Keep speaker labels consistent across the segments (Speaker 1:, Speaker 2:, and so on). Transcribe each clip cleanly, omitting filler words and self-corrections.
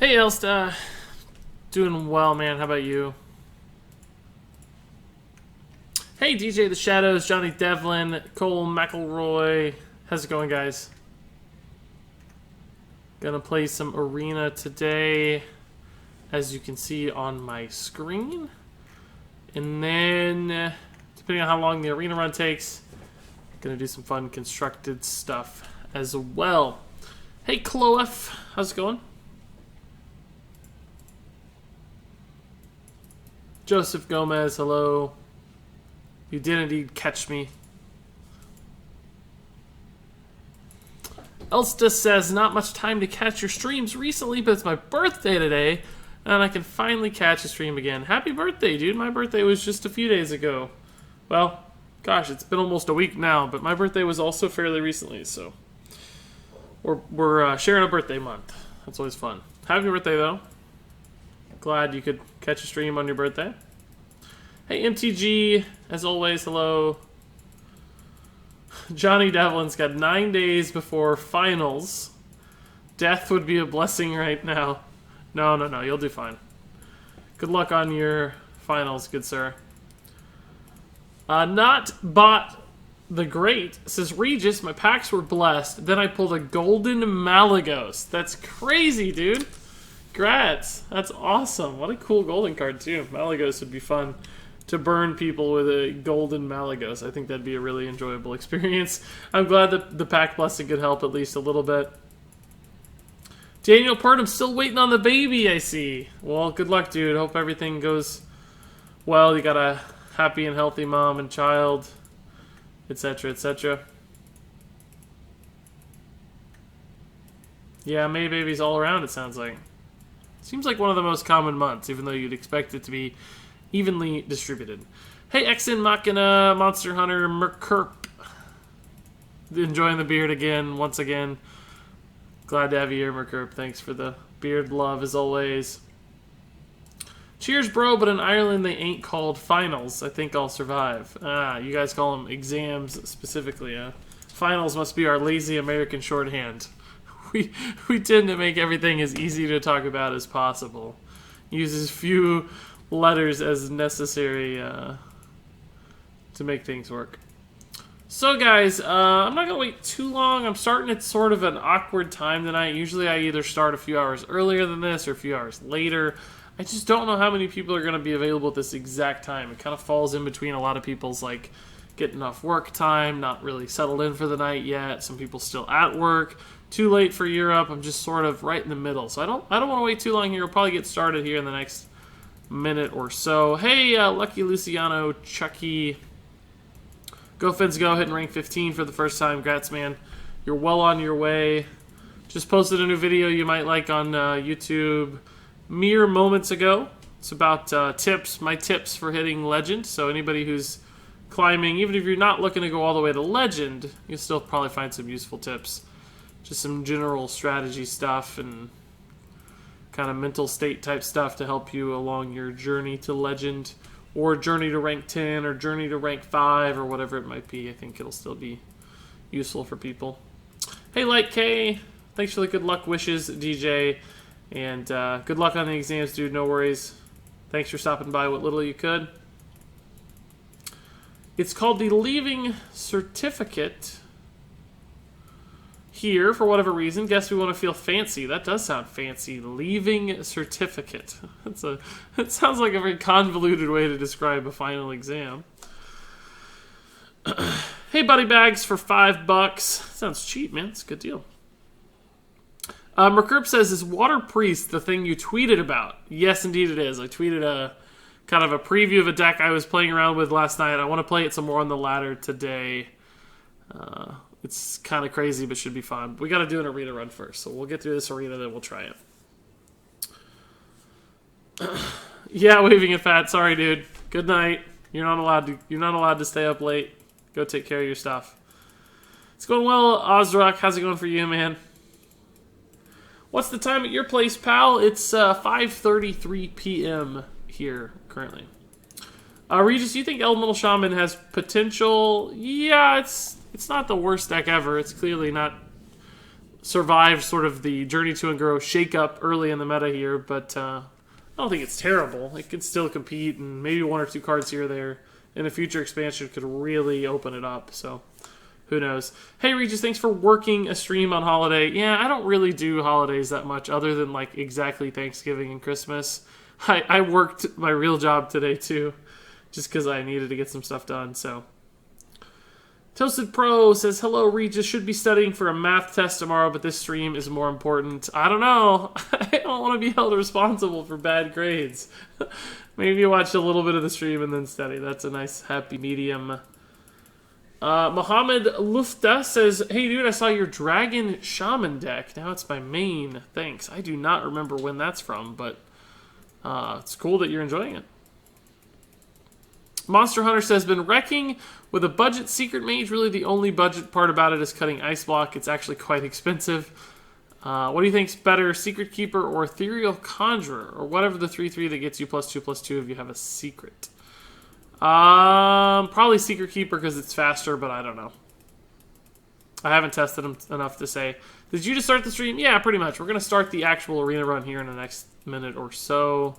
Speaker 1: Hey, Elsta. Doing well, man. How about you? Hey, DJ The Shadows, Johnny Devlin, Cole McElroy. How's it going, guys? Gonna play some Arena today, as you can see on my screen. And then, depending on how long the Arena run takes, gonna do some fun constructed stuff as well. Hey, Chloef. How's it going? Joseph Gomez, hello. You did indeed catch me. Elsta says, not much time to catch your streams recently, but it's my birthday today, and I can finally catch a stream again. Happy birthday, dude. My birthday was just a few days ago. Well, gosh, it's been almost a week now, but my birthday was also fairly recently, so we're sharing a birthday month. That's always fun. Happy birthday, though. Glad you could catch a stream on your birthday. Hey, MTG, as always, hello. Johnny Devlin's got 9 days before finals. Death would be a blessing right now. No, you'll do fine. Good luck on your finals, good sir. Not Bot the Great says, Regis, my packs were blessed. Then I pulled a Golden Malagos. That's crazy, dude. Congrats. That's awesome. What a cool golden card, too. Malagos would be fun to burn people with a golden Malagos. I think that'd be a really enjoyable experience. I'm glad that the pack blessing could help at least a little bit. Daniel Purdom still waiting on the baby, I see. Well, good luck, dude. Hope everything goes well. You got a happy and healthy mom and child, etc., etc. Yeah, May babies all around, it sounds like. Seems like one of the most common months, even though you'd expect it to be evenly distributed. Hey, Exen Machina, Monster Hunter, Merkerp. Enjoying the beard again, once again. Glad to have you here, Merkerp. Thanks for the beard love, as always. Cheers, bro, but in Ireland they ain't called finals. I think I'll survive. Ah, you guys call them exams specifically, huh? Finals must be our lazy American shorthand. We tend to make everything as easy to talk about as possible. Use as few letters as necessary to make things work. So guys, I'm not going to wait too long. I'm starting at sort of an awkward time tonight. Usually I either start a few hours earlier than this or a few hours later. I just don't know how many people are going to be available at this exact time. It kind of falls in between a lot of people's like getting off work time, not really settled in for the night yet. Some people still at work. Too late for Europe. I'm just sort of right in the middle. So I don't want to wait too long here. We'll probably get started here in the next minute or so. Hey, Lucky Luciano, Chucky. Go Fins Go, hitting rank 15 for the first time. Congrats, man. You're well on your way. Just posted a new video you might like on YouTube mere moments ago. It's about tips, my tips for hitting Legend. So anybody who's climbing, even if you're not looking to go all the way to Legend, you'll still probably find some useful tips. Just some general strategy stuff and kind of mental state type stuff to help you along your journey to Legend or journey to rank 10 or journey to rank 5 or whatever it might be. I think it'll still be useful for people. Hey, Light K, thanks for the good luck wishes, DJ, and good luck on the exams, dude. No worries. Thanks for stopping by what little you could. It's called the Leaving Certificate. Here, for whatever reason, guess we want to feel fancy. That does sound fancy. Leaving certificate. It sounds like a very convoluted way to describe a final exam. Hey, Buddy Bags for $5. Sounds cheap, man. It's a good deal. Merkerp says, is Water Priest the thing you tweeted about? Yes, indeed it is. I tweeted a kind of a preview of a deck I was playing around with last night. I want to play it some more on the ladder today. It's kind of crazy, but should be fun. We got to do an arena run first, so we'll get through this arena, then we'll try it. Yeah, waving at Fat. Sorry, dude. Good night. You're not allowed to stay up late. Go take care of your stuff. It's going well, Ozrock. How's it going for you, man? What's the time at your place, pal? It's 5:33 p.m. here currently. Regis, you think Elemental Shaman has potential? Yeah, it's not the worst deck ever. It's clearly not survived sort of the Journey to and Grow shake-up early in the meta here, but I don't think it's terrible. It can still compete, and maybe one or two cards here or there in a future expansion could really open it up, so who knows. Hey, Regis, thanks for working a stream on holiday. Yeah, I don't really do holidays that much other than, like, exactly Thanksgiving and Christmas. I worked my real job today, too, just because I needed to get some stuff done, so. Toasted Pro says, hello, Regis. Should be studying for a math test tomorrow, but this stream is more important. I don't know. I don't want to be held responsible for bad grades. Maybe you watch a little bit of the stream and then study. That's a nice happy medium. Mohammed Lufta says, hey, dude, I saw your Dragon Shaman deck. Now it's my main. Thanks. I do not remember when that's from, but it's cool that you're enjoying it. Monster Hunter says, been wrecking with a budget secret mage. Really the only budget part about it is cutting ice block. It's actually quite expensive. What do you think's better, Secret Keeper or Ethereal Conjurer? Or whatever the 3/3 that gets you +2/2 if you have a secret. Probably Secret Keeper because it's faster, but I don't know. I haven't tested them enough to say. Did you just start the stream? Yeah, pretty much. We're going to start the actual arena run here in the next minute or so.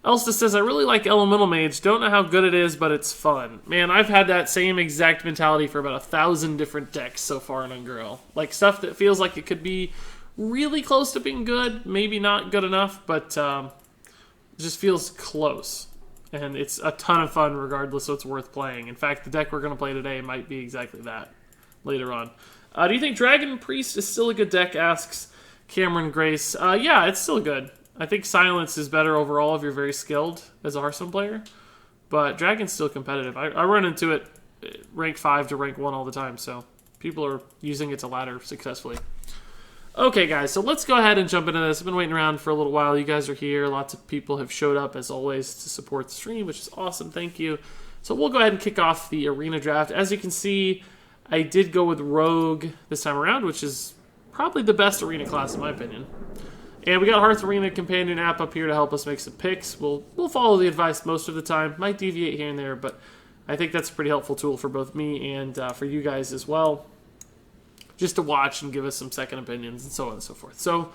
Speaker 1: Elsta says, I really like Elemental Mage. Don't know how good it is, but it's fun. Man, I've had that same exact mentality for about 1,000 different decks so far in Unreal. Like, stuff that feels like it could be really close to being good. Maybe not good enough, but it just feels close. And it's a ton of fun regardless, so it's worth playing. In fact, the deck we're going to play today might be exactly that later on. Do you think Dragon Priest is still a good deck, asks Cameron Grace. Yeah, it's still good. I think Silence is better overall if you're very skilled as a Hearthstone player. But Dragon's still competitive. I run into it rank 5 to rank 1 all the time, so people are using it to ladder successfully. Okay, guys, so let's go ahead and jump into this. I've been waiting around for a little while. You guys are here. Lots of people have showed up, as always, to support the stream, which is awesome. Thank you. So we'll go ahead and kick off the arena draft. As you can see, I did go with Rogue this time around, which is probably the best arena class in my opinion. And we got Hearth Arena companion app up here to help us make some picks. We'll follow the advice most of the time. Might deviate here and there, but I think that's a pretty helpful tool for both me and for you guys as well. Just to watch and give us some second opinions and so on and so forth. So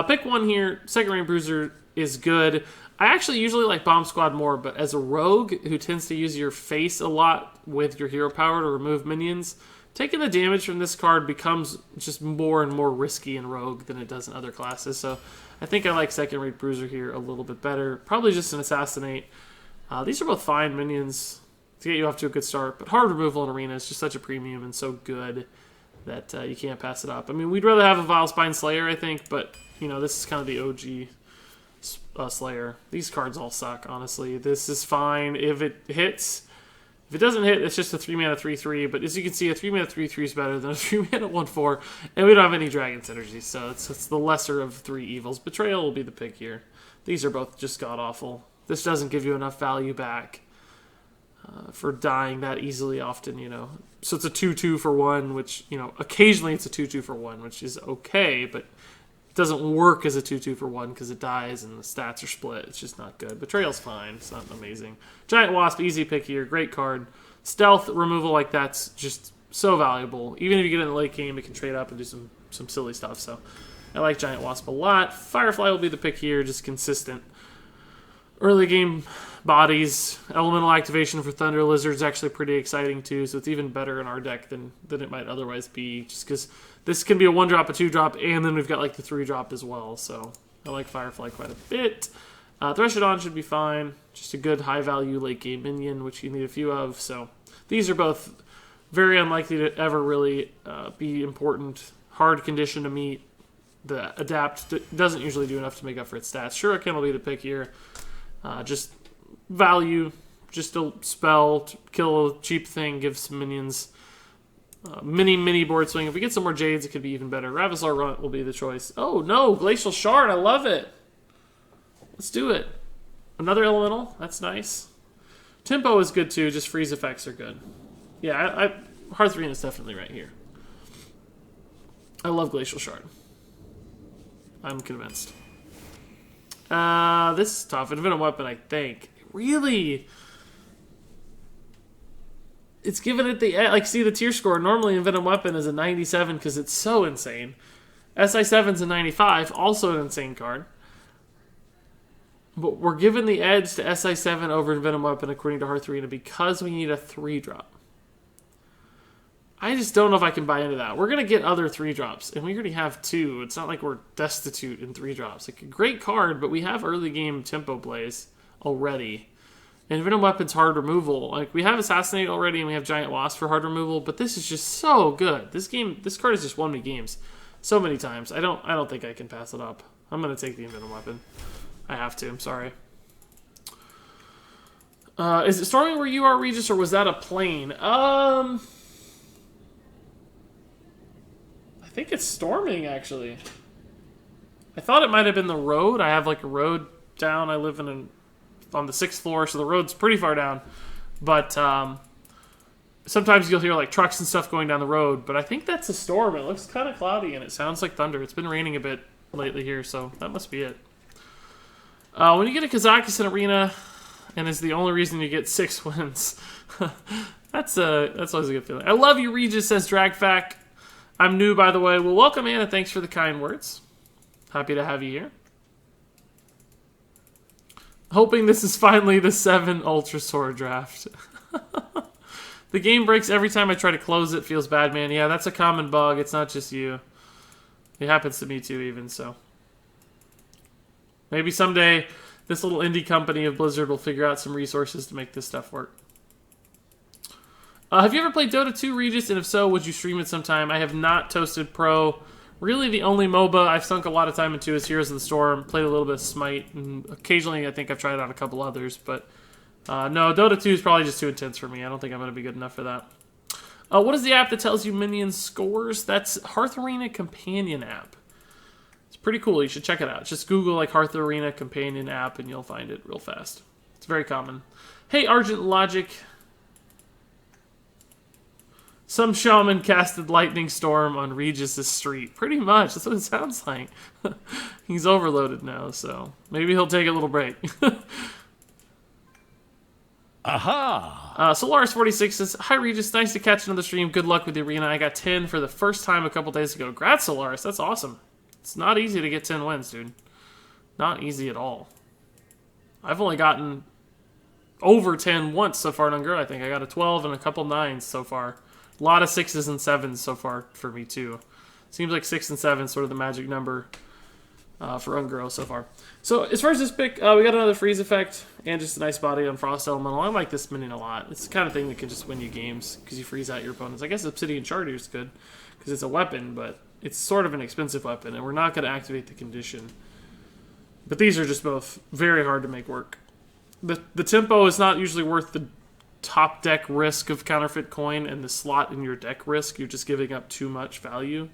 Speaker 1: pick one here. Second Rank Bruiser is good. I actually usually like Bomb Squad more, but as a rogue who tends to use your face a lot with your hero power to remove minions, taking the damage from this card becomes just more and more risky in Rogue than it does in other classes. So I think I like Second Rate Bruiser here a little bit better. Probably just an Assassinate. These are both fine minions to get you off to a good start. But hard removal in Arena is just such a premium and so good that you can't pass it up. I mean, we'd rather have a Vile Spine Slayer, I think. But, you know, this is kind of the OG Slayer. These cards all suck, honestly. This is fine if it hits. If it doesn't hit, it's just a 3-mana 3/3, but as you can see, a 3-mana 3/3 is better than a 3-mana 1/4, and we don't have any Dragon synergy, so it's the lesser of three evils. Betrayal will be the pick here. These are both just god-awful. This doesn't give you enough value back for dying that easily often, you know. So it's a 2/2 for 1, which, you know, occasionally it's a 2/2 for 1, which is okay, but doesn't work as a 2/2 for 1 because it dies and the stats are split. It's just not good. Betrayal's fine. It's not amazing. Giant Wasp, easy pick here. Great card. Stealth removal like that's just so valuable. Even if you get in the late game, it can trade up and do some silly stuff. So I like Giant Wasp a lot. Firefly will be the pick here. Just consistent. Early game bodies. Elemental activation for Thunder Lizard's actually pretty exciting too. So it's even better in our deck than it might otherwise be. Just because this can be a 1-drop, a 2-drop, and then we've got like the 3-drop as well. So I like Firefly quite a bit. Threshodon should be fine. Just a good high-value late-game minion, which you need a few of. So these are both very unlikely to ever really be important. Hard condition to meet. The Adapt doesn't usually do enough to make up for its stats. Shuriken will be the pick here. Just value, just a spell, to kill a cheap thing, give some minions. Mini board swing. If we get some more Jades, it could be even better. Ravizar Runt will be the choice. Oh no, Glacial Shard, I love it. Let's do it. Another Elemental, that's nice. Tempo is good too, just freeze effects are good. Yeah, Hearth Arena is definitely right here. I love Glacial Shard. I'm convinced. This is tough. Infinite Weapon, I think. Really? it's giving it the, like, see the tier score. Normally Venom Weapon is a 97 because it's so insane. SI7's a 95, also an insane card. But we're giving the edge to SI7 over Venom Weapon according to Hearth Arena because we need a 3-drop. I just don't know if I can buy into that. We're going to get other 3-drops, and we already have 2. It's not like we're destitute in 3-drops. Like, a great card, but we have early game tempo plays already. And Venom Weapon's hard removal. Like, we have Assassinate already, and we have Giant Wasp for hard removal, but this is just so good. This card has just won me games so many times. I don't think I can pass it up. I'm going to take the Venom Weapon. I have to, I'm sorry. Is it storming where you are, Regis, or was that a plane? I think it's storming, actually. I thought it might have been the road. I have, like, a road down. I live on the 6th floor, so the road's pretty far down. But sometimes you'll hear, like, trucks and stuff going down the road. But I think that's a storm. It looks kind of cloudy, and it sounds like thunder. It's been raining a bit lately here, so that must be it. When you get a Kazakhstan Arena, and it's the only reason you get 6 wins, that's always a good feeling. I love you, Regis, says Dragfac. I'm new, by the way. Well, welcome, Anna. Thanks for the kind words. Happy to have you here. Hoping this is finally the 7 Ultra Sword draft. The game breaks every time I try to close it. Feels bad, man. Yeah, that's a common bug. It's not just you. It happens to me, too, even, so. Maybe someday this little indie company of Blizzard will figure out some resources to make this stuff work. Have you ever played Dota 2, Regis? And if so, would you stream it sometime? I have not toasted pro. Really, the only MOBA I've sunk a lot of time into is Heroes of the Storm. Played a little bit of Smite, and occasionally I think I've tried out a couple others. But no, Dota 2 is probably just too intense for me. I don't think I'm going to be good enough for that. What is the app that tells you minion scores? That's Hearth Arena Companion app. It's pretty cool. You should check it out. Just Google like Hearth Arena Companion app, and you'll find it real fast. It's very common. Hey, Argent Logic. Some shaman casted Lightning Storm on Regis' street. Pretty much. That's what it sounds like. He's overloaded now, so maybe he'll take a little break.
Speaker 2: Aha!
Speaker 1: Solaris46 says, hi, Regis. Nice to catch another stream. Good luck with the arena. I got 10 for the first time a couple days ago. Congrats, Solaris. That's awesome. It's not easy to get 10 wins, dude. Not easy at all. I've only gotten over 10 once so far in Ungirl, I think. I got a 12 and a couple 9s so far. A lot of 6s and 7s so far for me, too. Seems like 6 and 7 is sort of the magic number for Ungirl so far. So, as far as this pick, we got another freeze effect and just a nice body on Frost Elemental. I like this minion a lot. It's the kind of thing that can just win you games because you freeze out your opponents. I guess Obsidian Charger is good because it's a weapon, but it's sort of an expensive weapon, and we're not going to activate the condition. But these are just both very hard to make work. The tempo is not usually worth the top deck risk of counterfeit coin and the slot in your deck risk. You're just giving up too much value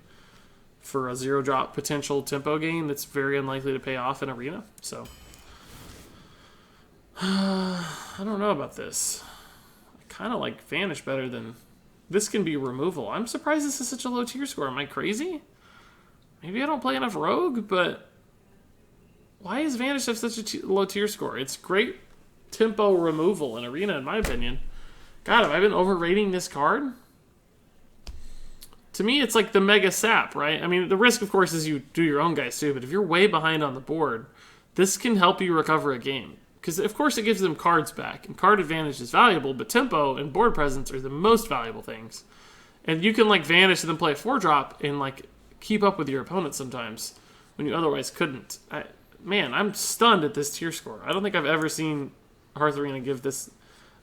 Speaker 1: for a 0-drop potential tempo gain that's very unlikely to pay off in Arena. So, I don't know about this. I kind of like Vanish better than... This can be removal. I'm surprised this is such a low tier score. Am I crazy? Maybe I don't play enough Rogue, but... Why is Vanish have such a low tier score? It's great tempo removal in Arena, in my opinion. God, have I been overrating this card? To me, it's like the Mega Sap, right? I mean, the risk, of course, is you do your own guys too, but if you're way behind on the board, this can help you recover a game. Because, of course, it gives them cards back, and card advantage is valuable, but tempo and board presence are the most valuable things. And you can, like, Vanish and then play a 4-drop and, like, keep up with your opponent sometimes when you otherwise couldn't. Man, I'm stunned at this tier score. I don't think I've ever seen Hearth Arena give this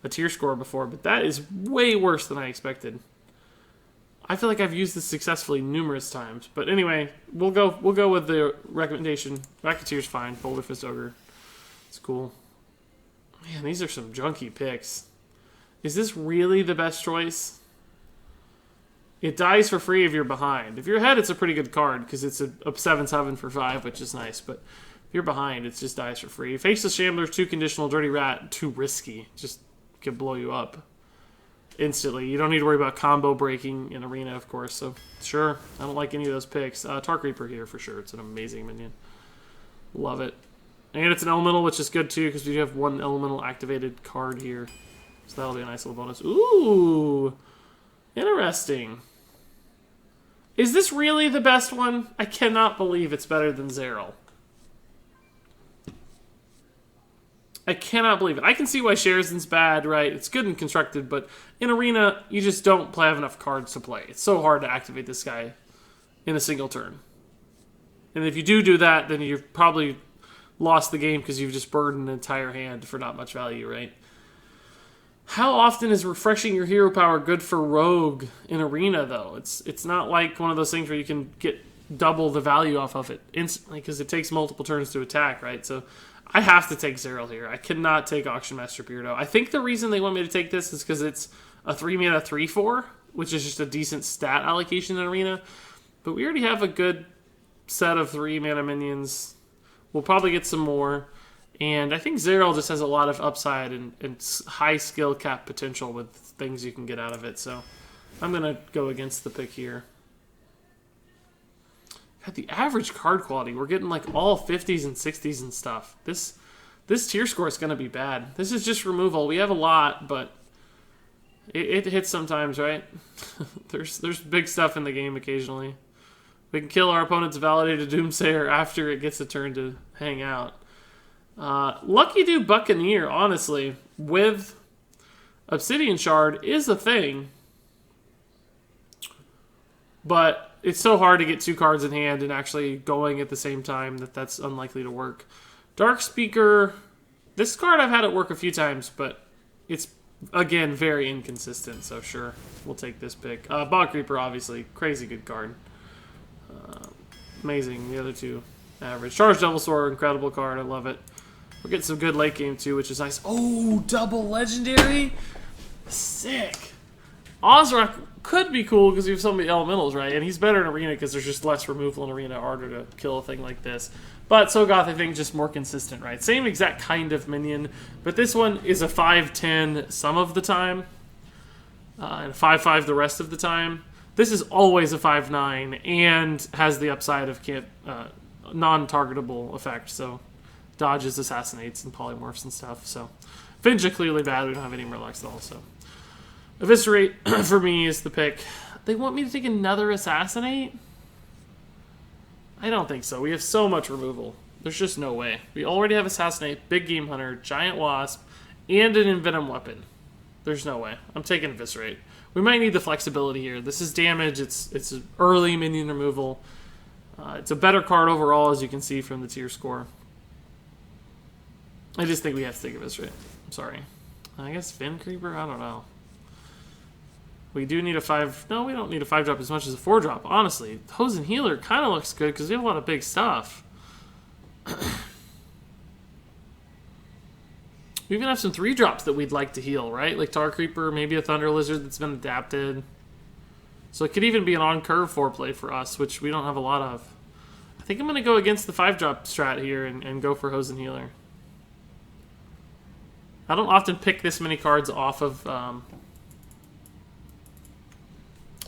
Speaker 1: a tier score before, but that is way worse than I expected. I feel like I've used this successfully numerous times, but anyway, we'll go with the recommendation. Racketier's fine. Boulder Fist Ogre, it's cool. Man, these are some junky picks. Is this really the best choice? It dies for free if you're behind. If you're ahead, it's a pretty good card because it's a 7/7 for 5, which is nice, but if you're behind, it just dies for free. Faceless Shambler, 2 conditional, Dirty Rat, too risky. Just can blow you up instantly. You don't need to worry about combo breaking in Arena, of course. So, sure, I don't like any of those picks. Tark Reaper here for sure. It's an amazing minion. Love it. And it's an elemental, which is good too, because we have one elemental activated card here. So that'll be a nice little bonus. Ooh, interesting. Is this really the best one? I cannot believe it's better than Zeril. I cannot believe it. I can see why Sherazan's bad, right? It's good and constructed, but in Arena, you just don't have enough cards to play. It's so hard to activate this guy in a single turn. And if you do that, then you've probably lost the game because you've just burdened an entire hand for not much value, right? How often is refreshing your hero power good for Rogue in Arena, though? It's not like one of those things where you can get double the value off of it instantly because it takes multiple turns to attack, right? So I have to take Zeril here. I cannot take Auction Master Beardo. I think the reason they want me to take this is because it's a 3-mana 3/4, which is just a decent stat allocation in Arena. But we already have a good set of 3-mana minions. We'll probably get some more. And I think Zeril just has a lot of upside and high skill cap potential with things you can get out of it. So I'm going to go against the pick here. God, the average card quality, we're getting like all 50s and 60s and stuff. This tier score is going to be bad. This is just removal. We have a lot, but it hits sometimes, right? there's big stuff in the game occasionally. We can kill our opponent's validated Doomsayer after it gets a turn to hang out. Lucky Do Buccaneer, honestly, with Obsidian Shard is a thing. But it's so hard to get 2 cards in hand and actually going at the same time that's unlikely to work. Dark Speaker, this card I've had it work a few times, but it's, again, very inconsistent, so sure, we'll take this pick. Bog Creeper, obviously, crazy good card. Amazing, the other two, average. Charged Devil Sword, incredible card, I love it. We're getting some good late game, too, which is nice. Oh, double legendary? Sick. Ozrak could be cool because we have so many elementals, right? And he's better in Arena because there's just less removal in Arena, harder to kill a thing like this. But Sogoth, I think, just more consistent, right? Same exact kind of minion, but this one is a 5/10 some of the time, and 5/5 the rest of the time. This is always a 5/9 and has the upside of non-targetable effect, so dodges, assassinates, and polymorphs and stuff. So Finja clearly bad. We don't have any Murlocs at all, so Eviscerate for me is the pick. They want me to take another Assassinate? I don't think so. We have so much removal. There's just no way. We already have Assassinate, Big Game Hunter, Giant Wasp, and an Envenom weapon. There's no way. I'm taking Eviscerate. We might need the flexibility here. This is damage. It's early minion removal. It's a better card overall, as you can see from the tier score. I just think we have to take Eviscerate. I'm sorry. I guess Fin Creeper? I don't know. We do need a 5... No, we don't need a 5-drop as much as a 4-drop, honestly. Hosen Healer kind of looks good because we have a lot of big stuff. We even have some 3-drops that we'd like to heal, right? Like Tar Creeper, maybe a Thunder Lizard that's been adapted. So it could even be an on-curve 4-play for us, which we don't have a lot of. I think I'm going to go against the 5-drop strat here and go for Hosen Healer. I don't often pick this many cards off of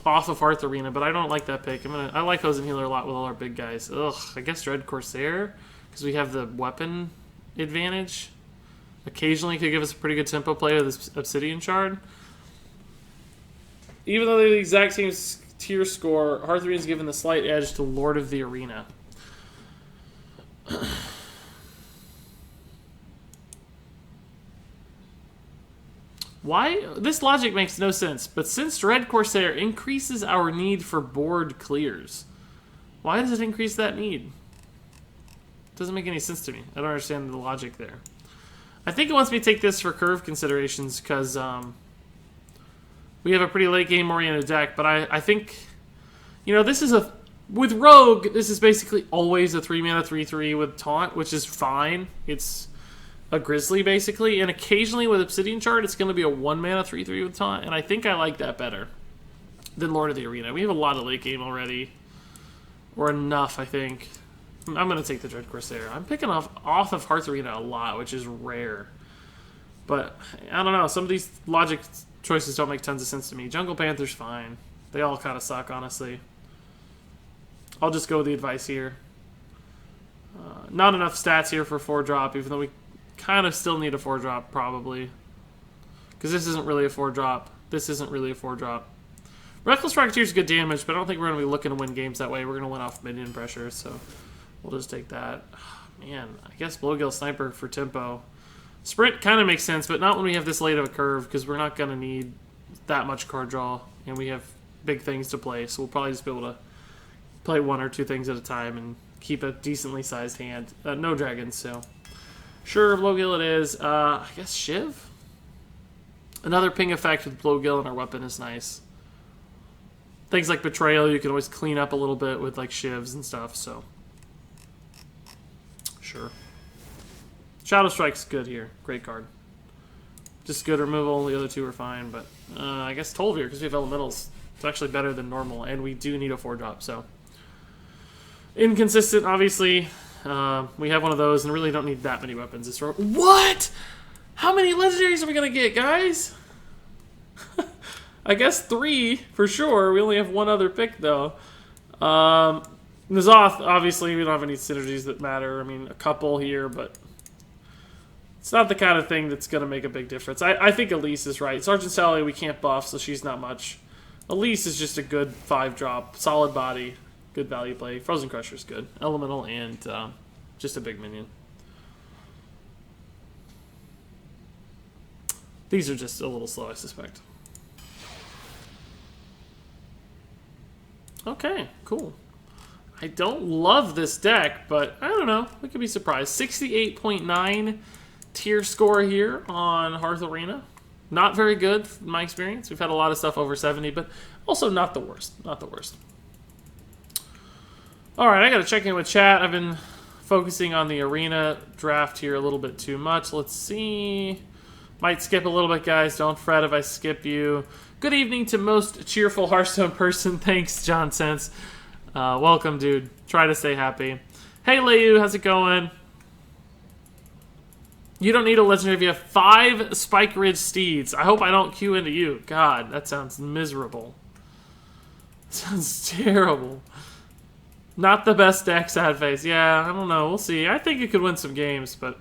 Speaker 1: Hearth Arena, but I don't like that pick. I like Hosen Healer a lot with all our big guys. Ugh, I guess Dread Corsair, because we have the weapon advantage. Occasionally could give us a pretty good tempo play with this Obsidian Shard. Even though they're the exact same tier score, Hearth Arena is given the slight edge to Lord of the Arena. Why? This logic makes no sense, but since Dread Corsair increases our need for board clears, why does it increase that need? It doesn't make any sense to me. I don't understand the logic there. I think it wants me to take this for curve considerations because we have a pretty late game oriented deck, but I think, you know, this is a... With Rogue, this is basically always a 3-mana 3/3 with Taunt, which is fine. It's a Grizzly, basically, and occasionally with Obsidian Shard, it's going to be a 1-mana 3/3 with Taunt, and I think I like that better than Lord of the Arena. We have a lot of late game already, or enough, I think. I'm going to take the Dread Corsair. I'm picking off of Hearth Arena a lot, which is rare. But, I don't know, some of these logic choices don't make tons of sense to me. Jungle Panther's fine. They all kind of suck, honestly. I'll just go with the advice here. Not enough stats here for 4-drop, even though we kind of still need a 4-drop, probably. Because this isn't really a 4-drop. This isn't really a 4-drop. Reckless Rocketeer is good damage, but I don't think we're going to be looking to win games that way. We're going to win off minion pressure, so we'll just take that. Man, I guess Blowgill Sniper for tempo. Sprint kind of makes sense, but not when we have this late of a curve, because we're not going to need that much card draw, and we have big things to play, so we'll probably just be able to play 1 or 2 things at a time and keep a decently sized hand. No dragons, so sure, Blowgill it is. I guess Shiv? Another ping effect with Blowgill and our weapon is nice. Things like Betrayal, you can always clean up a little bit with like Shivs and stuff, so sure. Shadow Strike's good here. Great card. Just good removal. The other 2 are fine, but I guess Tolvir, because we have elementals. It's actually better than normal, and we do need a 4-drop, so. Inconsistent, obviously. We have one of those, and really don't need that many weapons. It's what? How many legendaries are we going to get, guys? I guess 3, for sure. We only have 1 other pick, though. N'Zoth, obviously, we don't have any synergies that matter. I mean, a couple here, but it's not the kind of thing that's going to make a big difference. I think Elise is right. Sergeant Sally, we can't buff, so she's not much. Elise is just a good 5-drop, solid body, good value play. Frozen Crusher is good. Elemental and just a big minion. These are just a little slow, I suspect. Okay, cool. I don't love this deck, but I don't know. We could be surprised. 68.9 tier score here on Hearth Arena. Not very good in my experience. We've had a lot of stuff over 70, but also not the worst. Not the worst. All right, I got to check in with chat. I've been focusing on the arena draft here a little bit too much. Let's see. Might skip a little bit, guys. Don't fret if I skip you. Good evening to most cheerful Hearthstone person. Thanks, John Sense. Welcome, dude. Try to stay happy. Hey, Leu, how's it going? You don't need a legendary if you have 5 Spike Ridge Steeds. I hope I don't queue into you. God, that sounds miserable. Sounds terrible. Not the best deck, sad face. Yeah, I don't know. We'll see. I think you could win some games, but...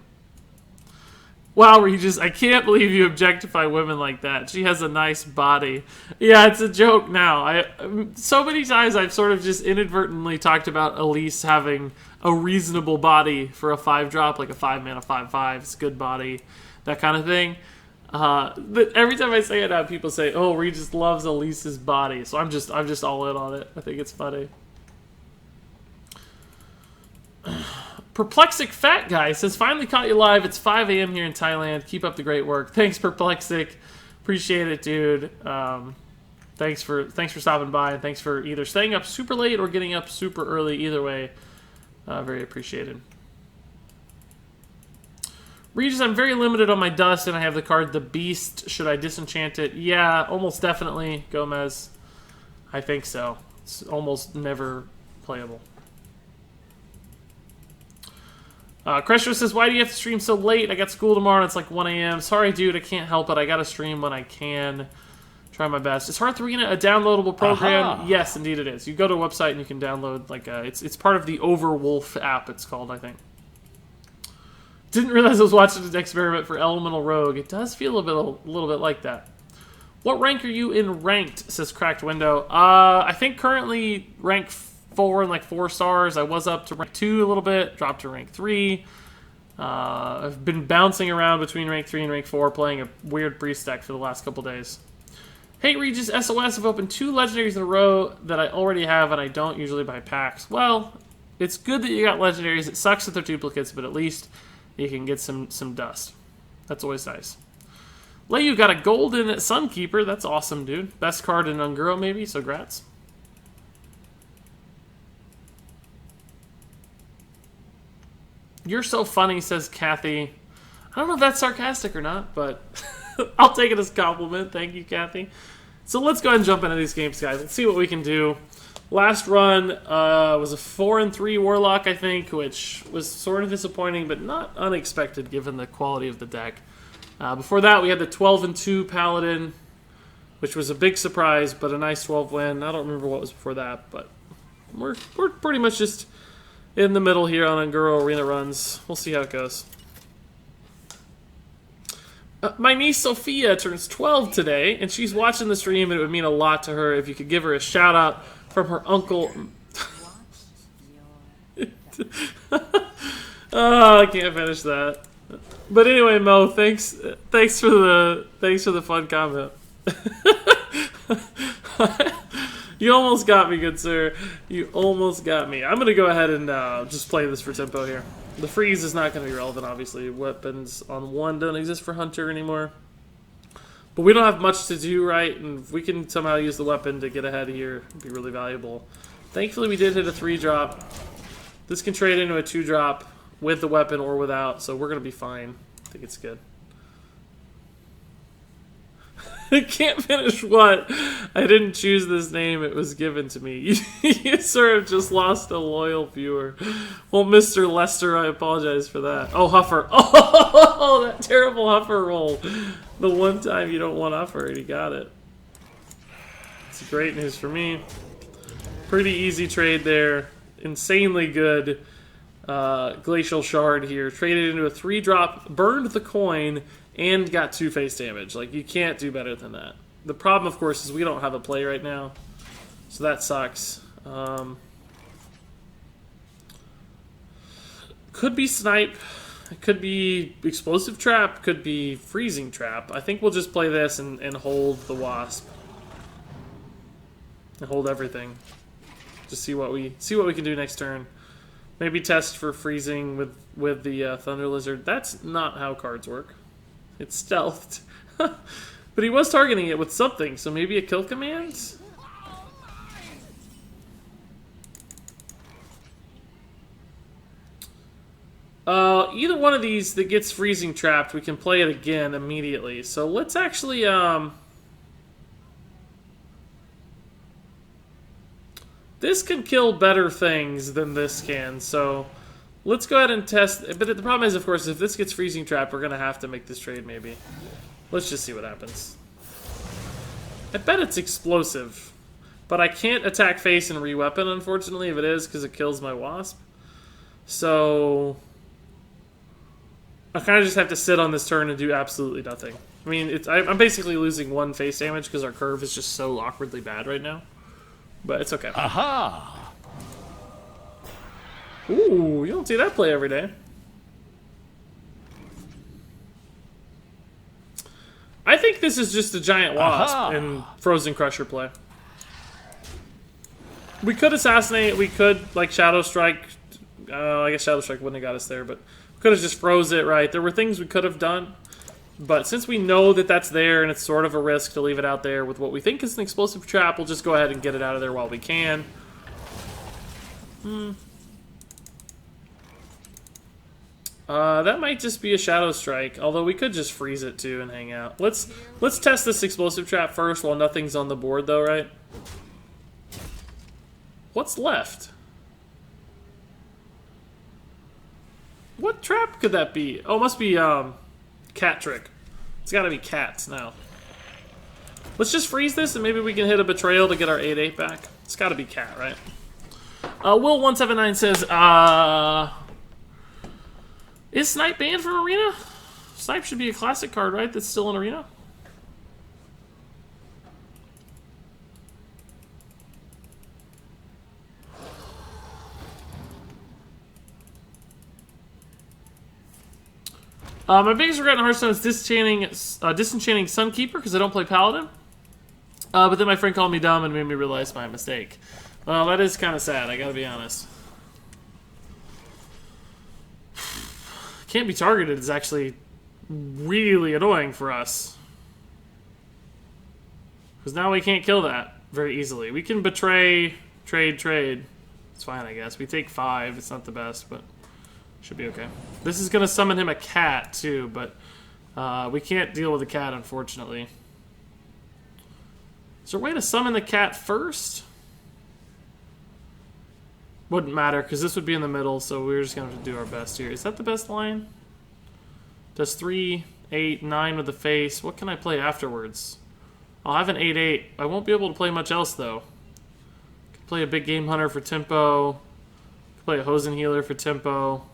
Speaker 1: Wow, I can't believe you objectify women like that. She has a nice body. Yeah, it's a joke now. So many times I've sort of just inadvertently talked about Elise having a reasonable body for a 5-drop, like a 5-mana 5/5. It's a good body, that kind of thing. But every time I say it out, people say, "Oh, Regis loves Elise's body." So I'm just all in on it. I think it's funny. Perplexic Fat Guy says, finally caught you live. It's 5 a.m. here in Thailand. Keep up the great work. Thanks, Perplexic. Appreciate it, dude. Thanks for stopping by, and thanks for either staying up super late or getting up super early. Either way, very appreciated. Regis, I'm very limited on my dust, and I have the card The Beast. Should I disenchant it? Yeah, almost definitely, Gomez. I think so. It's almost never playable. Crusher says, why do you have to stream so late? I got school tomorrow and it's like 1 a.m. Sorry, dude, I can't help it. I gotta stream when I can. Try my best. Is Hearth Arena a downloadable program?
Speaker 2: Aha.
Speaker 1: Yes, indeed it is. You go to a website and you can download, like, it's part of the Overwolf app, it's called, I think. Didn't realize I was watching an experiment for Elemental Rogue. It does feel a little bit like that. What rank are you in Ranked, says Cracked Window. I think currently rank 4 and like 4 stars. I was up to rank 2 a little bit, dropped to rank 3. I've been bouncing around between rank 3 and rank 4, playing a weird Priest deck for the last couple days. Hey Regis, SOS, I've opened 2 legendaries in a row that I already have and I don't usually buy packs. Well, it's good that you got legendaries. It sucks that they're duplicates, but at least you can get some dust. That's always nice. Leu got a golden Sunkeeper. That's awesome, dude. Best card in Unguro, maybe, so grats. You're so funny, says Kathy. I don't know if that's sarcastic or not, but I'll take it as a compliment. Thank you, Kathy. So let's go ahead and jump into these games, guys. Let's see what we can do. Last run was a 4-3 Warlock, I think, which was sort of disappointing, but not unexpected given the quality of the deck. Before that, we had the 12-2 Paladin, which was a big surprise, but a nice 12 win. I don't remember what was before that, but we're pretty much just in the middle here on Unguro Arena runs. We'll see how it goes. My niece Sophia turns 12 today, and she's watching the stream, and it would mean a lot to her if you could give her a shout out from her uncle. Oh, I can't finish that. But anyway, Mo, thanks for the fun comment. You almost got me, good sir. You almost got me. I'm gonna go ahead and just play this for tempo here. The freeze is not going to be relevant, obviously. Weapons on 1 don't exist for Hunter anymore. But we don't have much to do, right? And if we can somehow use the weapon to get ahead here, it'd be really valuable. Thankfully, we did hit a 3-drop. This can trade into a 2-drop with the weapon or without, so we're going to be fine. I think it's good. I can't finish what? I didn't choose this name. It was given to me. You sir have just lost a loyal viewer. Well, Mr. Lester, I apologize for that. Oh, Huffer. Oh, that terrible Huffer roll. The one time you don't want Huffer, and he got it. It's great news for me. Pretty easy trade there. Insanely good Glacial Shard here. Traded into a 3-drop, burned the coin, and got 2 face damage. Like, you can't do better than that. The problem, of course, is we don't have a play right now. So that sucks. Could be Snipe. It could be Explosive Trap. Could be Freezing Trap. I think we'll just play this and hold the Wasp. And hold everything. Just see what we can do next turn. Maybe test for freezing with the Thunder Lizard. That's not how cards work. It's stealthed. But he was targeting it with something, so maybe a kill command? Either one of these that gets freezing trapped, we can play it again immediately. So let's actually, this can kill better things than this can, so let's go ahead and test. But the problem is, of course, if this gets freezing trapped, we're going to have to make this trade, maybe. Let's just see what happens. I bet it's explosive, but I can't attack face and re-weapon, unfortunately, if it is, because it kills my Wasp. So I kind of just have to sit on this turn and do absolutely nothing. I mean, I'm basically losing 1 face damage because our curve is just so awkwardly bad right now. But it's okay.
Speaker 2: Aha!
Speaker 1: Ooh, you don't see that play every day. I think this is just a giant Wasp in Frozen Crusher play. We could assassinate, we could, like, Shadow Strike. I guess Shadow Strike wouldn't have got us there, but we could have just froze it, right? There were things we could have done. But since we know that that's there and it's sort of a risk to leave it out there with what we think is an explosive trap, we'll just go ahead and get it out of there while we can. That might just be a Shadow Strike, although we could just freeze it too and hang out. Let's test this explosive trap first while nothing's on the board though, right? What's left? What trap could that be? Oh, it must be cat trick. It's gotta be cats now. Let's just freeze this and maybe we can hit a betrayal to get our 8/8 back. It's gotta be cat, right? Will179 says, is Snipe banned from Arena? Snipe should be a classic card, right? That's still in Arena? My biggest regret in Hearthstone is disenchanting Sunkeeper because I don't play Paladin. But then my friend called me dumb and made me realize my mistake. Well, that is kind of sad, I gotta be honest. Can't be targeted is actually really annoying for us. Because now we can't kill that very easily. We can betray, trade. It's fine, I guess. We take 5. It's not the best, but should be okay. This is going to summon him a cat, too, but we can't deal with the cat, unfortunately. Is there a way to summon the cat first? Wouldn't matter, because this would be in the middle, so we're just going to have to do our best here. Is that the best line? Does 3, 8, 9 with the face. What can I play afterwards? I'll have an 8/8. I won't be able to play much else, though. Could play a Big Game Hunter for tempo. Could play a Hosen Healer for tempo.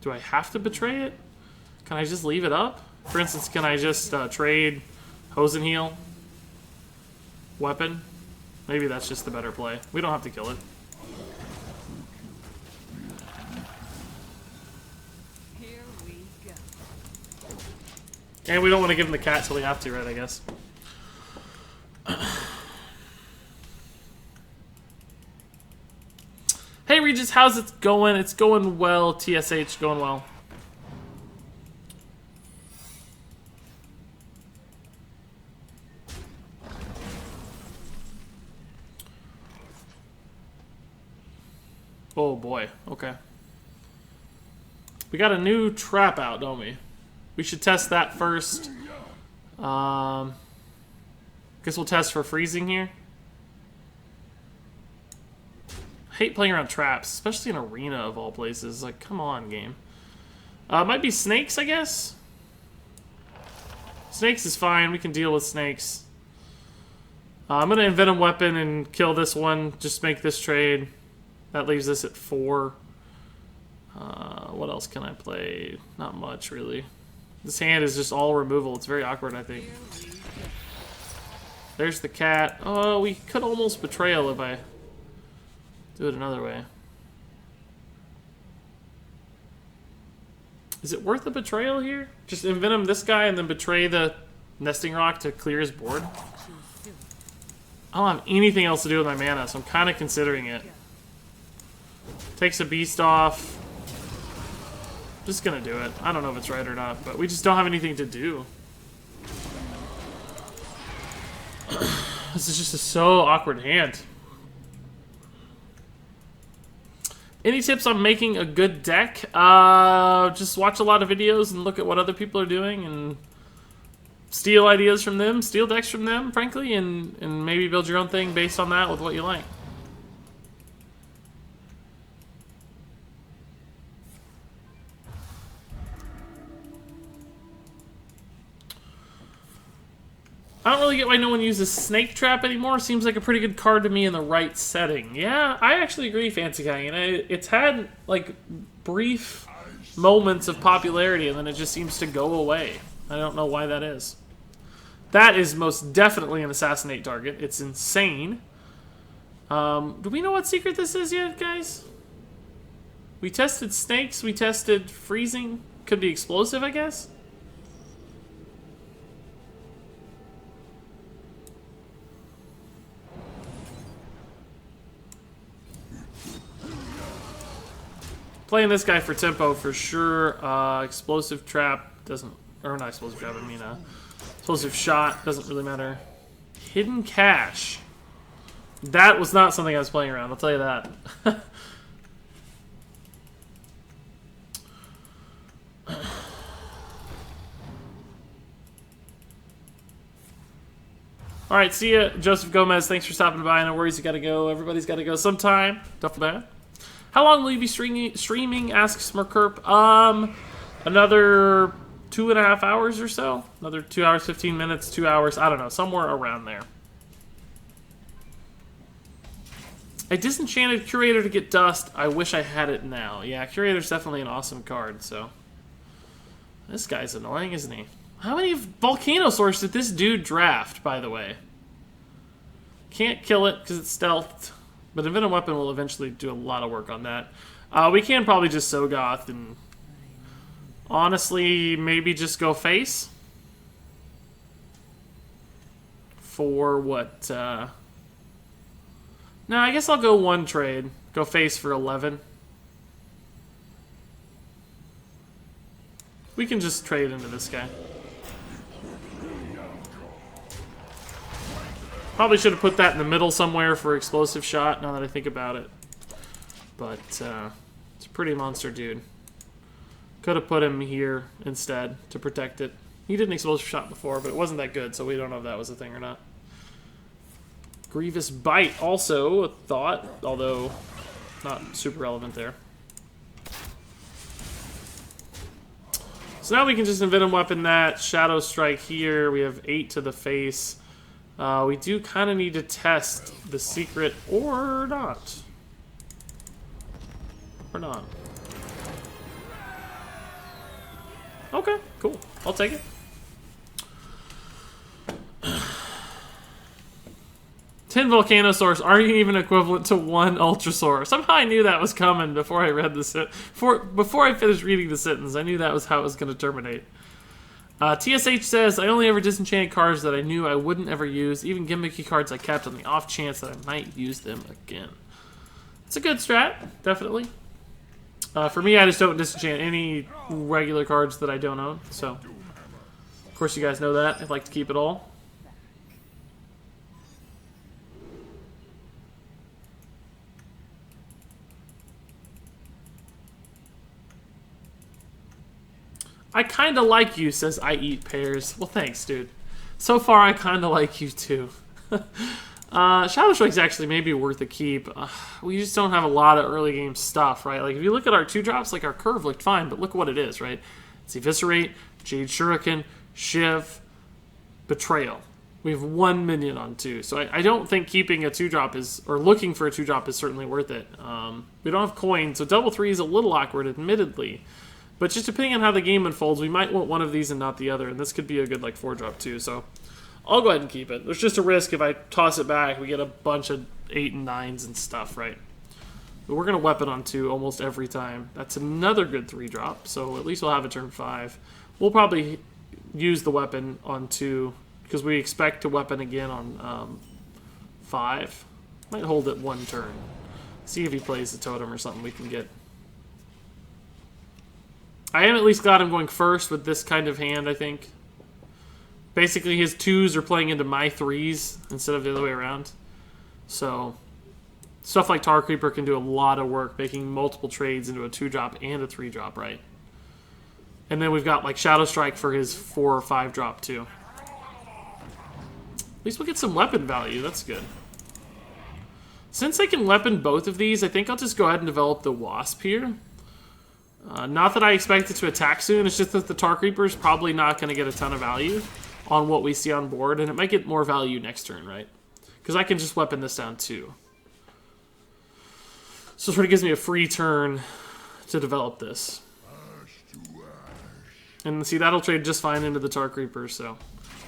Speaker 1: Do I have to betray it? Can I just leave it up? For instance, can I just trade Hose and Heal? Weapon? Maybe that's just the better play. We don't have to kill it.
Speaker 3: Here we go.
Speaker 1: And we don't want to give him the cat till we have to, right, I guess. Hey Regis, how's it going? It's going well, TSH, going well. Oh boy, okay. We got a new trap out, don't we? We should test that first. Guess we'll test for freezing here. I hate playing around traps, especially in arena of all places. Like, come on, game. Might be snakes, I guess. Snakes is fine. We can deal with snakes. I'm gonna Envenom Weapon and kill this one. Just make this trade. That leaves us at 4. What else can I play? Not much, really. This hand is just all removal. It's very awkward, I think. There's the cat. Oh, we could almost Betrayal if I do it another way. Is it worth a Betrayal here? Just Envenom this guy and then betray the Nesting Rock to clear his board? I don't have anything else to do with my mana, so I'm kind of considering it. Takes a beast off. Just gonna do it. I don't know if it's right or not, but we just don't have anything to do. This is just a so awkward hand. Any tips on making a good deck? Just watch a lot of videos and look at what other people are doing and steal ideas from them, steal decks from them, frankly, and maybe build your own thing based on that with what you like. I don't really get why no one uses Snake Trap anymore. Seems like a pretty good card to me in the right setting. Yeah, I actually agree, Fancy Guy. And it's had, like, brief moments of popularity, and then it just seems to go away. I don't know why that is. That is most definitely an assassinate target. It's insane. Do we know what secret this is yet, guys? We tested snakes. We tested freezing. Could be explosive, I guess. Playing this guy for tempo for sure. Explosive trap doesn't, or not explosive trap, I mean explosive shot doesn't really matter. Hidden cache. That was not something I was playing around, I'll tell you that. Alright, see ya, Joseph Gomez. Thanks for stopping by. No worries, you gotta go. Everybody's gotta go sometime. Don't feel bad. How long will you be streaming? Asks Merkerp. Another 2.5 hours or so. Another 2 hours, 15 minutes, 2 hours. I don't know, somewhere around there. A disenchanted Curator to get dust. I wish I had it now. Yeah, Curator's definitely an awesome card, so. This guy's annoying, isn't he? How many Volcanosaurs did this dude draft, by the way? Can't kill it because it's stealthed. But Envenom Weapon will eventually do a lot of work on that. We can probably just Sogoth and honestly maybe just go face. For what? No, I guess I'll go one trade. Go face for 11. We can just trade into this guy. Probably should have put that in the middle somewhere for explosive shot, now that I think about it. But, it's a pretty monster dude. Could have put him here instead to protect it. He did an explosive shot before, but it wasn't that good, so we don't know if that was a thing or not. Grievous Bite, also a thought, although not super relevant there. So now we can just Envenom Weapon that, Shadow Strike here, we have 8 to the face. We do kind of need to test the secret, or not. Or not. Okay, cool. I'll take it. 10 Volcanosaurs aren't even equivalent to 1 Ultrasaur. Somehow I knew that was coming before I read the before I finished reading the sentence. I knew that was how it was going to terminate. TSH says, I only ever disenchanted cards that I knew I wouldn't ever use, even gimmicky cards I kept on the off chance that I might use them again. It's a good strat, definitely. For me, I just don't disenchant any regular cards that I don't own, so of course you guys know that. I'd like to keep it all. I kinda like you, says I eat pears. Well, thanks, dude. So far, I kinda like you, too. Shadow Strike's actually maybe worth a keep. We just don't have a lot of early game stuff, right? Like, if you look at our 2-drops, like, our curve looked fine, but look what it is, right? It's Eviscerate, Jade Shuriken, Shiv, Betrayal. We have 1 minion on 2, so I don't think keeping a 2-drop is, or looking for a 2-drop is certainly worth it. We don't have coins, so double 3 is a little awkward, admittedly. But just depending on how the game unfolds, we might want one of these and not the other, and this could be a good, like, 4-drop too, so I'll go ahead and keep it. There's just a risk if I toss it back, we get a bunch of 8 and 9s and stuff, right? But we're going to weapon on 2 almost every time. That's another good 3-drop, so at least we'll have a turn 5. We'll probably use the weapon on 2, because we expect to weapon again on 5. Might hold it 1 turn. See if he plays the totem or something we can get. I am at least glad I'm going first with this kind of hand, I think. Basically, his 2s are playing into my 3s instead of the other way around. So, stuff like Tar Creeper can do a lot of work, making multiple trades into a 2-drop and a 3-drop, right? And then we've got, like, Shadow Strike for his 4 or 5-drop, too. At least we'll get some weapon value. That's good. Since I can weapon both of these, I think I'll just go ahead and develop the Wasp here. Not that I expect it to attack soon, it's just that the Tar Creeper is probably not going to get a ton of value on what we see on board, and it might get more value next turn, right? Because I can just weapon this down too. So it sort of gives me a free turn to develop this. And see, that'll trade just fine into the Tar Creeper, so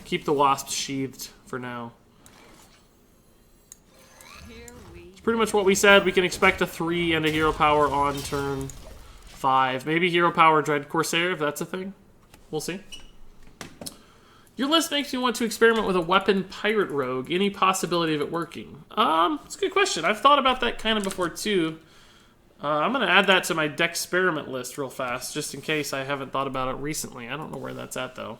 Speaker 1: keep the Wasps sheathed for now. It's pretty much what we said. We can expect a 3 and a hero power on turn 5. Maybe hero power Dread Corsair, if that's a thing. We'll see. Your list makes me want to experiment with a weapon pirate rogue. Any possibility of it working? It's a good question. I've thought about that kind of before too. I'm going to add that to my deck experiment list real fast, just in case I haven't thought about it recently. I don't know where that's at though.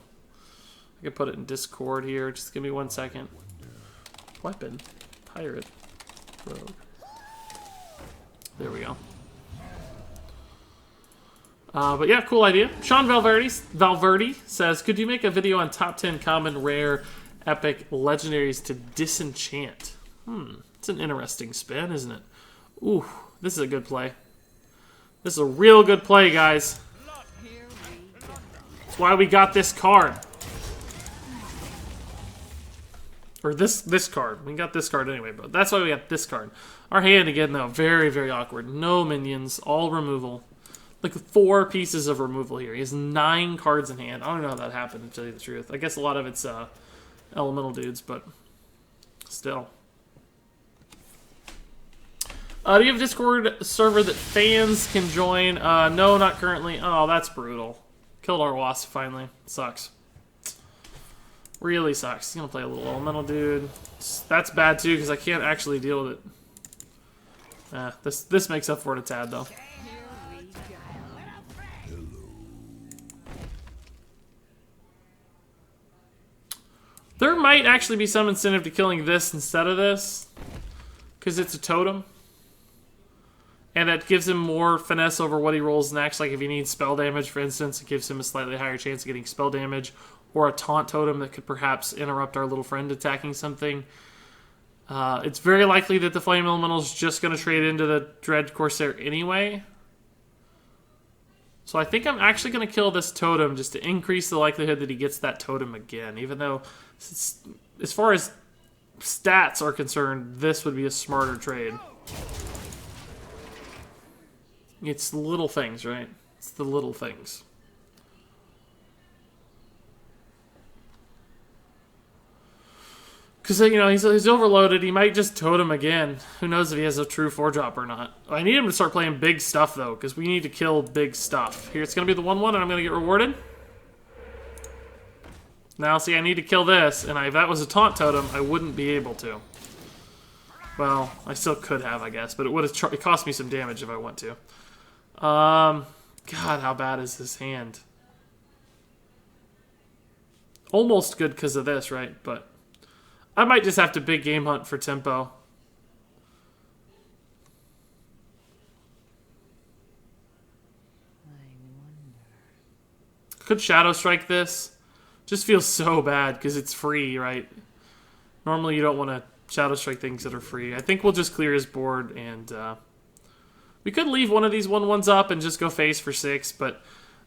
Speaker 1: I can put it in Discord here. Just give me 1 second. Weapon pirate rogue. There we go. But yeah, cool idea. Sean Valverde says, could you make a video on top 10 common, rare, epic, legendaries to disenchant? It's an interesting spin, isn't it? Ooh, this is a good play. This is a real good play, guys. That's why we got this card. Or this card. We got this card anyway, but that's why we got this card. Our hand, again, though, very, very awkward. No minions, all removal. Like 4 pieces of removal here. He has 9 cards in hand. I don't know how that happened, to tell you the truth. I guess a lot of it's elemental dudes, but still. Do you have a Discord server that fans can join? No, not currently. Oh, that's brutal. Killed our wasp finally. Sucks. Really sucks. He's gonna play a little elemental dude. That's bad too because I can't actually deal with it. This makes up for it a tad though. There might actually be some incentive to killing this instead of this, because it's a totem. And that gives him more finesse over what he rolls next. Like if he needs spell damage, for instance, it gives him a slightly higher chance of getting spell damage. Or a taunt totem that could perhaps interrupt our little friend attacking something. It's very likely that the Flame Elemental is just going to trade into the Dread Corsair anyway. So I think I'm actually going to kill this totem just to increase the likelihood that he gets that totem again. Even though, as far as stats are concerned, this would be a smarter trade. It's the little things, right? It's the little things. Because, you know, he's overloaded. He might just totem again. Who knows if he has a true 4-drop or not. I need him to start playing big stuff, though, because we need to kill big stuff. Here, it's going to be the 1-1, and I'm going to get rewarded. Now, see, I need to kill this, and if that was a taunt totem, I wouldn't be able to. Well, I still could have, I guess, but it would have it cost me some damage if I want to. God, how bad is this hand? Almost good because of this, right? But I might just have to big game hunt for tempo. Could Shadow Strike this? Just feels so bad because it's free, right? Normally you don't want to Shadow Strike things that are free. I think we'll just clear his board, and we could leave one of these 1-1s up and just go face for 6, but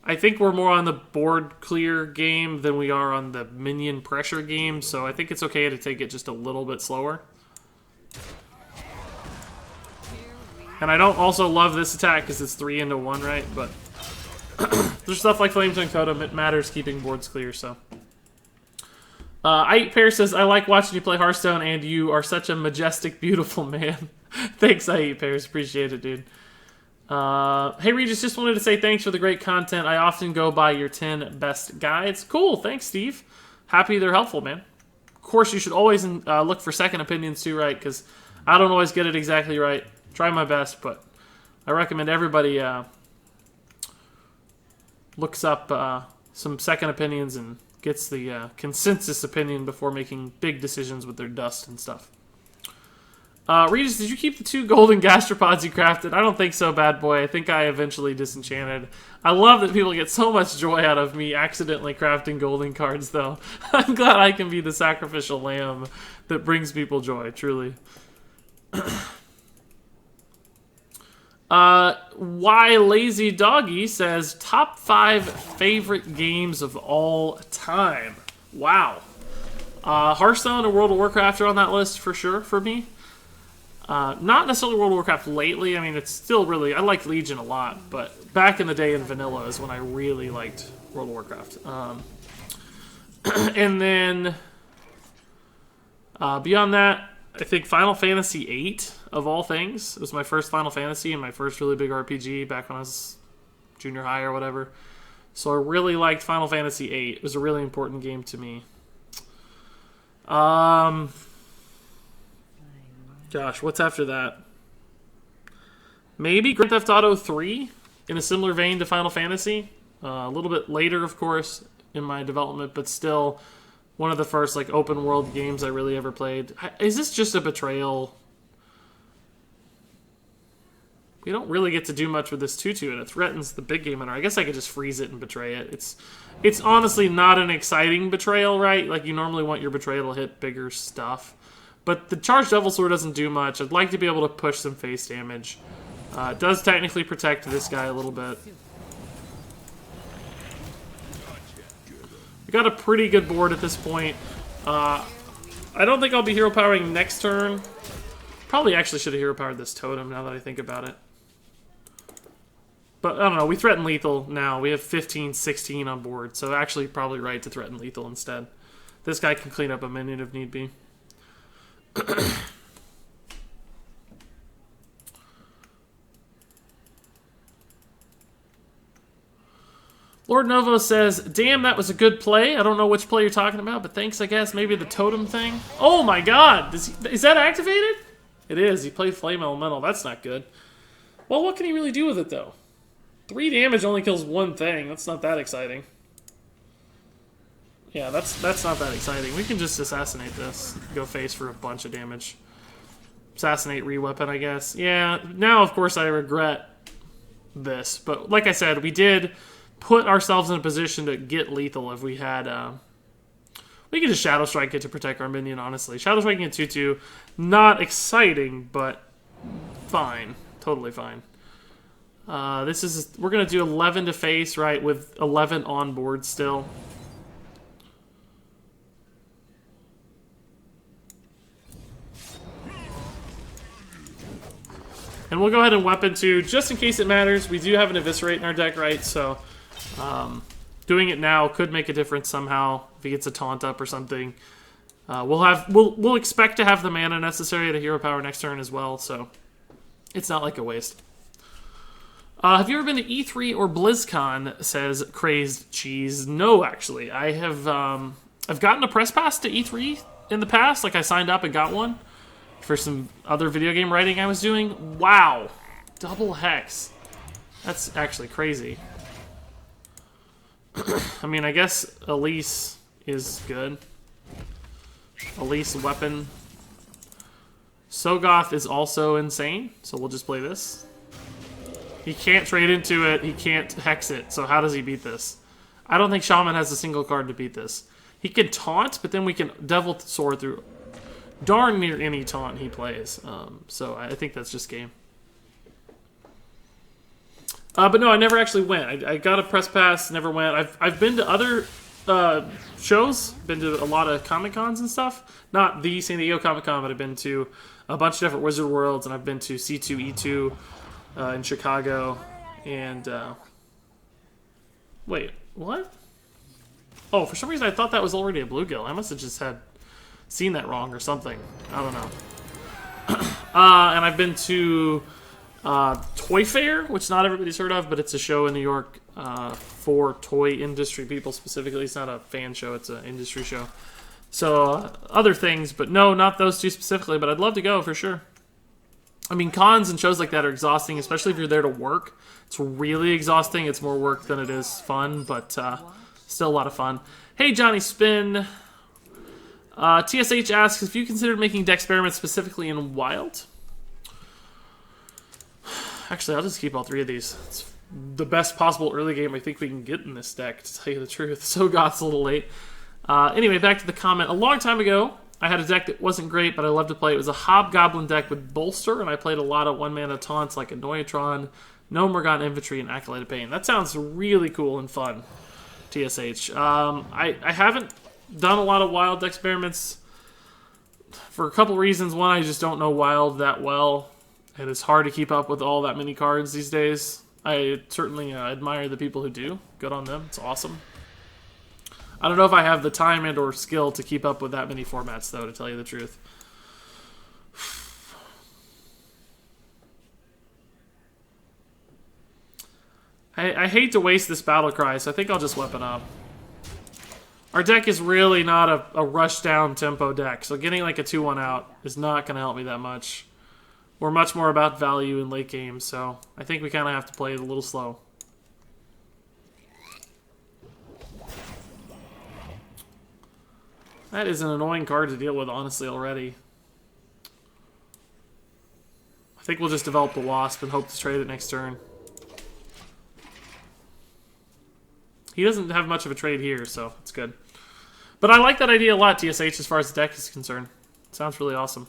Speaker 1: I think we're more on the board clear game than we are on the minion pressure game, so I think it's okay to take it just a little bit slower. And I don't also love this attack because it's 3 into 1, right? But there's stuff like Flame Tongue Totem, it matters keeping boards clear, so. Pair says, I like watching you play Hearthstone, and you are such a majestic, beautiful man. Thanks, Pairs. Appreciate it, dude. Hey, Regis, just wanted to say thanks for the great content. I often go by your 10 best guides. Cool, thanks, Steve. Happy they're helpful, man. Of course, you should always look for second opinions too, right? Because I don't always get it exactly right. Try my best, but I recommend everybody looks up some second opinions and gets the consensus opinion before making big decisions with their dust and stuff. Regis, did you keep the 2 golden gastropods you crafted? I don't think so, bad boy. I think I eventually disenchanted. I love that people get so much joy out of me accidentally crafting golden cards, though. I'm glad I can be the sacrificial lamb that brings people joy, truly. Why Lazy Doggy says, top 5 favorite games of all time. Wow. Hearthstone and World of Warcraft are on that list for sure for me. Not necessarily World of Warcraft lately. I mean, it's still really... I like Legion a lot, but back in the day in vanilla is when I really liked World of Warcraft. And then beyond that, I think Final Fantasy VIII, of all things. It was my first Final Fantasy and my first really big RPG back when I was junior high or whatever. So I really liked Final Fantasy VIII. It was a really important game to me. Gosh, what's after that? Maybe Grand Theft Auto 3, in a similar vein to Final Fantasy. A little bit later, of course, in my development, but still one of the first like open world games I really ever played. Is this just a betrayal? We don't really get to do much with this 2/2, and it threatens the big game hunter. I guess I could just freeze it and betray it. It's honestly not an exciting betrayal, right? Like, you normally want your betrayal to hit bigger stuff. But the Charged Devil Sword doesn't do much. I'd like to be able to push some face damage. It does technically protect this guy a little bit. We got a pretty good board at this point. I don't think I'll be hero powering next turn. Probably actually should have hero powered this totem now that I think about it. But I don't know, we threaten lethal now. We have 15, 16 on board, so actually probably right to threaten lethal instead. This guy can clean up a minion if need be. Lord Novo says, damn, that was a good play. I don't know which play you're talking about, but thanks, I guess. Maybe the totem thing. Oh my god! Is that activated? It is. He played Flame Elemental. That's not good. Well, what can he really do with it, though? 3 damage only kills 1 thing. That's not that exciting. Yeah, that's not that exciting. We can just assassinate this. Go face for a bunch of damage. Assassinate, re-weapon, I guess. Yeah, now, of course, I regret this. But like I said, we did put ourselves in a position to get lethal if we had... we could just Shadow Strike it to protect our minion, honestly. Shadow Striking at 2/2, not exciting, but fine. Totally fine. We're going to do 11 to face, right, with 11 on board still. And we'll go ahead and weapon 2, just in case it matters. We do have an Eviscerate in our deck, right? So doing it now could make a difference somehow. If he gets a taunt up or something. We'll expect to have the mana necessary to hero power next turn as well, so it's not like a waste. Have you ever been to E3 or BlizzCon? Says Crazed Cheese. No, actually, I have. I've gotten a press pass to E3 in the past. Like I signed up and got one for some other video game writing I was doing. Wow, double hex. That's actually crazy. I mean, I guess Elise is good. Elise weapon. Sogoth is also insane, so we'll just play this. He can't trade into it, he can't hex it, so how does he beat this? I don't think Shaman has a single card to beat this. He can taunt, but then we can Devil Sword through darn near any taunt he plays. So I think that's just game. But no, I never actually went. I got a press pass, never went. I've been to other shows, been to a lot of Comic Cons and stuff. Not the San Diego Comic Con, but I've been to a bunch of different Wizard Worlds, and I've been to C2E2 in Chicago. And wait, what? Oh, for some reason I thought that was already a bluegill. I must have just seen that wrong or something. I don't know. And I've been to Toy Fair, which not everybody's heard of, but it's a show in New York for toy industry people specifically. It's not a fan show, it's an industry show. So, other things, but no, not those two specifically, but I'd love to go for sure. I mean, cons and shows like that are exhausting, especially if you're there to work. It's really exhausting. It's more work than it is fun, but still a lot of fun. Hey, Johnny Spin. TSH asks if you considered making deck experiments specifically in Wild. Actually, I'll just keep all three of these. It's the best possible early game I think we can get in this deck, to tell you the truth. So Goth's a little late. Anyway, back to the comment. A long time ago, I had a deck that wasn't great, but I loved to play. It was a Hobgoblin deck with Bolster, and I played a lot of one-mana taunts like Annoyatron, No Morgan Infantry, and Acolyte of Pain. That sounds really cool and fun, TSH. I haven't done a lot of Wild experiments for a couple reasons. One, I just don't know Wild that well, and it's hard to keep up with all that many cards these days. I certainly admire the people who do. Good on them. It's awesome. I don't know if I have the time and or skill to keep up with that many formats, though, to tell you the truth. I hate to waste this battle cry, so I think I'll just weapon up. Our deck is really not a rush-down tempo deck, so getting like a 2-1 out is not going to help me that much. We're much more about value in late game, so I think we kind of have to play it a little slow. That is an annoying card to deal with, honestly, already. I think we'll just develop the Wasp and hope to trade it next turn. He doesn't have much of a trade here, so it's good. But I like that idea a lot, TSH, as far as the deck is concerned. It sounds really awesome.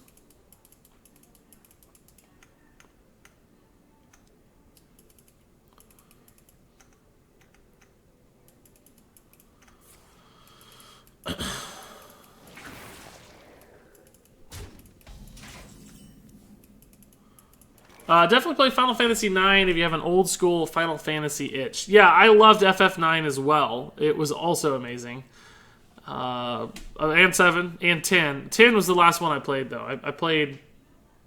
Speaker 1: Definitely play Final Fantasy IX if you have an old school Final Fantasy itch. Yeah, I loved FF9 as well. It was also amazing. And 7 and 10. 10 was the last one I played, though. I played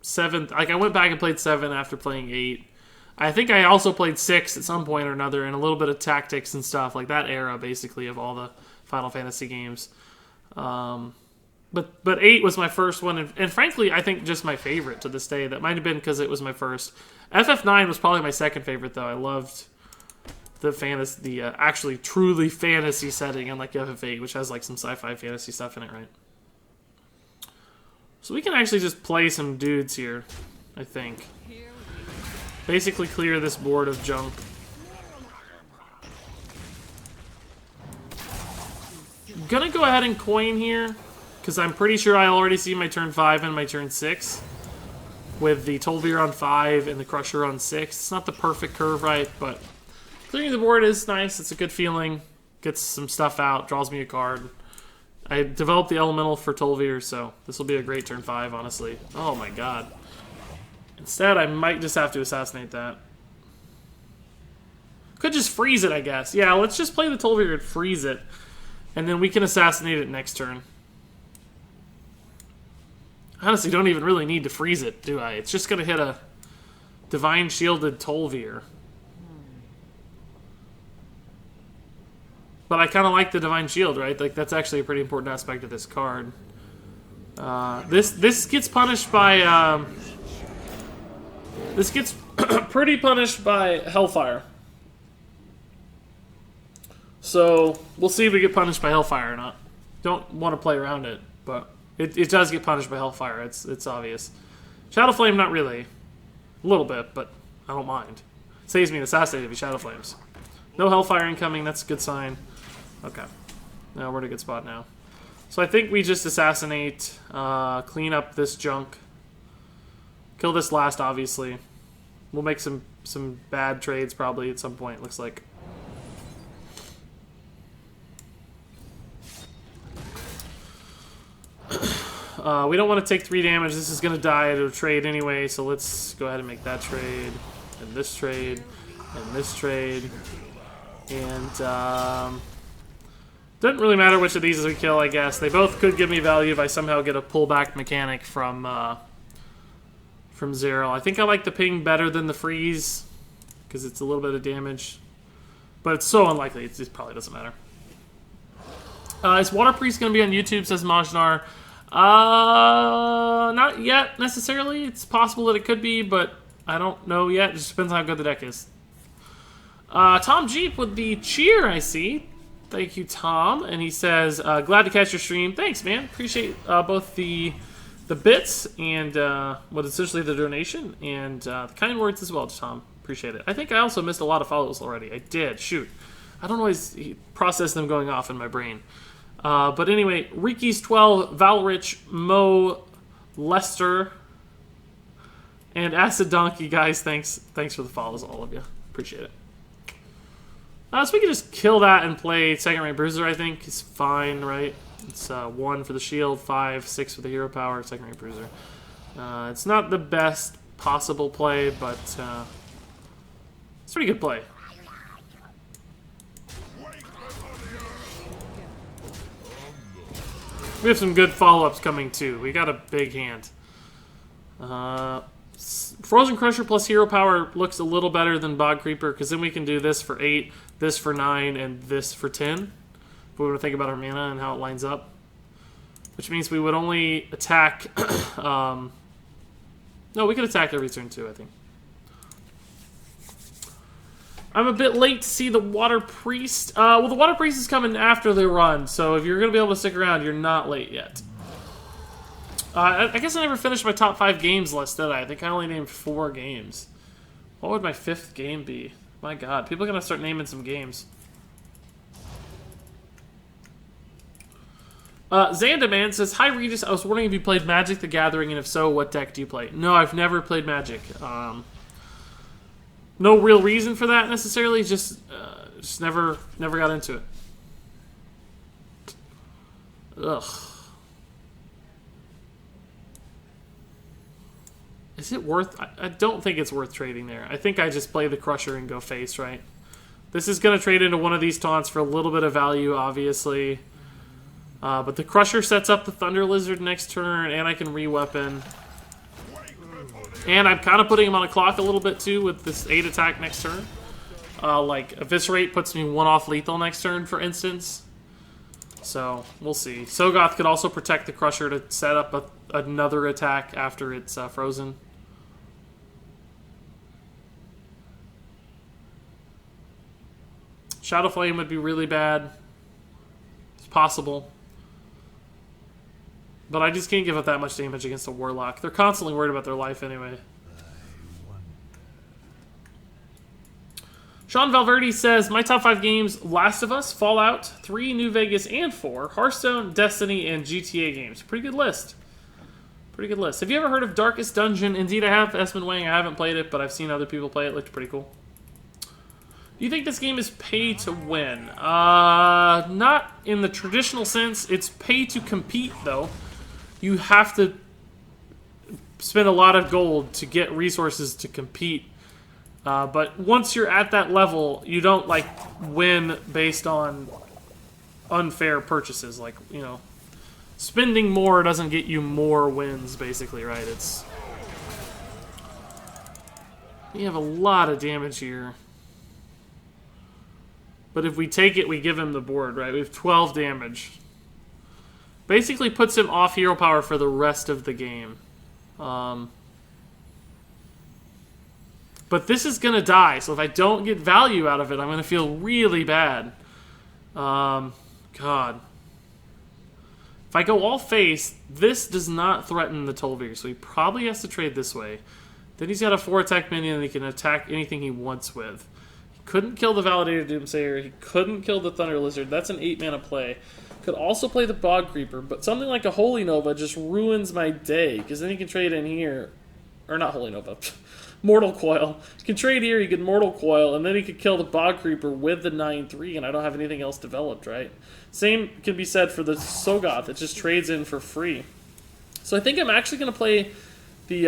Speaker 1: 7. Like, I went back and played 7 after playing 8. I think I also played 6 at some point or another, and a little bit of tactics and stuff. Like, that era, basically, of all the Final Fantasy games. But 8 was my first one, and frankly, I think just my favorite to this day. That might have been because it was my first. FF9 was probably my second favorite, though. I loved the actually truly fantasy setting, unlike FF8, which has like some sci-fi fantasy stuff in it, right? So we can actually just play some dudes here, I think. Basically clear this board of junk. I'm gonna go ahead and coin here, because I'm pretty sure I already see my turn 5 and my turn 6. With the Tolvir on 5 and the Crusher on 6. It's not the perfect curve, right? But clearing the board is nice. It's a good feeling. Gets some stuff out. Draws me a card. I developed the Elemental for Tolvir, so this will be a great turn 5, honestly. Oh my god. Instead, I might just have to assassinate that. Could just freeze it, I guess. Yeah, let's just play the Tolvir and freeze it. And then we can assassinate it next turn. Honestly, don't even really need to freeze it, do I? It's just going to hit a Divine Shielded Tol'Vir. But I kind of like the Divine Shield, right? Like, that's actually a pretty important aspect of this card. This gets punished by... this gets pretty punished by Hellfire. So, we'll see if we get punished by Hellfire or not. Don't want to play around it, but it does get punished by Hellfire. It's obvious. Shadow Flame, not really. A little bit, but I don't mind. Saves me an Assassinate if he Shadow Flames. No Hellfire incoming, that's a good sign. Okay. Now we're in a good spot now. So I think we just Assassinate, clean up this junk. Kill this last, obviously. We'll make some bad trades probably at some point, looks like. We don't want to take 3 damage. This is going to die at a trade anyway, so let's go ahead and make that trade, and this trade, and this trade. And, doesn't really matter which of these we kill, I guess. They both could give me value if I somehow get a pullback mechanic from 0. I think I like the ping better than the freeze, because it's a little bit of damage. But it's so unlikely, it probably doesn't matter. Is Water Priest going to be on YouTube, says Majnar? Not yet, necessarily. It's possible that it could be, but I don't know yet. It just depends on how good the deck is. Tom Jeep with the cheer, I see. Thank you, Tom. And he says, glad to catch your stream. Thanks, man. Appreciate both the bits and what essentially the donation and the kind words as well, Tom. Appreciate it. I think I also missed a lot of follows already. I did. Shoot. I don't always process them going off in my brain. But anyway, Riki's 12, Valrich, Mo, Lester, and Acid Donkey, guys. Thanks for the follows, all of you. Appreciate it. So we can just kill that and play Second Rank Bruiser, I think. It's fine, right? It's 1 for the shield, 5, 6 for the hero power, Second Rank Bruiser. It's not the best possible play, but it's a pretty good play. We have some good follow-ups coming, too. We got a big hand. Frozen Crusher plus Hero Power looks a little better than Bog Creeper, because then we can do this for 8, this for 9, and this for 10. If we were to think about our mana and how it lines up. Which means we would only attack... no, we could attack every turn, too, I think. I'm a bit late to see the Water Priest. Well, the Water Priest is coming after the run, so if you're going to be able to stick around, you're not late yet. I guess I never finished my top 5 games list, did I? I think I only named 4 games. What would my 5th game be? My god, people are going to start naming some games. Zandaman says, hi Regis, I was wondering if you played Magic the Gathering, and if so, what deck do you play? No, I've never played Magic. No real reason for that necessarily. Just never got into it. Ugh. Is it worth? I don't think it's worth trading there. I think I just play the Crusher and go face, right? This is going to trade into one of these taunts for a little bit of value, obviously. But the Crusher sets up the Thunder Lizard next turn, and I can re-weapon. And I'm kind of putting him on a clock a little bit, too, with this 8 attack next turn. Like, Eviscerate puts me 1 off lethal next turn, for instance. So, we'll see. Sogoth could also protect the Crusher to set up another attack after it's frozen. Shadow Flame would be really bad. It's possible. But I just can't give up that much damage against a Warlock. They're constantly worried about their life anyway. Sean Valverde says, my top 5 games, Last of Us, Fallout, 3 New Vegas, and 4, Hearthstone, Destiny, and GTA games. Pretty good list. Pretty good list. Have you ever heard of Darkest Dungeon? Indeed I have, Esmond Wang. I haven't played it, but I've seen other people play it. It looked pretty cool. Do you think this game is pay to win? Not in the traditional sense. It's pay to compete, though. You have to spend a lot of gold to get resources to compete. But once you're at that level, you don't, like, win based on unfair purchases. Like, you know, spending more doesn't get you more wins, basically, right? It's... We have a lot of damage here. But if we take it, we give him the board, right? We have 12 damage. Basically puts him off hero power for the rest of the game. But this is going to die, so if I don't get value out of it, I'm going to feel really bad. God. If I go all face, this does not threaten the Tolvir, so he probably has to trade this way. Then he's got a 4 attack minion and he can attack anything he wants with. He couldn't kill the Validated Doomsayer. He couldn't kill the Thunder Lizard. That's an 8 mana play. Could also play the Bog Creeper, but something like a Holy Nova just ruins my day, because then he can trade in here. Or not Holy Nova. Mortal Coil. He can trade here, he could Mortal Coil, and then he could kill the Bog Creeper with the 9/3, and I don't have anything else developed, right? Same can be said for the Sogoth. It just trades in for free. So I think I'm actually going to play the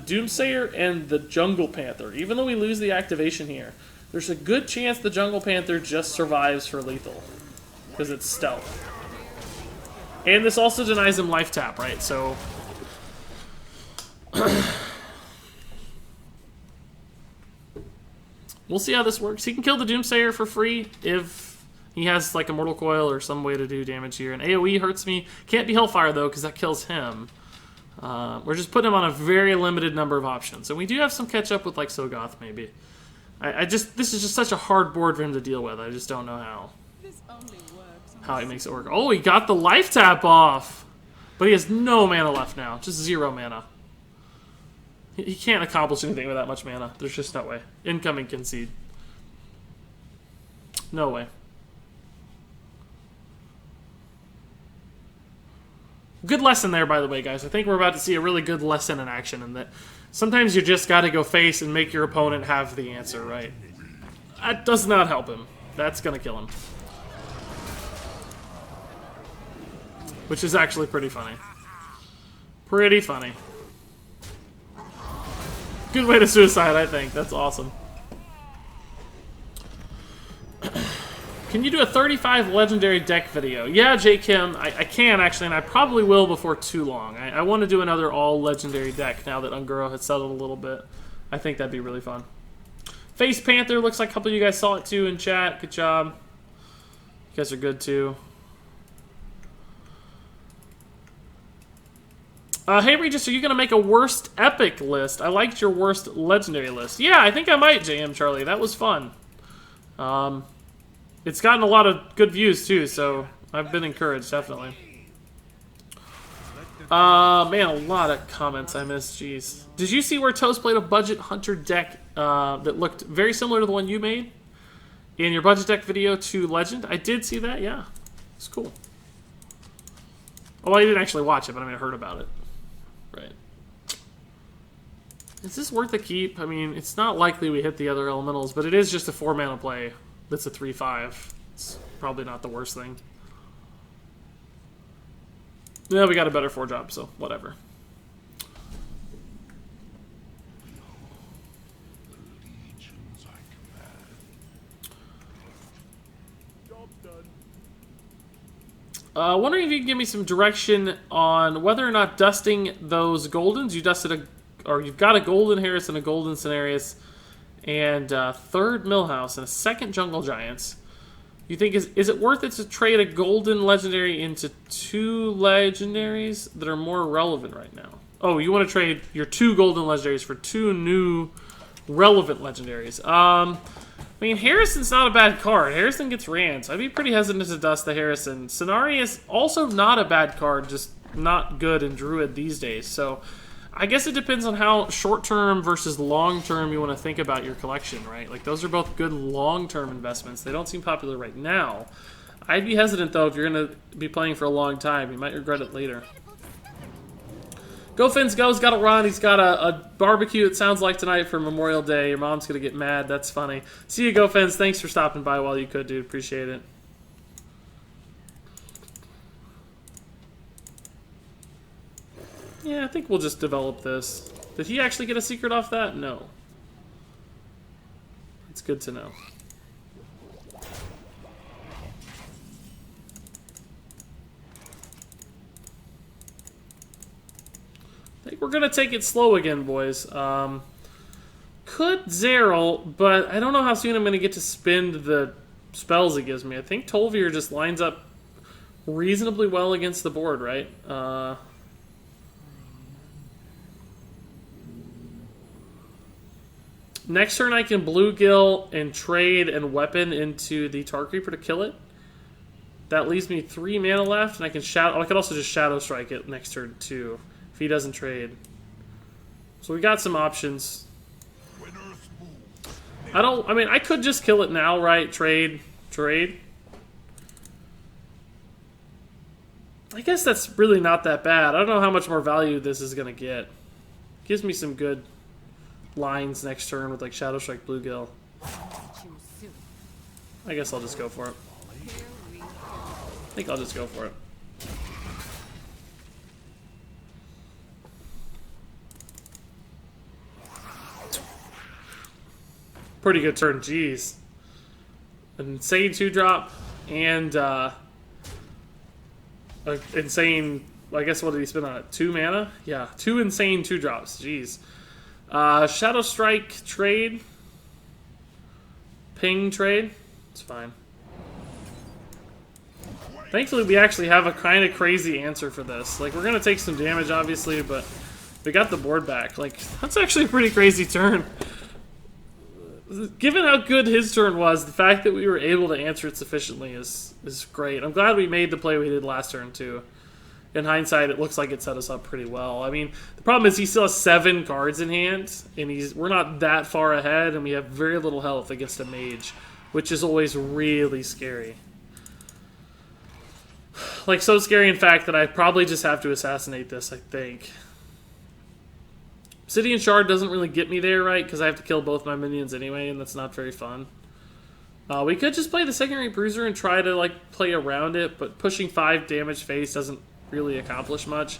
Speaker 1: Doomsayer and the Jungle Panther. Even though we lose the activation here, there's a good chance the Jungle Panther just survives for lethal, because it's stealth. And this also denies him life tap, right? So... We'll see how this works. He can kill the Doomsayer for free if he has like a Mortal Coil or some way to do damage here. And AoE hurts me. Can't be Hellfire though, because that kills him. We're just putting him on a very limited number of options. And we do have some catch up with like Sogoth maybe. This is just such a hard board for him to deal with. I just don't know how he makes it work. Oh, he got the life tap off. But he has no mana left now. Just 0 mana. He can't accomplish anything with that much mana. There's just no way. Incoming concede. No way. Good lesson there, by the way, guys. I think we're about to see a really good lesson in action, in that sometimes you just got to go face and make your opponent have the answer, right? That does not help him. That's going to kill him. Which is actually pretty funny. Pretty funny. Good way to suicide, I think. That's awesome. Can you do a 35 legendary deck video? Yeah, J. Kim, I can actually, and I probably will before too long. I want to do another all legendary deck now that Unguro has settled a little bit. I think that'd be really fun. Face Panther, looks like a couple of you guys saw it too in chat. Good job. You guys are good too. Hey Regis, are you going to make a worst epic list? I liked your worst legendary list. Yeah, I think I might, JM Charlie. That was fun. It's gotten a lot of good views too, so I've been encouraged, definitely. Man, a lot of comments I missed, jeez. Did you see where Toast played a budget hunter deck that looked very similar to the one you made in your budget deck video to Legend? I did see that, yeah. It's cool. Well, I didn't actually watch it, but I mean, I heard about it. Right. Is this worth a keep? I mean, it's not likely we hit the other elementals, but it is just a 4 mana play that's a 3/5. It's probably not the worst thing. Yeah, we got a better 4-drop, so whatever. Wondering if you can give me some direction on whether or not dusting those Goldens. You dusted you've got a Golden Harris and a Golden Cenarius, and a third Millhouse and a second Jungle Giants. You think is it worth it to trade a Golden Legendary into 2 Legendaries that are more relevant right now? Oh, you want to trade your 2 Golden Legendaries for 2 new relevant Legendaries. I mean, Harrison's not a bad card. Harrison gets ran, so I'd be pretty hesitant to dust the Harrison. Cenari is also not a bad card, just not good in Druid these days. So I guess it depends on how short-term versus long-term you want to think about your collection, right? Like, those are both good long-term investments. They don't seem popular right now. I'd be hesitant, though, if you're going to be playing for a long time. You might regret it later. Go Fins Go's got to run. He's got a barbecue, it sounds like, tonight for Memorial Day. Your mom's going to get mad. That's funny. See you, Go Fins. Thanks for stopping by while you could, dude. Appreciate it. Yeah, I think we'll just develop this. Did he actually get a secret off that? No. It's good to know. I think we're going to take it slow again, boys. Could Zeril, but I don't know how soon I'm going to get to spend the spells it gives me. I think Tolvir just lines up reasonably well against the board, right? Next turn I can Bluegill and trade and weapon into the Tar Creeper to kill it. That leaves me 3 mana left, and I can I could also just Shadow Strike it next turn too, if he doesn't trade. So we got some options. I mean, I could just kill it now, right? Trade. I guess that's really not that bad. I don't know how much more value this is going to get. Gives me some good lines next turn with like Shadow Strike, Bluegill. I guess I'll just go for it. I think I'll just go for it. Pretty good turn, jeez. An insane 2-drop and insane, I guess what did he spend on it? 2 mana? Yeah, 2 insane 2-drops, jeez. Shadow Strike trade. Ping trade. It's fine. Thankfully, we actually have a kind of crazy answer for this. Like, we're going to take some damage, obviously, but we got the board back. Like, that's actually a pretty crazy turn. Given how good his turn was, the fact that we were able to answer it sufficiently is great. I'm glad we made the play we did last turn, too. In hindsight, it looks like it set us up pretty well. I mean, the problem is he still has 7 cards in hand, and we're not that far ahead, and we have very little health against a mage, which is always really scary. Like, so scary, in fact, that I probably just have to assassinate this, I think. Obsidian Shard doesn't really get me there, right? Because I have to kill both my minions anyway, and that's not very fun. We could just play the secondary bruiser and try to, like, play around it, but pushing 5 damage face doesn't really accomplish much.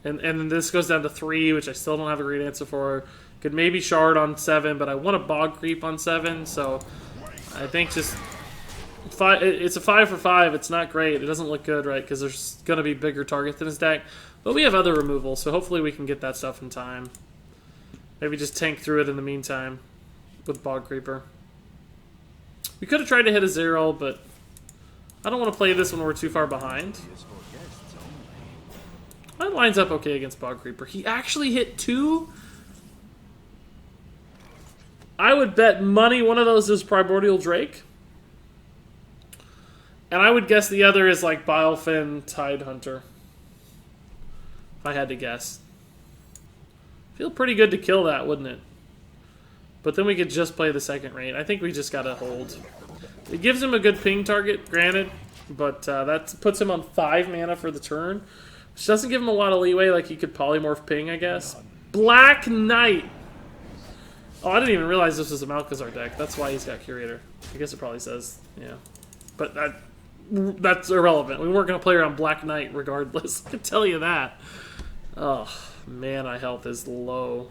Speaker 1: And then this goes down to 3, which I still don't have a great answer for. Could maybe Shard on 7, but I want a Bog Creep on 7, so I think just... It's a 5 for 5. It's not great. It doesn't look good, right? Because there's going to be bigger targets in his deck. But we have other removals, so hopefully we can get that stuff in time. Maybe just tank through it in the meantime with Bog Creeper. We could have tried to hit a 0, but I don't want to play this when we're too far behind. That lines up okay against Bog Creeper. He actually hit 2? I would bet money one of those is Primordial Drake. And I would guess the other is like Bilefin Tidehunter. If I had to guess. Feel pretty good to kill that, wouldn't it? But then we could just play the second rate. I think we just gotta hold. It gives him a good ping target, granted. But that puts him on 5 mana for the turn. Which doesn't give him a lot of leeway, like he could polymorph ping, I guess. Black Knight! Oh, I didn't even realize this was a Malchezaar deck. That's why he's got Curator. I guess it probably says, yeah. But that's irrelevant. We weren't going to play around Black Knight regardless. I can tell you that. Oh, mana health is low.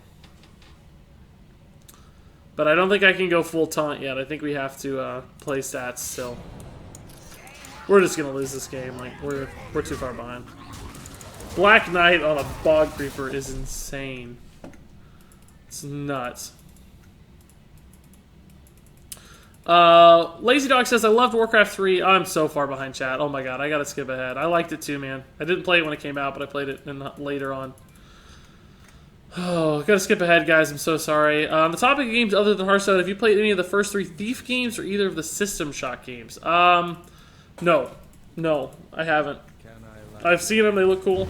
Speaker 1: But I don't think I can go full taunt yet. I think we have to play stats still. We're just going to lose this game. Like, we're too far behind. Black Knight on a Bog Creeper is insane. It's nuts. Lazy Dog says, I loved Warcraft 3. I'm so far behind, chat. Oh my god, I gotta skip ahead. I liked it too, man. I didn't play it when it came out, but I played it later on. Oh, gotta skip ahead, guys. I'm so sorry. On the topic of games other than Hearthstone, have you played any of the first 3 Thief games or either of the System Shock games? No. No, I haven't. I've seen them. They look cool.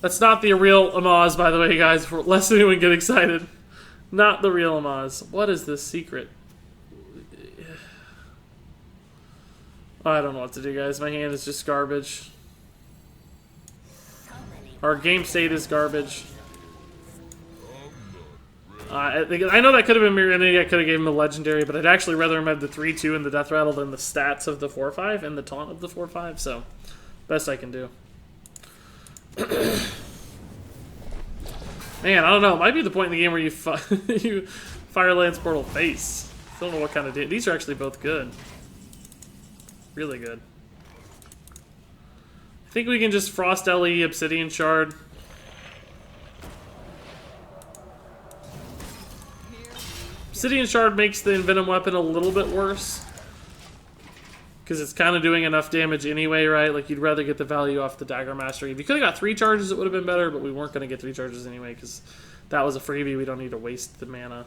Speaker 1: That's not the real Amaz, by the way, guys. For lest anyone get excited. Not the real Amaz. What is this secret? I don't know what to do, guys. My hand is just garbage. Our game state is garbage. I know that could have been Mirror Entity. I could have given him a legendary, but I'd actually rather him have the 3-2 and the Death Rattle than the stats of the 4-5 and the taunt of the 4-5. So, best I can do. Man, I don't know. It might be the point in the game where you find Fire Lance Portal face. Don't know what kind of damage. These are actually both good. Really good. I think we can just Frost LE Obsidian Shard. Obsidian Shard makes the Envenom weapon a little bit worse. Because it's kind of doing enough damage anyway, right? Like, you'd rather get the value off the Dagger Mastery. If you could have got 3 charges, it would have been better, but we weren't going to get 3 charges anyway, because that was a freebie. We don't need to waste the mana.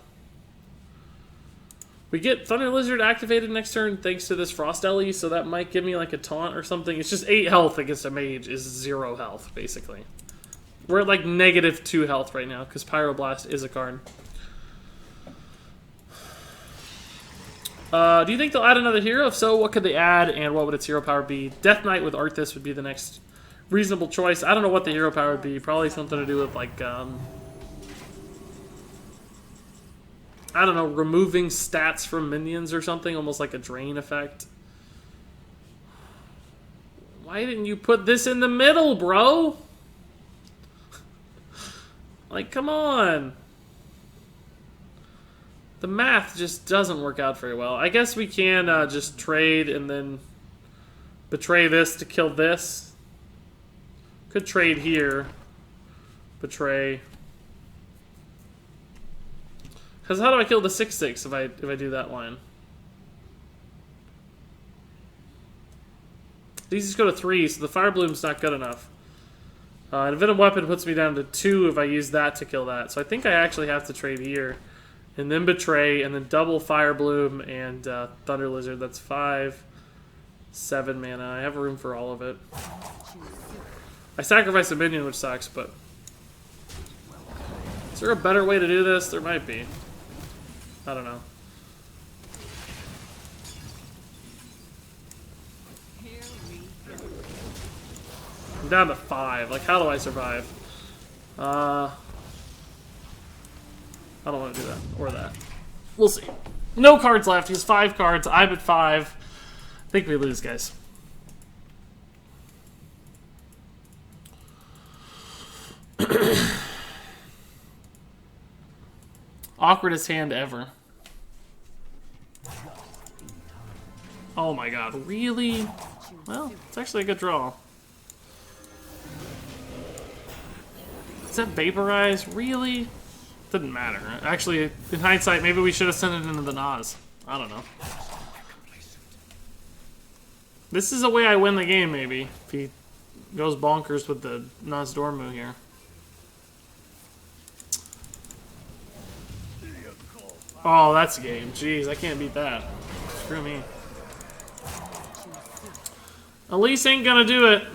Speaker 1: We get Thunder Lizard activated next turn thanks to this Frost LE, so that might give me like a taunt or something. It's just 8 health against a mage is 0 health, basically. We're at like -2 health right now, because Pyroblast is a card. Do you think they'll add another hero? If so, what could they add, and what would its hero power be? Death Knight with Arthas would be the next reasonable choice. I don't know what the hero power would be. Probably something to do with, like, I don't know, removing stats from minions or something, almost like a drain effect. Why didn't you put this in the middle, bro? Like, come on. The math just doesn't work out very well. I guess we can just trade and then betray this to kill this. Could trade here. Betray. Because how do I kill the 6/6 if I do that line? These just go to 3, so the Fire Bloom's not good enough. An Venom Weapon puts me down to 2 if I use that to kill that. So I think I actually have to trade here. And then Betray, and then double Fire Bloom and Thunder Lizard. That's 5, 7 mana. I have room for all of it. I sacrifice a minion, which sucks, but... Is there a better way to do this? There might be. I don't know. I'm down to 5. Like, how do I survive? I don't want to do that. Or that. We'll see. No cards left. He has 5 cards. I'm at 5. I think we lose, guys. Awkwardest hand ever. Oh my god, really? Well, it's actually a good draw. Is that Vaporize? Really? Didn't matter. Actually, in hindsight, maybe we should have sent it into the Nas. I don't know. This is a way I win the game, maybe. If he goes bonkers with the Nas Dormu here. Oh, that's a game. Jeez, I can't beat that. Screw me. Elise ain't gonna do it.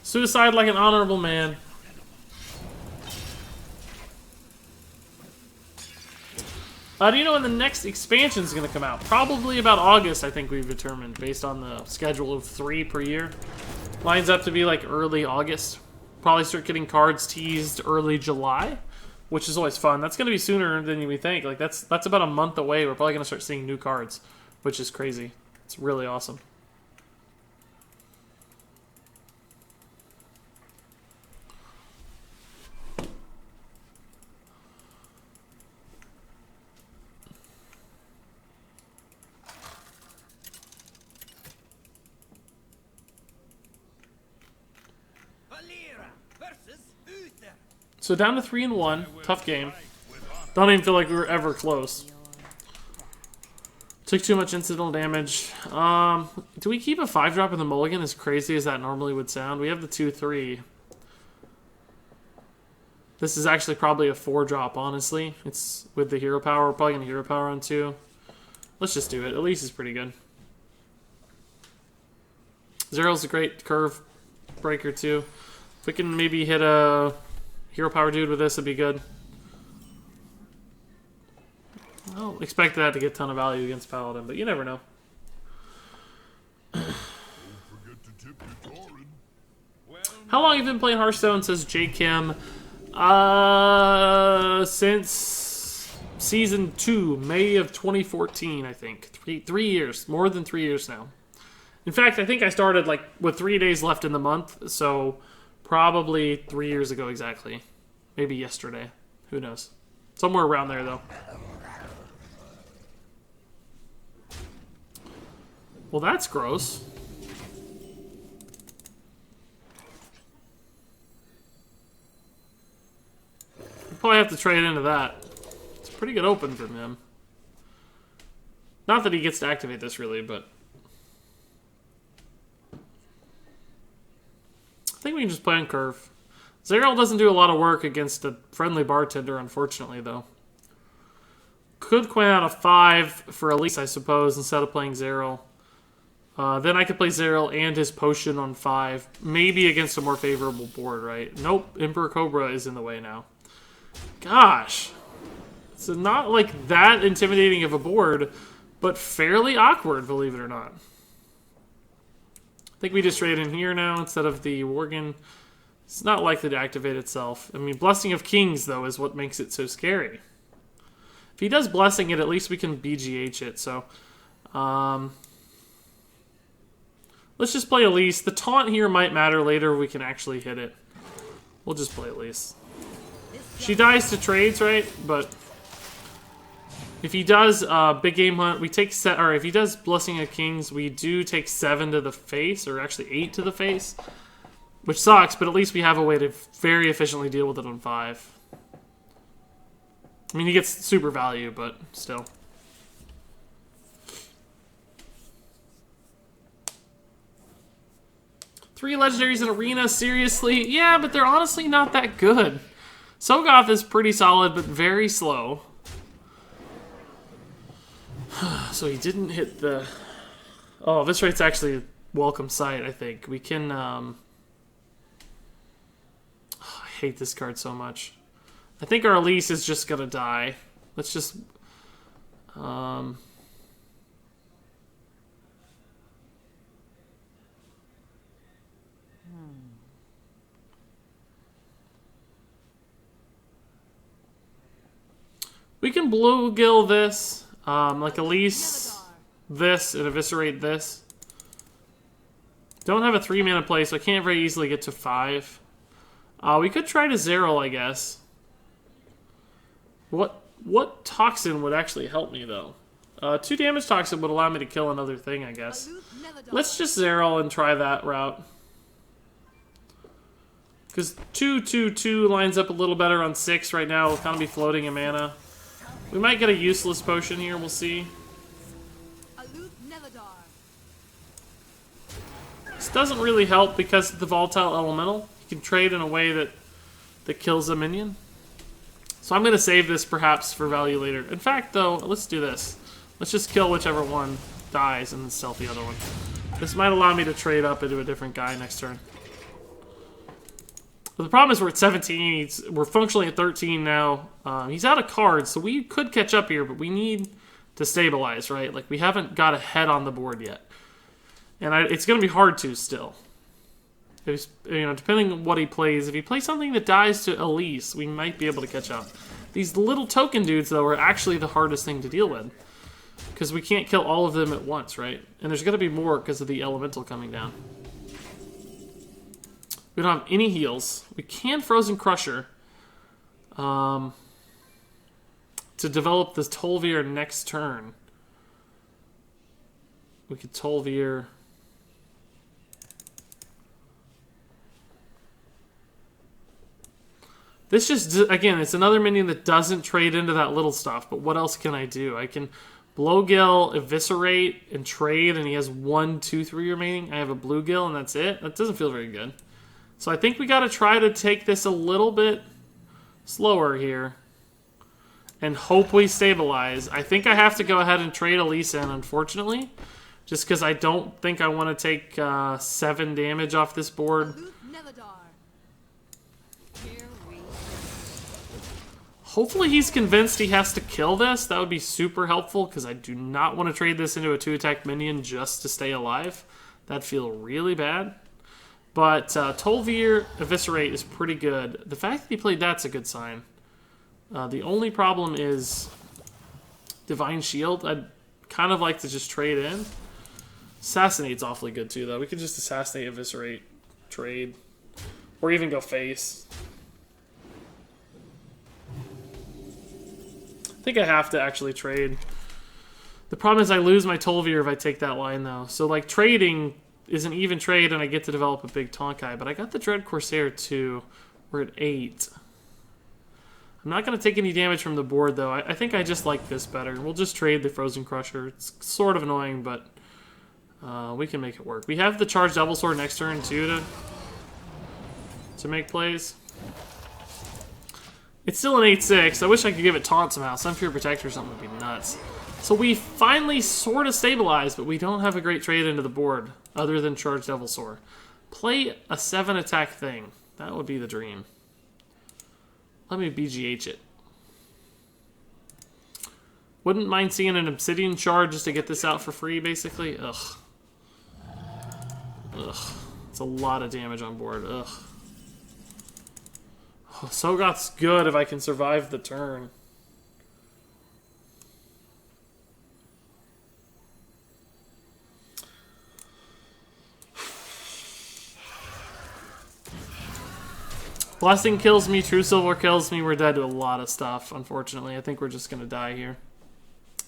Speaker 1: Suicide like an honorable man. Do you know when the next expansion is going to come out? Probably about August, I think we've determined, based on the schedule of 3 per year. Lines up to be like early August. Probably start getting cards teased early July, which is always fun. That's going to be sooner than we think. Like that's about a month away. We're probably going to start seeing new cards, which is crazy. It's really awesome. So down to 3-1. Tough game. Don't even feel like we were ever close. Took too much incidental damage. Do we keep a 5-drop in the mulligan, as crazy as that normally would sound? We have the 2-3. This is actually probably a 4-drop, honestly. It's with the hero power. We're probably going to hero power on 2. Let's just do it. At least it's pretty good. Zero's a great curve breaker, too. If we can maybe hit a hero power dude with this, would be good. I don't expect that to get a ton of value against Paladin, but you never know. How long have you been playing Hearthstone, says J. Kim? Since Season 2, May of 2014, I think. 3 years. More than 3 years now. In fact, I think I started with 3 days left in the month, so probably 3 years ago exactly. Maybe yesterday. Who knows? Somewhere around there, though. Well, that's gross. We'll probably have to trade into that. It's a pretty good open from him. Not that he gets to activate this, really, but... I think we can just play on curve. Zeril doesn't do a lot of work against a friendly bartender, unfortunately, though. Could coin out a 5 for Elise, I suppose, instead of playing Zeril. Then I could play Zeril and his potion on 5. Maybe against a more favorable board, right? Nope, Emperor Cobra is in the way now. Gosh. It's not like that intimidating of a board, but fairly awkward, believe it or not. I think we just trade in here now instead of the Worgen. It's not likely to activate itself. I mean, Blessing of Kings, though, is what makes it so scary. If he does Blessing it, at least we can BGH it. So, let's just play Elise. The taunt here might matter later. We can actually hit it. We'll just play Elise. She dies to trades, right? But if he does Big Game Hunt, we take or if he does Blessing of Kings, we do take 7 to the face, or actually 8 to the face, which sucks. But at least we have a way to very efficiently deal with it on 5. I mean, he gets super value, but still. Three legendaries in Arena, seriously? Yeah, but they're honestly not that good. Sogoth is pretty solid, but very slow. So he didn't hit the... Oh, this rate's actually a welcome sight, I think. We can... I hate this card so much. I think our Elise is just gonna die. Let's just... We can bluegill this, like Elise this, and eviscerate this. Don't have a 3-mana play, so I can't very easily get to 5. We could try to Zeril, I guess. What toxin would actually help me, though? 2 damage toxin would allow me to kill another thing, I guess. Let's just Zeril and try that route. Because 2/2/2 lines up a little better on 6 right now. We'll kind of be floating in mana. We might get a useless potion here, we'll see. This doesn't really help because of the volatile elemental. You can trade in a way that kills a minion. So I'm going to save this perhaps for value later. In fact, though, let's do this. Let's just kill whichever one dies and then stealth the other one. This might allow me to trade up into a different guy next turn. But the problem is we're at 17. We're functionally at 13 now. He's out of cards, so we could catch up here, but we need to stabilize, right? Like, we haven't got a head on the board yet. And it's going to be hard to still. If, you know, depending on what he plays. If he plays something that dies to Elise, we might be able to catch up. These little token dudes, though, are actually the hardest thing to deal with. Because we can't kill all of them at once, right? And there's going to be more because of the elemental coming down. We don't have any heals. We can Frozen Crusher to develop this Tol'Vir next turn. We could Tol'Vir. This just, again, it's another minion that doesn't trade into that little stuff, but what else can I do? I can Blowgill, Eviscerate, and trade, and he has 1, 2, 3 remaining. I have a Bluegill, and that's it. That doesn't feel very good. So I think we got to try to take this a little bit slower here and hope we stabilize. I think I have to go ahead and trade Elise in, unfortunately, just because I don't think I want to take 7 damage off this board. Hopefully he's convinced he has to kill this. That would be super helpful, because I do not want to trade this into a 2-attack minion just to stay alive. That'd feel really bad. But Tol'Vir Eviscerate is pretty good. The fact that he played that's a good sign. The only problem is Divine Shield. I'd kind of like to just trade in. Assassinate's awfully good too, though. We could just Assassinate, Eviscerate, trade. Or even go face. I think I have to actually trade. The problem is I lose my Tol'vir if I take that line, though. So, like, trading is an even trade, and I get to develop a big Tonkai. But I got the Dread Corsair, too. We're at 8. I'm not going to take any damage from the board, though. I think I just like this better. We'll just trade the Frozen Crusher. It's sort of annoying, but we can make it work. We have the Charged Devil Sword next turn, too, to make plays. It's still an 8-6. I wish I could give it Taunt somehow. Some Fear Protector or something would be nuts. So we finally sort of stabilized, but we don't have a great trade into the board other than Charged Devil Sword. Play a 7-attack thing. That would be the dream. Let me BGH it. Wouldn't mind seeing an Obsidian Shard just to get this out for free, basically. Ugh. Ugh. It's a lot of damage on board. Ugh. Oh, Sogoth's good if I can survive the turn. Blessing kills me, True Silver kills me. We're dead to a lot of stuff, unfortunately. I think we're just going to die here.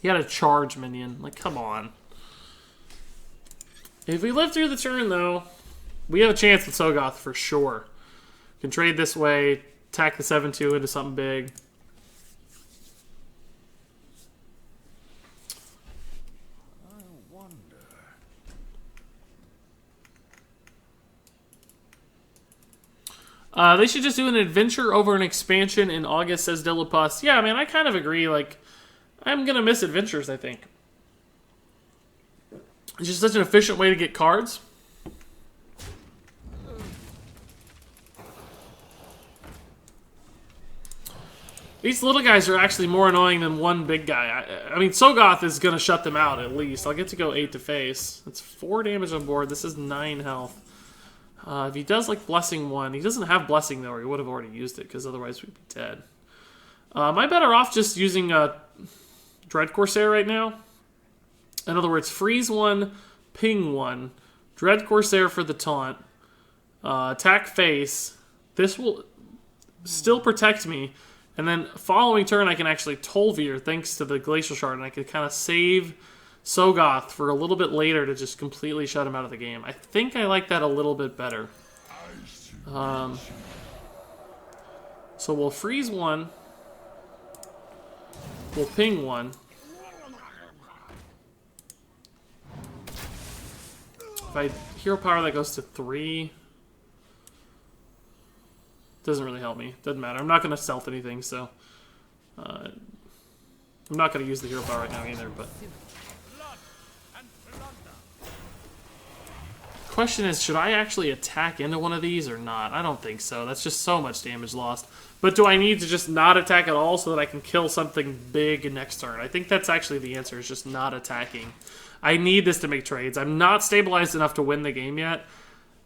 Speaker 1: He had a charge minion. Like, come on. If we live through the turn, though, we have a chance with Sogoth for sure. Can trade this way, attack the 7-2 into something big. They should just do an adventure over an expansion in August, says Dillapus. Yeah, man, I kind of agree. Like, I'm going to miss adventures, I think. It's just such an efficient way to get cards. These little guys are actually more annoying than one big guy. I mean, Sogoth is going to shut them out, at least. I'll get to go 8 to face. That's 4 damage on board. This is 9 health. If he does, like, Blessing 1... He doesn't have Blessing, though, or he would have already used it, because otherwise we'd be dead. Am I better off just using Dread Corsair right now? In other words, freeze 1, ping 1, Dread Corsair for the taunt, attack face. This will still protect me. And then following turn, I can actually Tol'vir thanks to the Glacial Shard, and I can kind of save Sogoth for a little bit later to just completely shut him out of the game. I think I like that a little bit better. So we'll freeze 1. We'll ping 1. If I hero power, that goes to 3. Doesn't really help me. Doesn't matter. I'm not going to stealth anything, so... I'm not going to use the hero power right now either, but... Question is, should I actually attack into one of these or not? I don't think so. That's just so much damage lost. But do I need to just not attack at all so that I can kill something big next turn? I think that's actually the answer, is just not attacking. I need this to make trades. I'm not stabilized enough to win the game yet.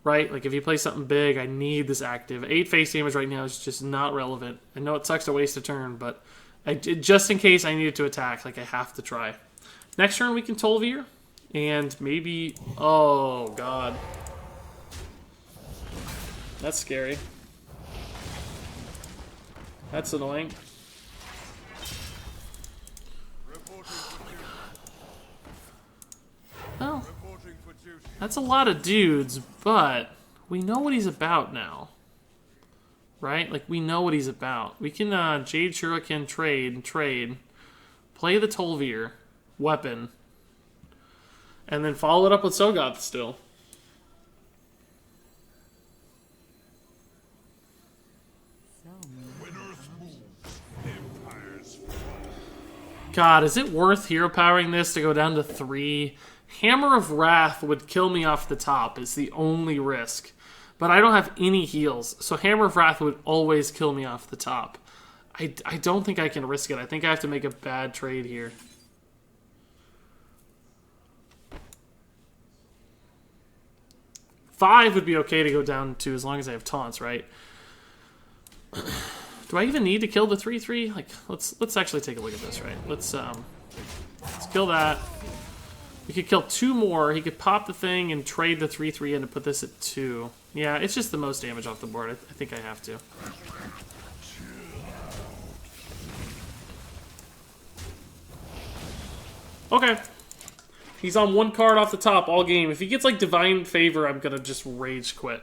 Speaker 1: Right? Like, if you play something big, I need this active. 8 face damage right now is just not relevant. I know it sucks to waste a turn, but just in case I needed to attack, like, I have to try. Next turn, we can Tol'vir. And maybe... Oh, God. That's scary. That's annoying. Well, that's a lot of dudes, but we know what he's about now. Right? Like, we know what he's about. We can Jade Shuriken trade, play the Tol'vir weapon, and then follow it up with Sogoth still. God, is it worth hero powering this to go down to 3? Hammer of Wrath would kill me off the top, is the only risk. But I don't have any heals, so Hammer of Wrath would always kill me off the top. I don't think I can risk it. I think I have to make a bad trade here. Five would be okay to go down to as long as I have taunts, right? Do I even need to kill the 3/3? Like, let's actually take a look at this, right? Let's kill that. We could kill 2 more. He could pop the thing and trade the 3/3 in to put this at 2. Yeah, it's just the most damage off the board. I think I have to. Okay. He's on one card off the top all game. If he gets, like, Divine Favor, I'm gonna just rage quit.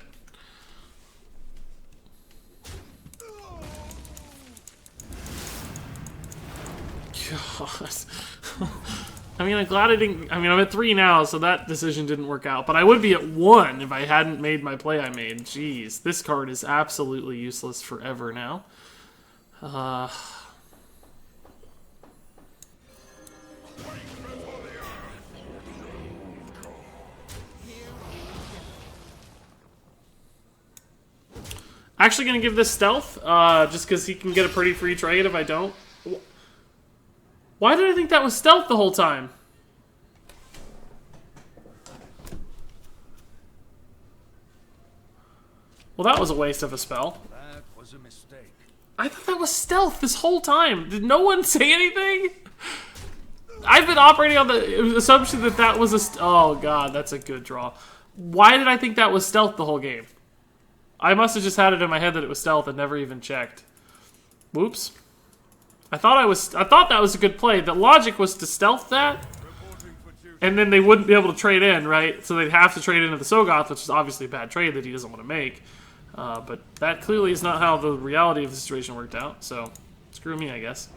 Speaker 1: God. I mean, I'm glad I didn't... I mean, I'm at 3 now, so that decision didn't work out. But I would be at 1 if I hadn't made my play I made. Jeez, this card is absolutely useless forever now. Actually gonna give this stealth, just because he can get a pretty free trade if I don't. Why did I think that was stealth the whole time? Well, that was a waste of a spell.
Speaker 2: That was a mistake.
Speaker 1: I thought that was stealth this whole time. Did no one say anything? I've been operating on the assumption that that was a... Oh, God, that's a good draw. Why did I think that was stealth the whole game? I must have just had it in my head that it was stealth and never even checked. Whoops. I thought that was a good play. The logic was to stealth that, and then they wouldn't be able to trade in, right? So they'd have to trade into the Sogoth, which is obviously a bad trade that he doesn't want to make. But that clearly is not how the reality of the situation worked out, so screw me, I guess.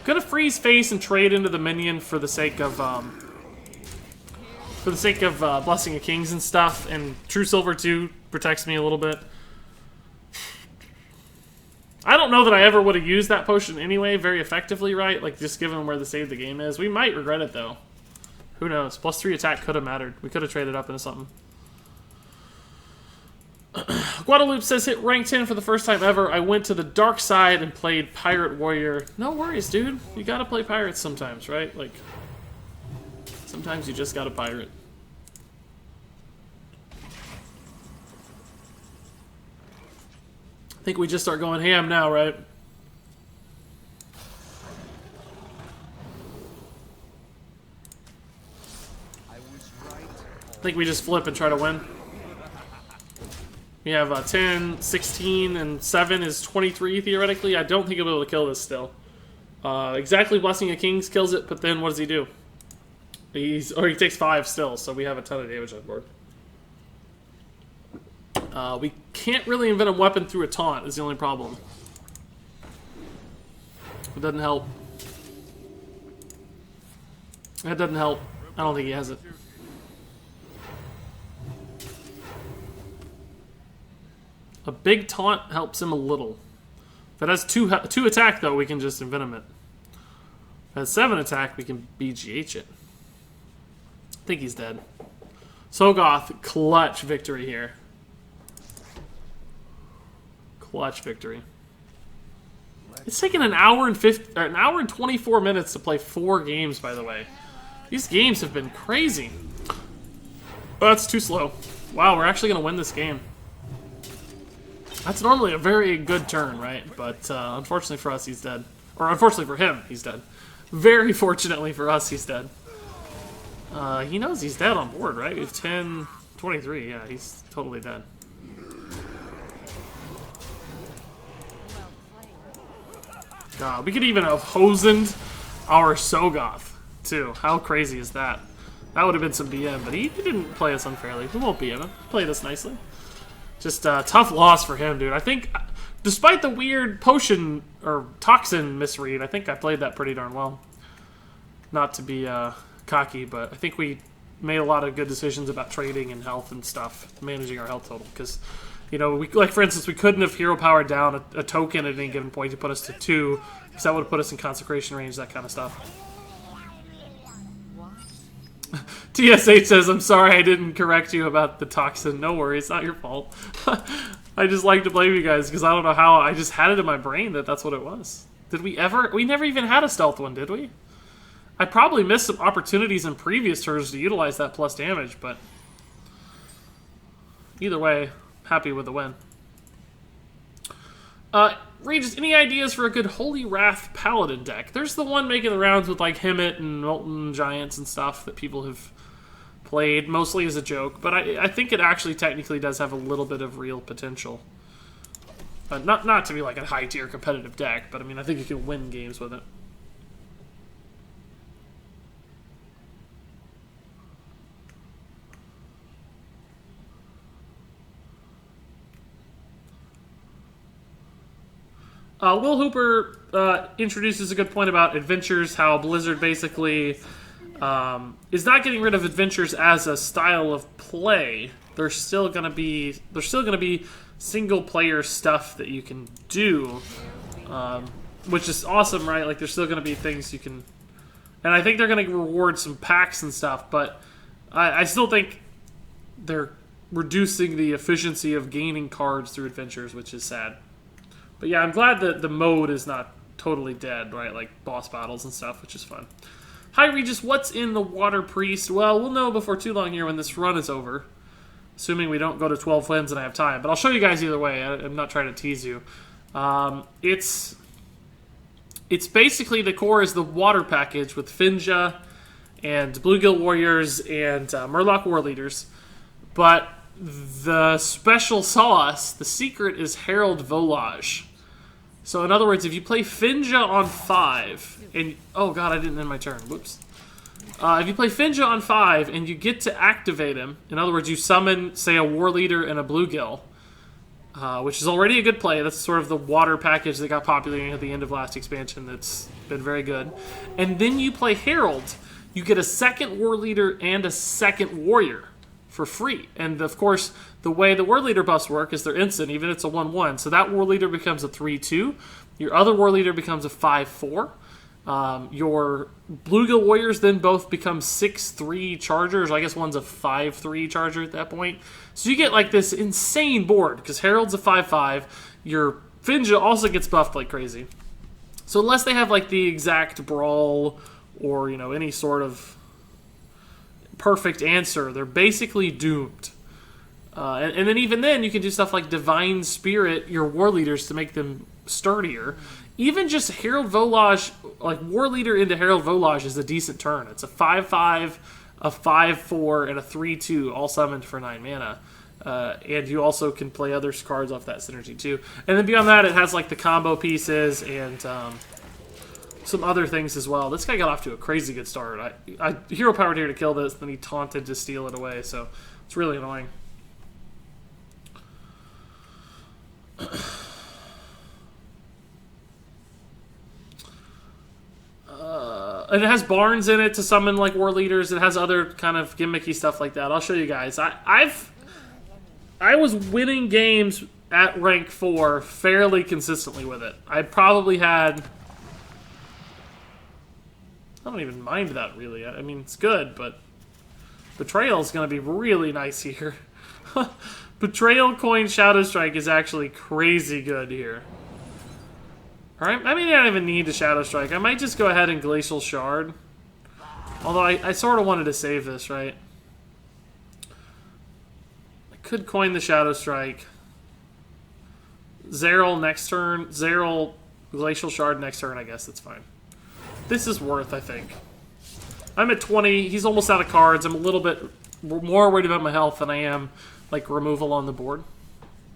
Speaker 1: Gonna freeze face and trade into the minion for the sake of Blessing of Kings and stuff, and True Silver 2 protects me a little bit. I don't know that I ever would have used that potion anyway very effectively, right? Like, just given where the save the game is. We might regret it, though. Who knows? +3 attack could have mattered. We could have traded up into something. Guadalupe says, hit rank 10 for the first time ever. I went to the dark side and played Pirate Warrior. No worries, dude. You gotta play pirates sometimes, right? Like, sometimes you just gotta pirate. I think we just start going ham now, right? I think we just flip and try to win. We have 10, 16, and 7 is 23, theoretically. I don't think he'll be able to kill this still. Exactly Blessing of Kings kills it, but then what does he do? He takes 5 still, so we have a ton of damage on board. We can't really invent a weapon through a taunt, is the only problem. It doesn't help. That doesn't help. I don't think he has it. A big taunt helps him a little. If it has 2 attack, though, we can just envenom it. If it has 7 attack, we can BGH it. I think he's dead. Sogoth, clutch victory here. Clutch victory. It's taken an hour and 24 minutes to play 4 games, by the way. These games have been crazy. Oh, that's too slow. Wow, we're actually going to win this game. That's normally a very good turn, right? But unfortunately for us, he's dead. Or unfortunately for him, he's dead. Very fortunately for us, he's dead. He knows he's dead on board, right? We have 10, 23. Yeah, he's totally dead. God, we could even have hosened our Sogoth, too. How crazy is that? That would have been some BM, but he didn't play us unfairly. We won't BM him. He played us nicely. Just a tough loss for him, dude. I think, despite the weird potion or toxin misread, I think I played that pretty darn well. Not to be cocky, but I think we made a lot of good decisions about trading and health and stuff, managing our health total. Because, you know, like for instance, we couldn't have hero powered down a token at any given point to put us to 2, because that would have put us in consecration range, that kind of stuff. TSH says, I'm sorry I didn't correct you about the toxin. No worries, it's not your fault. I just like to blame you guys because I don't know how. I just had it in my brain that that's what it was. Did we ever? We never even had a stealth one, did we? I probably missed some opportunities in previous turns to utilize that plus damage, but either way, happy with the win. Regis, any ideas for a good Holy Wrath Paladin deck? There's the one making the rounds with like Hemet and Molten Giants and stuff that people have played, mostly as a joke, but I think it actually technically does have a little bit of real potential. Not to be like a high tier competitive deck, but I mean I think you can win games with it. Will Hooper introduces a good point about adventures, how Blizzard basically is not getting rid of adventures as a style of play. There's still gonna be single player stuff that you can do, which is awesome, right? Like there's still gonna be things you can, and I think they're gonna reward some packs and stuff. But I still think they're reducing the efficiency of gaining cards through adventures, which is sad. But yeah, I'm glad that the mode is not totally dead, right? Like boss battles and stuff, which is fun. Hi Regis, what's in the Water Priest? Well, we'll know before too long here when this run is over. Assuming we don't go to 12 wins and I have time. But I'll show you guys either way. I'm not trying to tease you. It's basically the core is the water package with Finja and Bluegill Warriors and Murloc War Leaders. But the special sauce, the secret, is Herald Volage. So in other words, if you play Finja on 5, and oh god, I didn't end my turn. Whoops. If you play Finja on 5 and you get to activate him, in other words, you summon, say, a War Leader and a Bluegill, which is already a good play. That's sort of the water package that got popular at the end of last expansion. That's been very good. And then you play Herald, you get a second War Leader and a second Warrior for free. And of course, the way the War Leader buffs work is they're instant, even if it's a 1/1. So that War Leader becomes a 3/2. Your other War Leader becomes a 5/4. Your Bluegill Warriors then both become 6/3 chargers. I guess one's a 5/3 charger at that point. So you get like this insane board, because Herald's a 5/5. Your Finja also gets buffed like crazy. So unless they have like the exact brawl or, you know, any sort of perfect answer, they're basically doomed. And then even then, you can do stuff like Divine Spirit your War Leaders to make them sturdier. Even just Herald Volage, like War Leader into Herald Volage is a decent turn. It's a 5/5, a 5/4, and a 3/2, all summoned for 9 mana. And you also can play other cards off that synergy too. And then beyond that, it has like the combo pieces and some other things as well. This guy got off to a crazy good start. I hero powered here to kill this, then he taunted to steal it away, so it's really annoying. And it has Barns in it to summon like War Leaders. It has other kind of gimmicky stuff like that. I'll show you guys. I was winning games at rank 4 fairly consistently with it. I probably had... I don't even mind that, really. I mean, it's good, but Betrayal is going to be really nice here. Betrayal Coin Shadow Strike is actually crazy good here. Alright, I mean, I don't even need the Shadow Strike. I might just go ahead and Glacial Shard. Although I sort of wanted to save this, right? I could coin the Shadow Strike. Zeril next turn. Zeril Glacial Shard next turn, I guess that's fine. This is worth, I think. I'm at 20. He's almost out of cards. I'm a little bit more worried about my health than I am, like, removal on the board.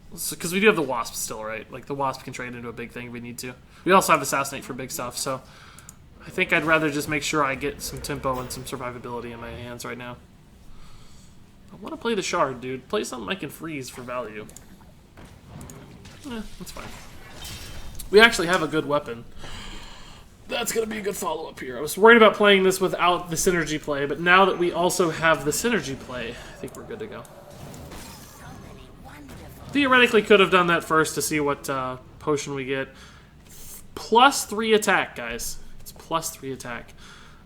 Speaker 1: Because we do have the Wasp still, right? Like, the Wasp can trade into a big thing if we need to. We also have Assassinate for big stuff, so I think I'd rather just make sure I get some tempo and some survivability in my hands right now. I want to play the Shard, dude. Play something I can freeze for value. That's fine. We actually have a good weapon. That's going to be a good follow-up here. I was worried about playing this without the synergy play, but now that we also have the synergy play, I think we're good to go. Theoretically could have done that first to see what potion we get. +3 attack, guys. It's +3 attack.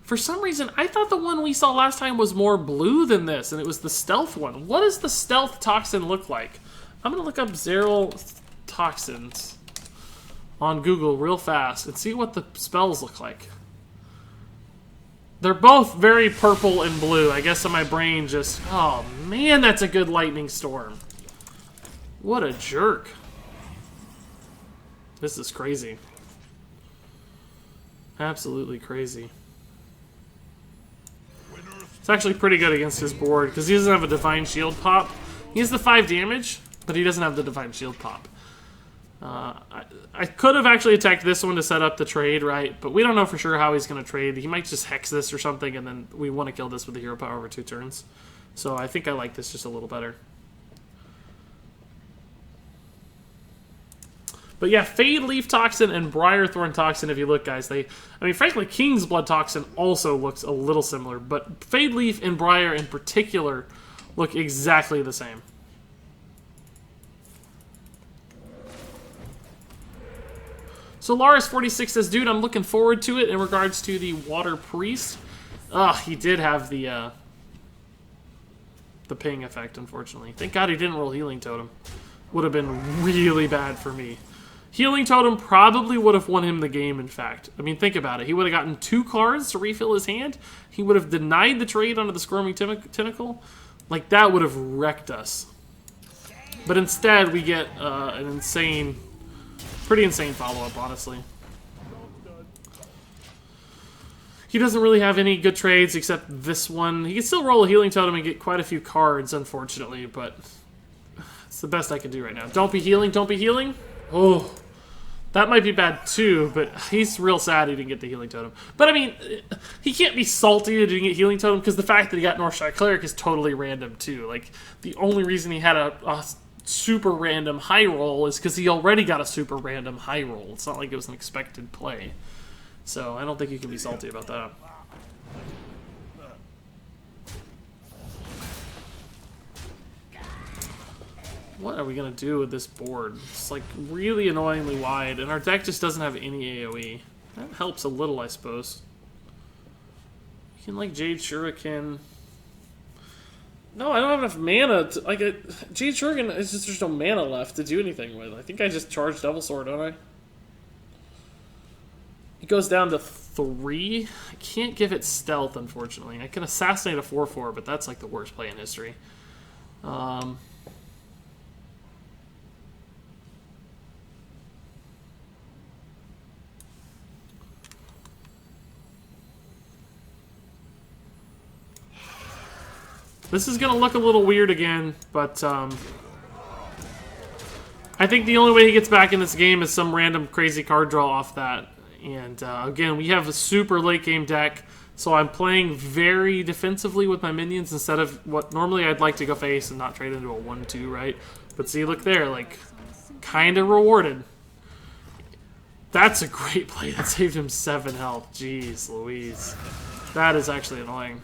Speaker 1: For some reason, I thought the one we saw last time was more blue than this, and it was the stealth one. What does the stealth toxin look like? I'm going to look up Zeril toxins on Google real fast and see what the spells look like. They're both very purple and blue. I guess in my brain just... Oh, man, that's a good lightning storm. What a jerk. This is crazy. Absolutely crazy. It's actually pretty good against his board, because he doesn't have a Divine Shield pop. He has the 5 damage, but he doesn't have the Divine Shield pop. I could have actually attacked this one to set up the trade, right? But we don't know for sure how he's going to trade. He might just hex this or something, and then we want to kill this with the hero power over 2 turns. So I think I like this just a little better. But yeah, Fade Leaf Toxin and Briarthorn Toxin, if you look, guys, I mean, frankly, King's Blood Toxin also looks a little similar, but Fade Leaf and Briar in particular look exactly the same. So Laris46 says, dude, I'm looking forward to it in regards to the Water Priest. He did have the ping effect, unfortunately. Thank God he didn't roll Healing Totem. Would have been really bad for me. Healing Totem probably would have won him the game, in fact. I mean, think about it. He would have gotten 2 cards to refill his hand. He would have denied the trade onto the Squirming Tentacle. Like, that would have wrecked us. But instead, we get an insane, pretty insane follow-up, honestly. He doesn't really have any good trades except this one. He can still roll a Healing Totem and get quite a few cards, unfortunately, but it's the best I can do right now. Don't be healing, don't be healing. Oh, that might be bad too, but he's real sad he didn't get the Healing Totem. But I mean, he can't be salty that he didn't get Healing Totem because the fact that he got Northshire Cleric is totally random too. Like, the only reason he had a super random high roll is because he already got a super random high roll. It's not like it was an expected play. So I don't think you can be salty about that. What are we going to do with this board? It's like really annoyingly wide, and our deck just doesn't have any AoE. That helps a little, I suppose. You can like Jade Shuriken. No, I don't have enough mana to, like, Jade Shuriken, it's just there's no mana left to do anything with. I think I just charged Devil Sword, don't I? It goes down to 3. I can't give it stealth, unfortunately. I can assassinate a 4/4, but that's like the worst play in history. This is going to look a little weird again, but I think the only way he gets back in this game is some random crazy card draw off that. And again, we have a super late game deck, so I'm playing very defensively with my minions instead of what normally I'd like to go face and not trade into a 1/2, right? But see, look there, like, kind of rewarded. That's a great play. That saved him 7 health. Jeez Louise. That is actually annoying.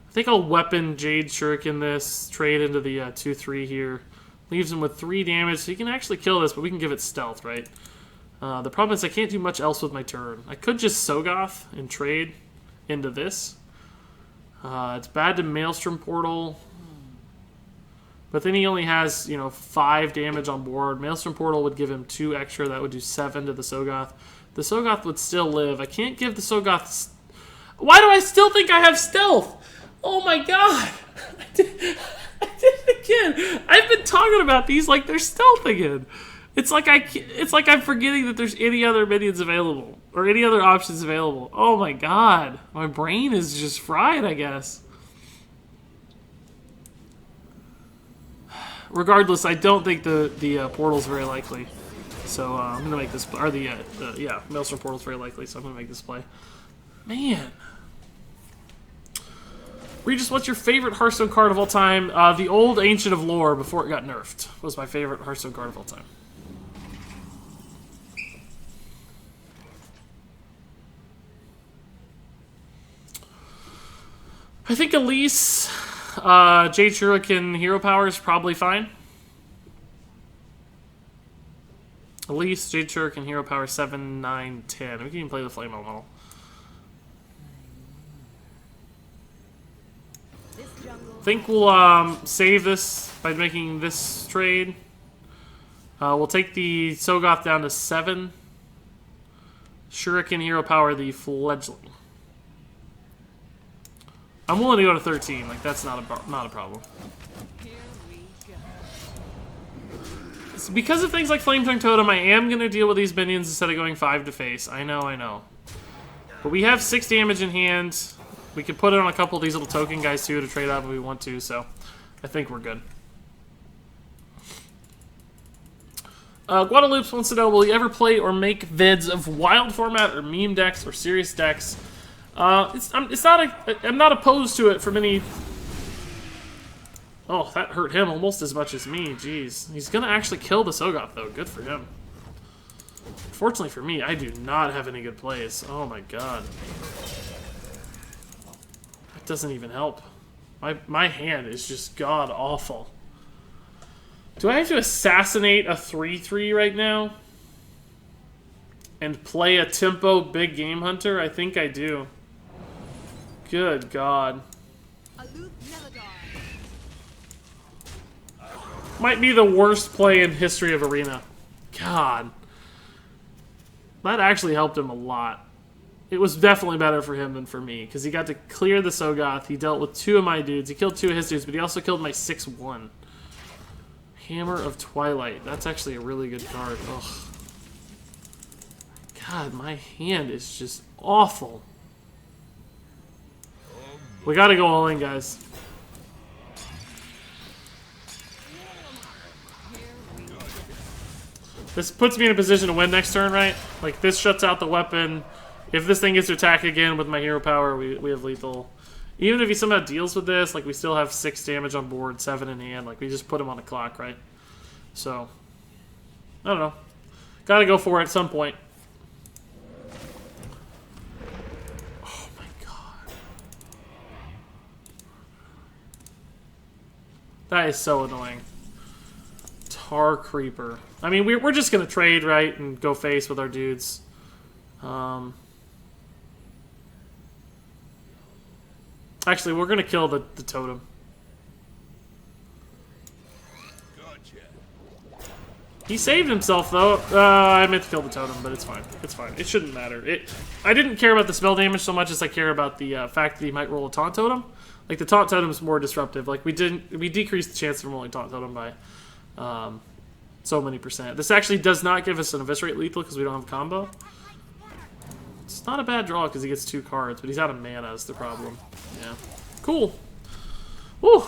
Speaker 1: I think I'll weapon Jade Shuriken this, trade into the 2/3 here. Leaves him with 3 damage, so he can actually kill this, but we can give it stealth, right? The problem is I can't do much else with my turn. I could just Sogoth and trade into this. It's bad to Maelstrom Portal. But then he only has, 5 damage on board. Maelstrom Portal would give him 2 extra. That would do 7 to the Sogoth. The Sogoth would still live. I can't give the Sogoth... Why do I still think I have stealth? Oh my god! I did it again. I've been talking about these like they're stealth again. It's like I'm forgetting that there's any other minions available or any other options available. Oh my god, my brain is just fried, I guess. Regardless, I don't think the portal's very likely. So I'm gonna make this, or yeah, Maelstrom Portal's very likely. So I'm gonna make this play. Man. Regis, what's your favorite Hearthstone card of all time? The old Ancient of Lore, before it got nerfed, was my favorite Hearthstone card of all time. I think Elise, Jade Shuriken Hero Power is probably fine. Elise, Jade Shuriken Hero Power 7, 9, 10. We can even play the Flame Elemental. I think we'll save this by making this trade. We'll take the Sogoth down to 7. Shuriken Hero Power the Fledgling. I'm willing to go to 13. Like, that's not a problem.
Speaker 3: Here we go.
Speaker 1: So because of things like Flame Tongue Totem, I am going to deal with these minions instead of going 5 to face. I know. But we have 6 damage in hand. We can put it on a couple of these little token guys too to trade out if we want to, so I think we're good. Guadalupe wants to know, will you ever play or make vids of wild format or meme decks or serious decks? I'm not opposed to it from any... Oh, that hurt him almost as much as me. Jeez. He's going to actually kill the Sogoth, though. Good for him. Fortunately for me, I do not have any good plays. Oh my god. That doesn't even help. My hand is just god-awful. Do I have to assassinate a 3-3 right now? And play a tempo big game hunter? I think I do. Good god. Might be the worst play in history of Arena. God. That actually helped him a lot. It was definitely better for him than for me, because he got to clear the Sogoth. He dealt with 2 of my dudes. He killed 2 of his dudes, but he also killed my 6-1. Hammer of Twilight. That's actually a really good card. Ugh. God, my hand is just awful. We gotta go all in, guys. This puts me in a position to win next turn, right? Like, this shuts out the weapon. If this thing gets to attack again with my hero power, we have lethal. Even if he somehow deals with this, like, we still have 6 damage on board, 7 in hand. Like, we just put him on the clock, right? So, I don't know. Gotta go for it at some point. Oh my god. That is so annoying. Tar Creeper. I mean, we're just gonna trade, right, and go face with our dudes. Actually, we're gonna kill the totem. He saved himself, though. I meant to kill the totem, but it's fine. It's fine. It shouldn't matter. I didn't care about the spell damage so much as I care about the fact that he might roll a taunt totem. Like, the taunt totem is more disruptive. Like, we decreased the chance of rolling taunt totem by so many %. This actually does not give us an eviscerate lethal because we don't have a combo. It's not a bad draw because he gets 2 cards, but he's out of mana is the problem. Yeah. Cool. Woo!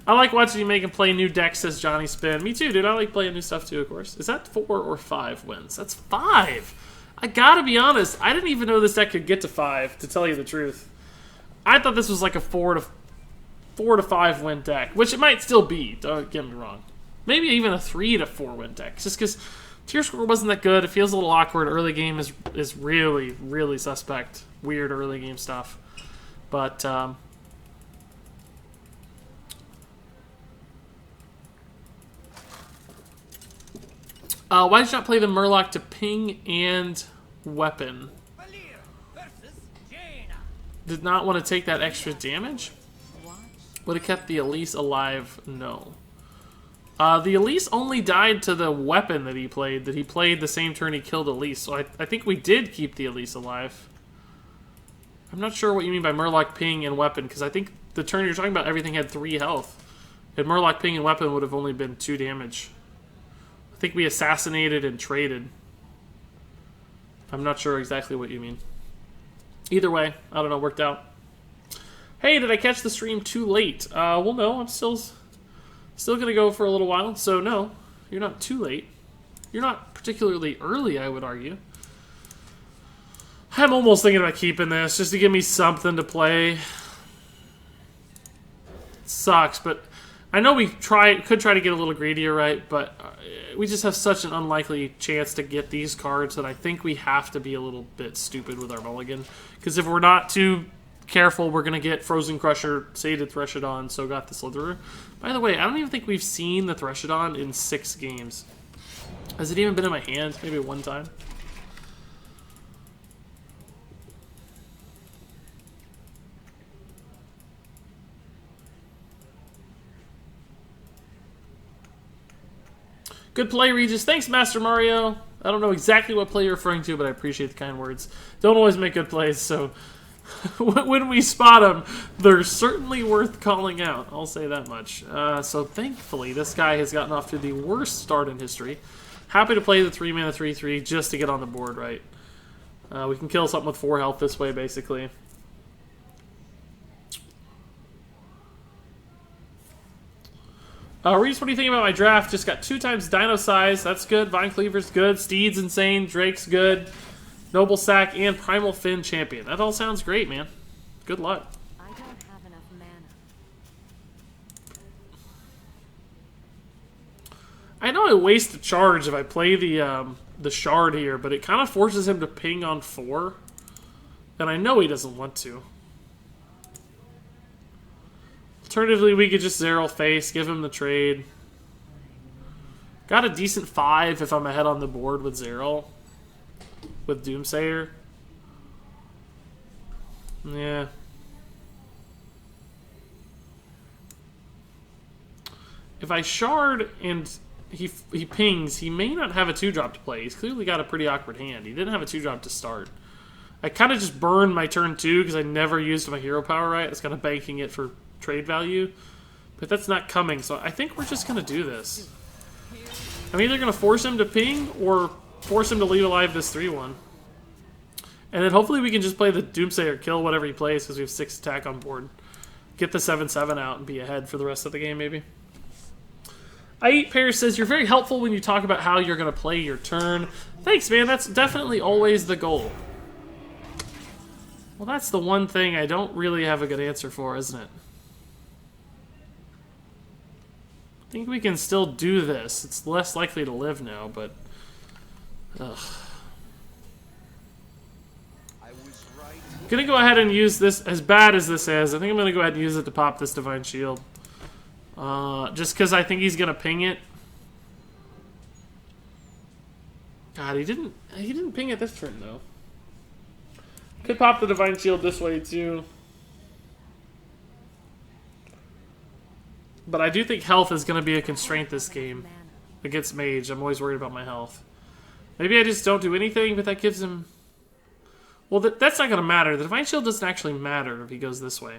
Speaker 1: I like watching you make him play new decks, says Johnny Spin. Me too, dude. I like playing new stuff too, of course. Is that 4 or 5 wins? That's 5! I gotta be honest, I didn't even know this deck could get to 5, to tell you the truth. I thought this was like a 4 to 5 win deck, which it might still be, don't get me wrong. Maybe even a 3 to 4 win deck, just because tier score wasn't that good. It feels a little awkward. Early game is really, really suspect. Weird early game stuff. But, why did you not play the Murloc to ping and weapon? Did not want to take that extra damage? Would have kept the Elise alive? No. The Elise only died to the weapon that he played the same turn he killed Elise. So I think we did keep the Elise alive. I'm not sure what you mean by Murloc ping and weapon, because I think the turn you're talking about, everything had 3 health. And Murloc ping and weapon would have only been 2 damage. I think we assassinated and traded. I'm not sure exactly what you mean. Either way, I don't know, worked out. Hey, did I catch the stream too late? Well, no, I'm still gonna go for a little while, so no, you're not too late. You're not particularly early, I would argue. I'm almost thinking about keeping this, just to give me something to play. It sucks, but I know we could try to get a little greedier, right? But we just have such an unlikely chance to get these cards that I think we have to be a little bit stupid with our mulligan. Because if we're not too careful, we're going to get Frozen Crusher, Sated Threshodon, Sogoth the Slitherer. By the way, I don't even think we've seen the Threshodon in 6 games. Has it even been in my hand? Maybe one time? Good play, Regis. Thanks, Master Mario. I don't know exactly what play you're referring to, but I appreciate the kind words. Don't always make good plays, so when we spot them, they're certainly worth calling out. I'll say that much. So thankfully, this guy has gotten off to the worst start in history. Happy to play the 3-mana 3/3 just to get on the board, right? We can kill something with 4 health this way, basically. Reese, what do you think about my draft? Just got 2 times Dino Size. That's good. Vine Cleaver's good. Steed's insane. Drake's good. Noble Sack and Primal Fin Champion. That all sounds great, man. Good luck.
Speaker 3: I don't have enough mana.
Speaker 1: I know I waste a charge if I play the Shard here, but it kind of forces him to ping on 4. And I know he doesn't want to. Alternatively, we could just Zeril face, give him the trade. Got a decent 5 if I'm ahead on the board with Zeril. With Doomsayer. Yeah. If I Shard and he pings, he may not have a 2-drop to play. He's clearly got a pretty awkward hand. He didn't have a 2-drop to start. I kind of just burned my turn 2 because I never used my hero power right. I was kind of banking it for trade value. But that's not coming, so I think we're just going to do this. I'm either going to force him to ping or force him to leave alive this 3-1. And then hopefully we can just play the Doomsayer, kill whatever he plays because we have 6 attack on board. Get the 7/7 out and be ahead for the rest of the game, maybe. I Eat Pear says, you're very helpful when you talk about how you're going to play your turn. Thanks, man. That's definitely always the goal. Well, that's the one thing I don't really have a good answer for, isn't it? I think we can still do this. It's less likely to live now, but... Ugh. Gonna go ahead and use this, as bad as this is, I think I'm gonna go ahead and use it to pop this Divine Shield. Just because I think he's gonna ping it. God, he didn't ping it this turn, though. Could pop the Divine Shield this way, too. But I do think health is going to be a constraint this game. Against Mage, I'm always worried about my health. Maybe I just don't do anything, but that gives him... Well, that's not going to matter. The Divine Shield doesn't actually matter if he goes this way.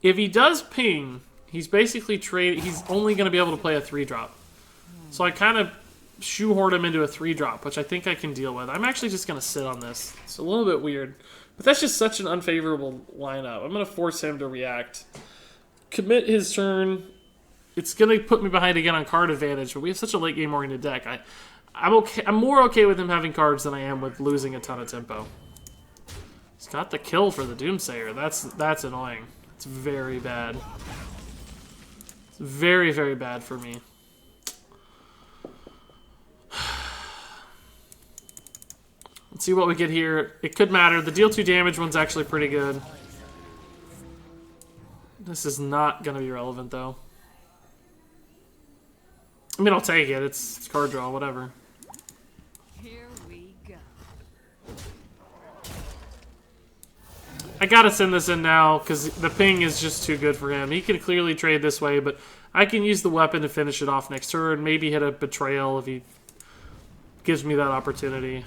Speaker 1: If he does ping, he's basically he's only going to be able to play a 3-drop. So I kind of shoehorned him into a 3-drop, which I think I can deal with. I'm actually just going to sit on this. It's a little bit weird. But that's just such an unfavorable lineup. I'm going to force him to react. Commit his turn. It's going to put me behind again on card advantage, but we have such a late game oriented deck. I'm okay. I'm more okay with him having cards than I am with losing a ton of tempo. He's got the kill for the Doomsayer. That's annoying. It's very bad. It's very, very bad for me. Let's see what we get here. It could matter. The deal 2 damage one's actually pretty good. This is not going to be relevant, though. I mean, I'll take it. It's card draw, whatever.
Speaker 3: Here we go.
Speaker 1: I gotta send this in now, because the ping is just too good for him. He can clearly trade this way, but I can use the weapon to finish it off next turn. Maybe hit a Betrayal if he gives me that opportunity.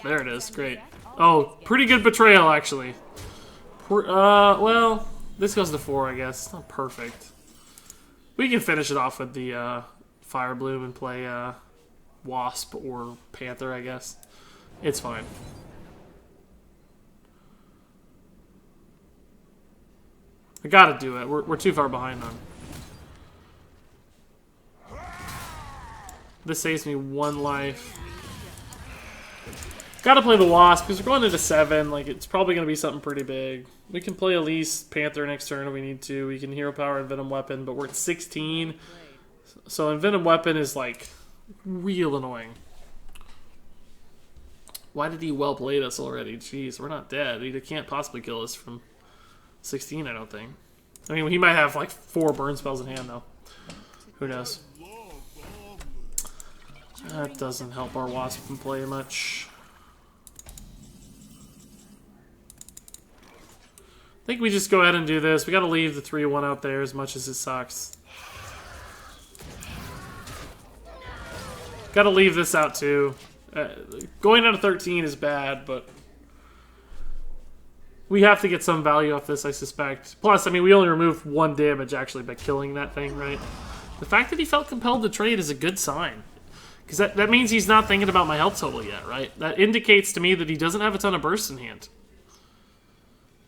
Speaker 1: There it is. Great. Oh, pretty good Betrayal, actually. Well, this goes to 4, I guess. Not perfect. We can finish it off with the Fire Bloom and play Wasp or Panther, I guess. It's fine. I gotta do it. We're too far behind on. This saves me 1 life. Gotta play the Wasp, because we're going into 7. Like, it's probably going to be something pretty big. We can play Elise, Panther next turn if we need to. We can Hero Power and Venom Weapon, but we're at 16. So Venom Weapon is, like, real annoying. Why did he well-played us already? Jeez, we're not dead. He can't possibly kill us from 16, I don't think. I mean, he might have, like, 4 burn spells in hand, though. Who knows? That doesn't help our Wasp play much. I think we just go ahead and do this. We gotta leave the 3-1 out there as much as it sucks. Gotta leave this out too. Going out of 13 is bad, but we have to get some value off this, I suspect. Plus, I mean, we only removed 1 damage actually by killing that thing, right? The fact that he felt compelled to trade is a good sign. Because that means he's not thinking about my health total yet, right? That indicates to me that he doesn't have a ton of bursts in hand.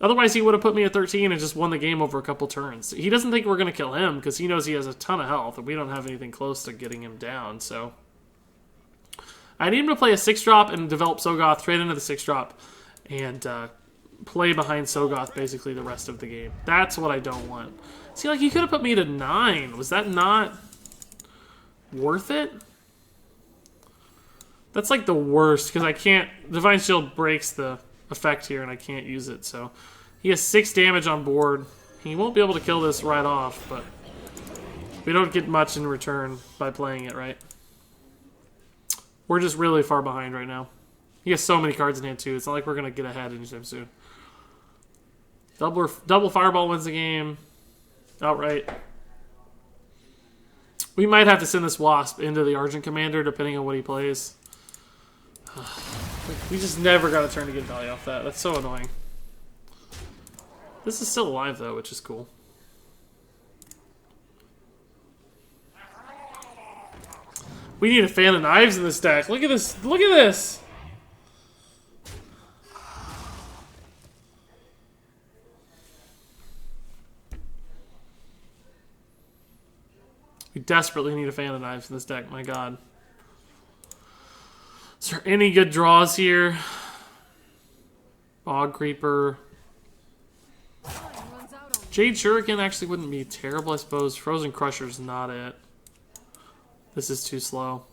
Speaker 1: Otherwise, he would have put me at 13 and just won the game over a couple turns. He doesn't think we're going to kill him because he knows he has a ton of health, and we don't have anything close to getting him down, so... I need him to play a 6-drop and develop Sogoth, trade into the 6-drop, and play behind Sogoth basically the rest of the game. That's what I don't want. See, like, he could have put me to 9. Was that not worth it? That's like the worst, because I can't... Divine Shield breaks the effect here, and I can't use it, so... He has 6 damage on board. He won't be able to kill this right off, but... We don't get much in return by playing it, right? We're just really far behind right now. He has so many cards in hand, too. It's not like we're going to get ahead anytime soon. Double Fireball wins the game. Outright. We might have to send this Wasp into the Argent Commander, depending on what he plays. We just never got a turn to get value off that. That's so annoying. This is still alive, though, which is cool. We need a Fan of Knives in this deck. Look at this. Look at this. We desperately need a Fan of Knives in this deck. My God. Is there any good draws here? Bog Creeper. Jade Shuriken actually wouldn't be terrible, I suppose. Frozen Crusher's not it. This is too slow.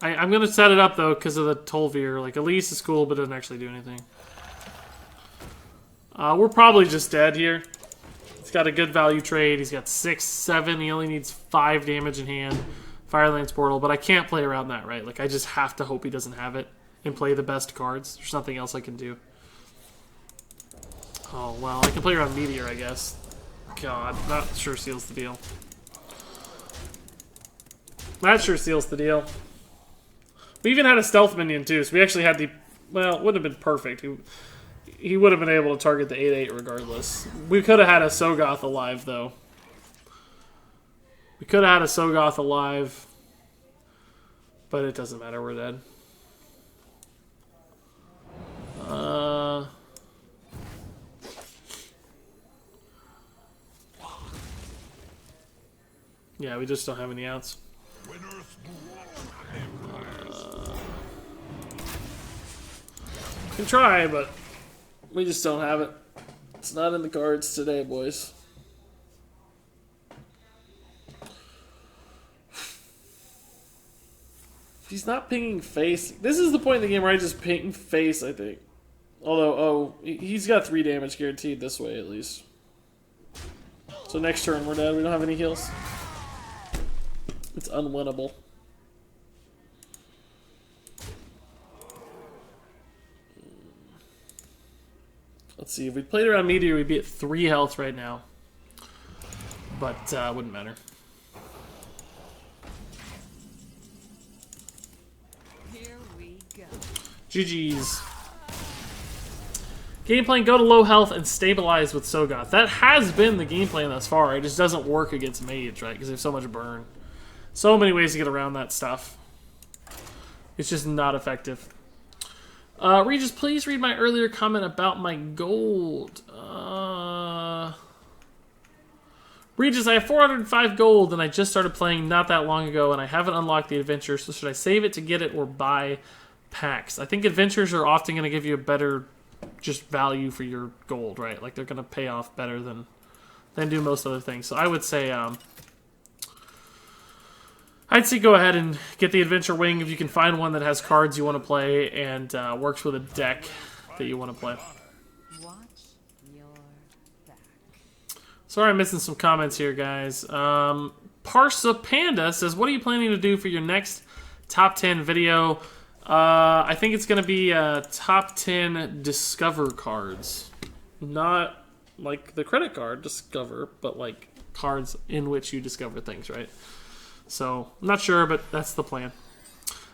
Speaker 1: I'm going to set it up, though, because of the Tolvir. Like, Elise is cool, but doesn't actually do anything. We're probably just dead here. He's got a good value trade. He's got 6, 7. He only needs 5 damage in hand. Firelands Portal. But I can't play around that, right? Like, I just have to hope he doesn't have it and play the best cards. There's nothing else I can do. Oh, well, I can play around Meteor, I guess. God, that sure seals the deal. That sure seals the deal. We even had a stealth minion, too, so we actually had the... Well, it wouldn't have been perfect. He would have been able to target the 8/8 regardless. We could have had a Sogoth alive, though. We could have had a Sogoth alive. But it doesn't matter, we're dead. Yeah, we just don't have any outs. Can try, but we just don't have it. It's not in the cards today, boys. He's not pinging face. This is the point in the game where I just ping face, I think. Although, he's got 3 damage guaranteed this way, at least. So next turn, we're dead. We don't have any heals. It's unwinnable. Let's see. If we played around Meteor, we'd be at 3 health right now. But, wouldn't matter.
Speaker 3: Here we go.
Speaker 1: GG's. Game plan, go to low health and stabilize with Sogoth. That has been the game plan thus far. It just doesn't work against Mage, right? Because they have so much burn. So many ways to get around that stuff. It's just not effective. Regis, please read my earlier comment about my gold. Regis, I have 405 gold and I just started playing not that long ago and I haven't unlocked the adventure, so should I save it to get it or buy packs? I think adventures are often going to give you a better just value for your gold, right? Like they're going to pay off better than do most other things. So I would say go ahead and get the Adventure Wing if you can find one that has cards you want to play and works with a deck that you want to play.
Speaker 3: Watch your back.
Speaker 1: Sorry I'm missing some comments here, guys. Parsa Panda says, what are you planning to do for your next top 10 video? I think it's going to be top 10 Discover cards. Not like the credit card Discover, but like cards in which you discover things, right? So, I'm not sure, but that's the plan.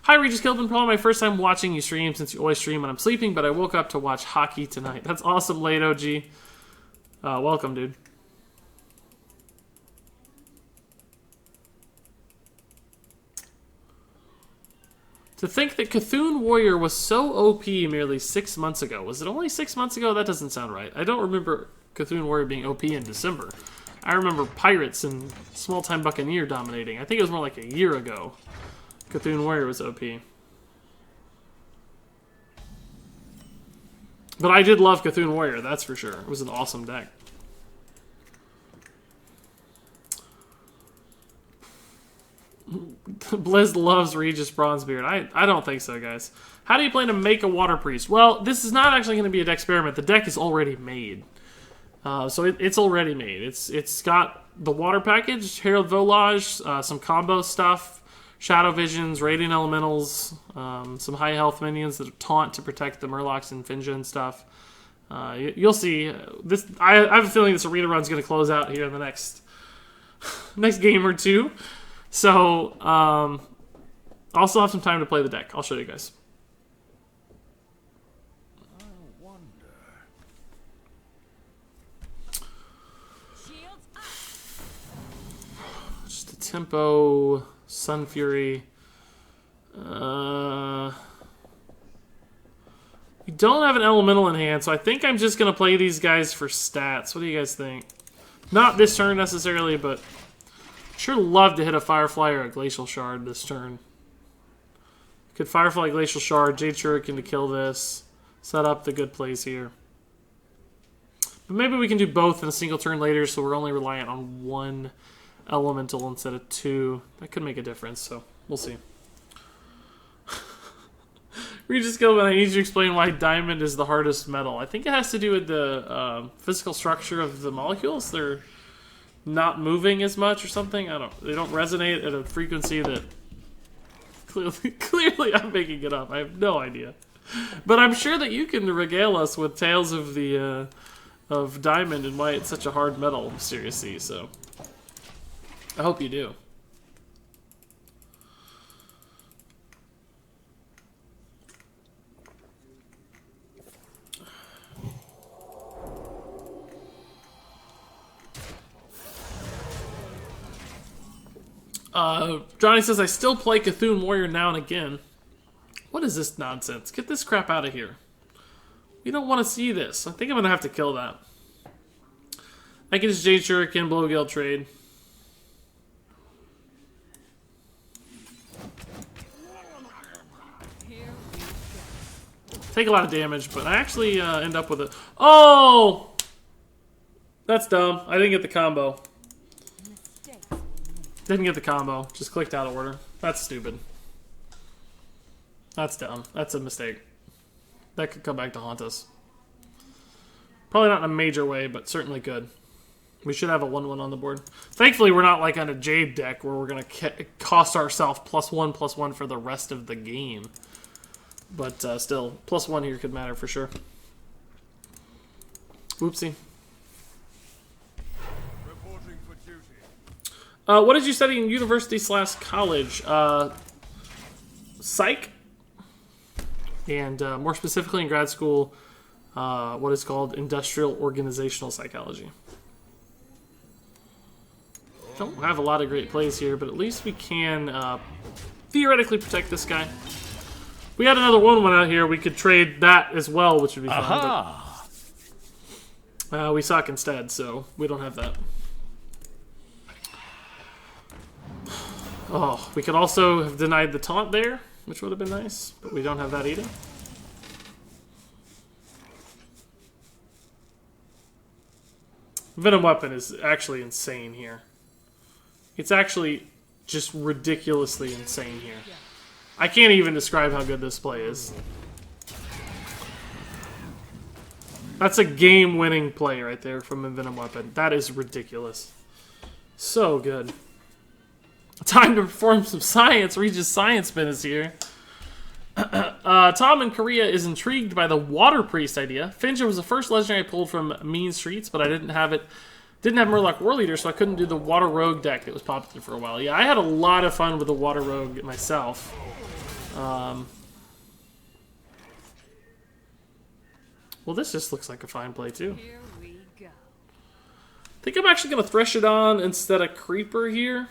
Speaker 1: Hi, Regis Kilpin. Probably my first time watching you stream since you always stream when I'm sleeping, but I woke up to watch hockey tonight. That's awesome, late OG. Welcome, dude. To think that Cthulhu Warrior was so OP merely 6 months ago. Was it only 6 months ago? That doesn't sound right. I don't remember Cthulhu Warrior being OP in December. I remember Pirates and Small Time Buccaneer dominating. I think it was more like a year ago. Cthulhu Warrior was OP. But I did love Cthulhu Warrior, that's for sure. It was an awesome deck. Blizz loves Regis Bronzebeard. I don't think so, guys. How do you plan to make a Water Priest? Well, this is not actually going to be a deck experiment. The deck is already made. So it's already made. It's got the water package, Herald Volage, some combo stuff, Shadow Visions, Radiant Elementals, some high health minions that taunt to protect the Murlocs and Finja and stuff. You'll see. This I have a feeling this arena run is going to close out here in the next game or two. So I'll still have some time to play the deck. I'll show you guys. Just a tempo, Sun Fury. We don't have an elemental in hand, so I think I'm just going to play these guys for stats. What do you guys think? Not this turn necessarily, but sure love to hit a Firefly or a Glacial Shard this turn. Could Firefly, Glacial Shard, Jade Shuriken to kill this. Set up the good plays here. But maybe we can do both in a single turn later, so we're only reliant on one elemental instead of two. That could make a difference, so we'll see. Regis Gilman, I need you to explain why diamond is the hardest metal. I think it has to do with the physical structure of the molecules. They're not moving as much or something. They don't resonate at a frequency that clearly I'm making it up. I have no idea. But I'm sure that you can regale us with tales of the of diamond and why it's such a hard metal, seriously, so I hope you do. Johnny says, I still play Cthulhu Warrior now and again. What is this nonsense? Get this crap out of here. We don't want to see this. I think I'm going to have to kill that. I can just Jade Shuriken, Blowgill trade. Take a lot of damage, but I actually end up with it. Oh! That's dumb. I didn't get the combo. Didn't get the combo. Just clicked out of order. That's stupid. That's dumb. That's a mistake. That could come back to haunt us. Probably not in a major way, but certainly good. We should have a 1-1 on the board. Thankfully, we're not like on a Jade deck where we're going to cost ourselves +1/+1 for the rest of the game. But still, +1 here could matter for sure. Whoopsie. What did you study in university/college? Psych. And more specifically in grad school, what is called industrial organizational psychology. Don't have a lot of great plays here, but at least we can theoretically protect this guy. If we had another 1/1 out here, we could trade that as well, which would be fun. But, we suck instead, so we don't have that. Oh, we could also have denied the taunt there, which would have been nice, but we don't have that either. Venom Weapon is actually insane here. It's actually just ridiculously insane here. I can't even describe how good this play is. That's a game-winning play right there from Venom Weapon. That is ridiculous. So good. Time to perform some science. Regis Science Spin is here. Tom in Korea is intrigued by the Water Priest idea. Finja was the first legendary I pulled from Mean Streets, but I didn't have it. Didn't have Murloc War Leader, so I couldn't do the Water Rogue deck that was popular for a while. Yeah, I had a lot of fun with the Water Rogue myself. Well, this just looks like a fine play too.
Speaker 3: Here we go.
Speaker 1: I think I'm actually going to Thresh it on instead of Creeper here.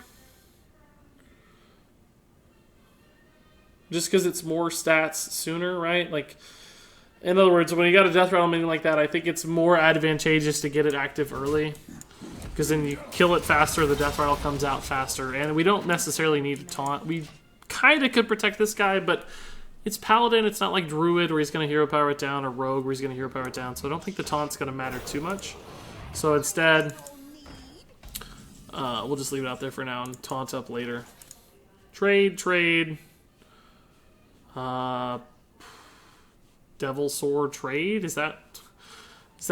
Speaker 1: just because it's more stats sooner, right? Like, in other words, when you got a death rattle minion like that, I think it's more advantageous to get it active early, because then you kill it faster, the death rattle comes out faster, and we don't necessarily need to taunt. We kind of could protect this guy, but it's Paladin, it's not like Druid where he's going to hero power it down, or Rogue where he's going to hero power it down, so I don't think the taunt's going to matter too much. So instead, we'll just leave it out there for now and taunt up later. Trade. Devil Sword trade? Is that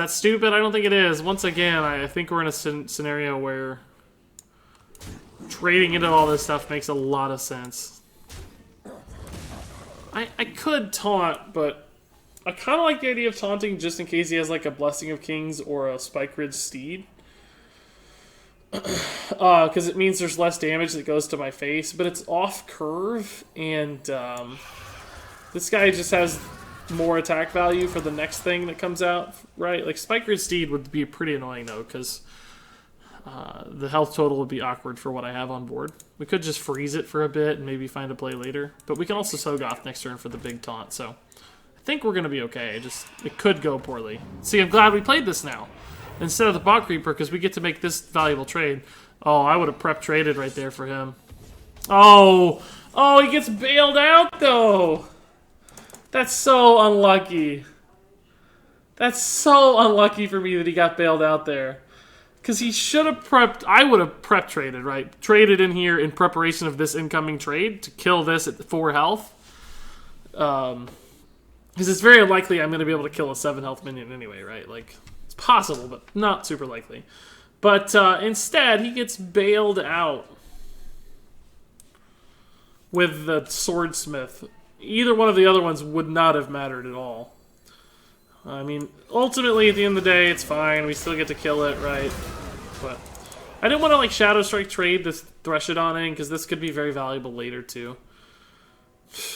Speaker 1: stupid? I don't think it is. Once again, I think we're in a scenario where trading into all this stuff makes a lot of sense. I could taunt, but I kind of like the idea of taunting just in case he has like a Blessing of Kings or a Spike Ridge Steed. Because it means there's less damage that goes to my face, but it's off curve, and this guy just has more attack value for the next thing that comes out, right? Like Spike Ridge Steed would be pretty annoying though, because the health total would be awkward for what I have on board. We could just freeze it for a bit and maybe find a play later. But we can also Sogoth next turn for the big taunt, so I think we're going to be okay. It could go poorly. See, I'm glad we played this now instead of the Bog Creeper, because we get to make this valuable trade. Oh, I would have prep traded right there for him. Oh, he gets bailed out, though. That's so unlucky. That's so unlucky for me that he got bailed out there. Because he should have prepped... I would have prep traded, right? Traded in here in preparation of this incoming trade to kill this at 4 health. Because it's very unlikely I'm going to be able to kill a 7 health minion anyway, right? Like, it's possible, but not super likely. But instead, he gets bailed out with the Swordsmith. Either one of the other ones would not have mattered at all. I mean, ultimately, at the end of the day, it's fine. We still get to kill it, right? But I didn't want to, like, Shadow Strike trade this Thresh-It-On in, because this could be very valuable later, too.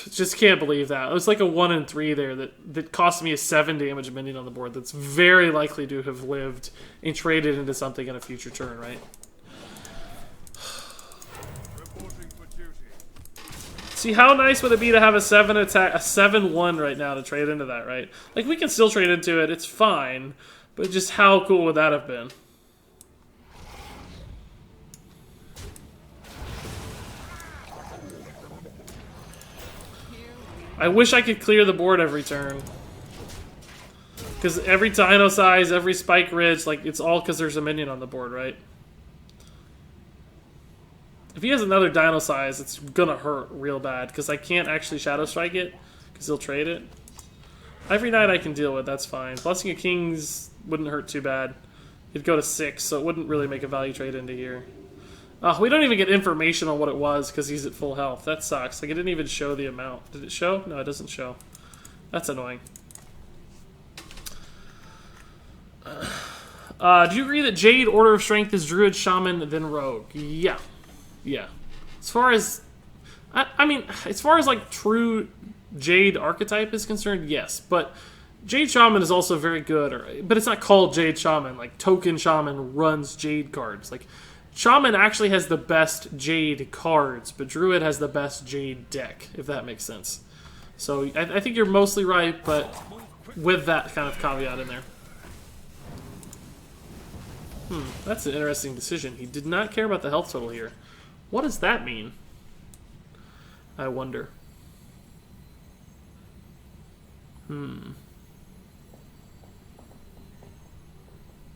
Speaker 1: Just can't believe that. It was like a 1 in 3 there that cost me a 7 damage minion on the board that's very likely to have lived and traded into something in a future turn, right? See, how nice would it be to have a 7 attack, a 7/1 right now to trade into that, right? Like, we can still trade into it, it's fine, but just how cool would that have been? I wish I could clear the board every turn. Because every Dino Size, every Spike Ridge, like, it's all because there's a minion on the board, right? If he has another Dino Size, it's gonna hurt real bad, because I can't actually Shadow Strike it, because he'll trade it. Every night I can deal with, that's fine. Blessing of Kings wouldn't hurt too bad. It'd go to 6, so it wouldn't really make a value trade into here. We don't even get information on what it was, because he's at full health. That sucks. Like, it didn't even show the amount. Did it show? No, it doesn't show. That's annoying. Do you agree that Jade, Order of Strength is Druid, Shaman, then Rogue? Yeah. Yeah. As far as... I mean, as far as, like, true Jade archetype is concerned, yes. But Jade Shaman is also very good. But it's not called Jade Shaman. Like, Token Shaman runs Jade cards. Like, Shaman actually has the best Jade cards, but Druid has the best Jade deck, if that makes sense. So, I think you're mostly right, but with that kind of caveat in there. That's an interesting decision. He did not care about the health total here. What does that mean? I wonder.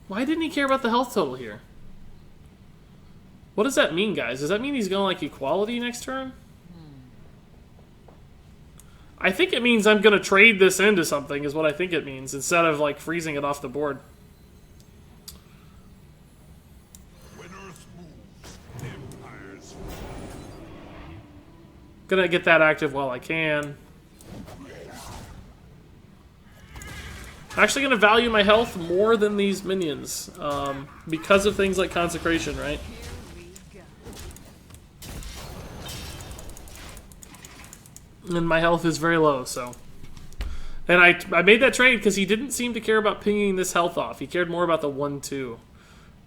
Speaker 1: Why didn't he care about the health total here? What does that mean, guys? Does that mean he's going like equality next turn? I think it means I'm going to trade this into something is what I think it means, instead of like freezing it off the board. Gonna get that active while I can. Actually gonna value my health more than these minions, because of things like Consecration, right? And my health is very low, so... And I made that trade because he didn't seem to care about pinging this health off. He cared more about the 1-2.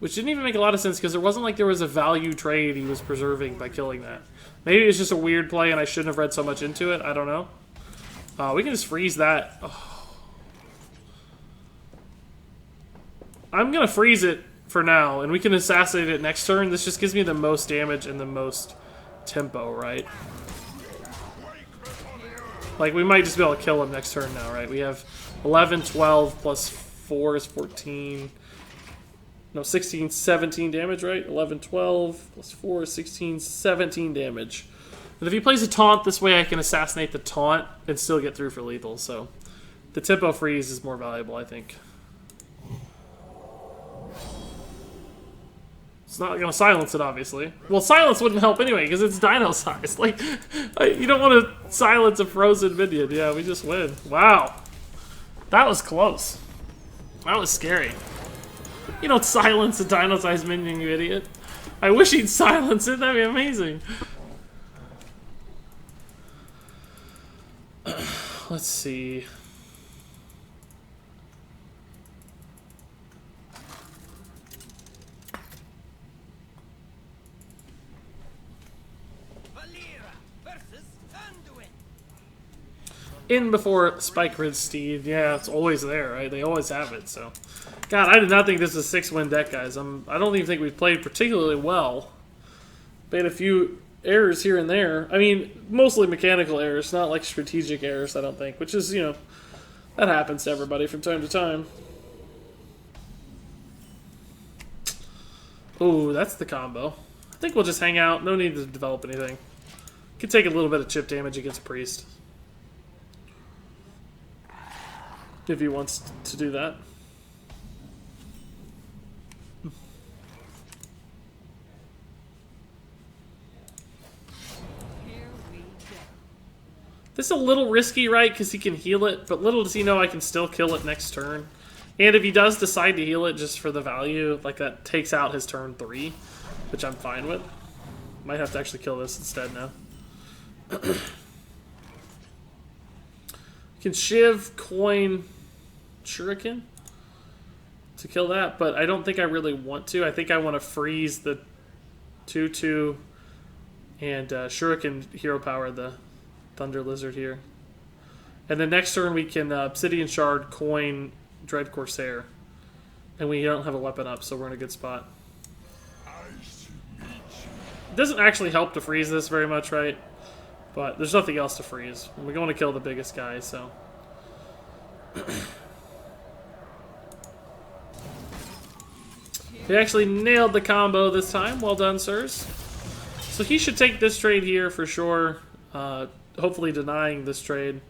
Speaker 1: Which didn't even make a lot of sense because there wasn't like there was a value trade he was preserving by killing that. Maybe it's just a weird play and I shouldn't have read so much into it. I don't know. We can just freeze that. Oh. I'm going to freeze it for now, and we can assassinate it next turn. This just gives me the most damage and the most tempo, right? Like, we might just be able to kill him next turn now, right? We have 11, 12, plus 4 is 14. No, 16, 17 damage, right? 11, 12, plus 4 is 16, 17 damage. And if he plays a taunt, this way I can assassinate the taunt and still get through for lethal, so... The tempo freeze is more valuable, I think. It's not going to silence it, obviously. Well, silence wouldn't help anyway, because it's dino size. Like, you don't want to silence a frozen minion. Yeah, we just win. Wow. That was close. That was scary. You don't silence a dino size minion, you idiot. I wish he'd silence it. That'd be amazing. Let's see. In before Spike Rid Steed. Yeah, it's always there, right? They always have it, so. God, I did not think this was a 6-win deck, guys. I don't even think we've played particularly well. Made a few errors here and there. I mean, mostly mechanical errors, not like strategic errors, I don't think. Which is, you know, that happens to everybody from time to time. Ooh, that's the combo. I think we'll just hang out. No need to develop anything. Could take a little bit of chip damage against Priest. If he wants to do that. This is a little risky, right? Because he can heal it, but little does he know I can still kill it next turn. And if he does decide to heal it just for the value, like that takes out his turn 3, which I'm fine with. Might have to actually kill this instead now. Can Shiv, Coin, Shuriken to kill that, but I don't think I really want to. I think I want to freeze the 2/2 and Shuriken hero power the Thunder Lizard here. And then next turn we can Obsidian Shard, Coin, Dread Corsair. And we don't have a weapon up, so we're in a good spot. It doesn't actually help to freeze this very much, right? But there's nothing else to freeze. We're going to kill the biggest guy, so... He actually nailed the combo this time. Well done, sirs. So he should take this trade here for sure. Hopefully denying this trade.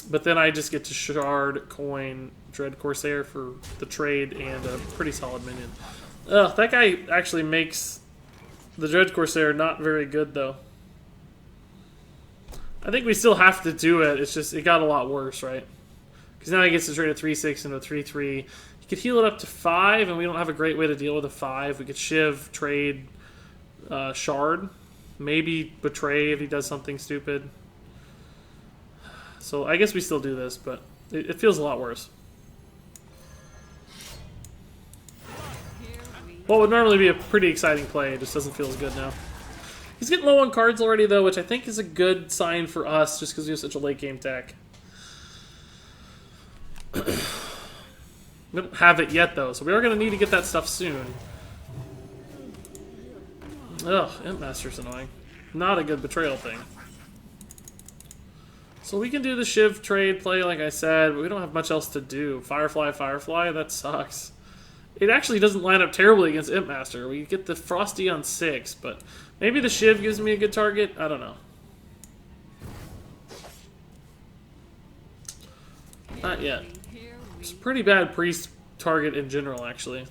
Speaker 1: But then I just get to Shard, Coin, Dread Corsair for the trade and a pretty solid minion. Ugh, that guy actually makes the Dread Corsair not very good, though. I think we still have to do it. It's just, it got a lot worse, right? Because now he gets to trade a 3/6 into a 3/3. He could heal it up to 5, and we don't have a great way to deal with a 5. We could Shiv, trade, Shard. Maybe Betray if he does something stupid. So I guess we still do this, but it feels a lot worse. What would normally be a pretty exciting play, it just doesn't feel as good now. He's getting low on cards already, though, which I think is a good sign for us, just because we have such a late-game deck. We don't have it yet, though, so we are going to need to get that stuff soon. Ugh, Imp Master's annoying. Not a good betrayal thing. So we can do the Shiv trade play, like I said, but we don't have much else to do. Firefly, Firefly, that sucks. It actually doesn't line up terribly against Imp Master. We get the Frosty on 6, but maybe the Shiv gives me a good target. I don't know. Not yet. It's a pretty bad Priest target in general, actually.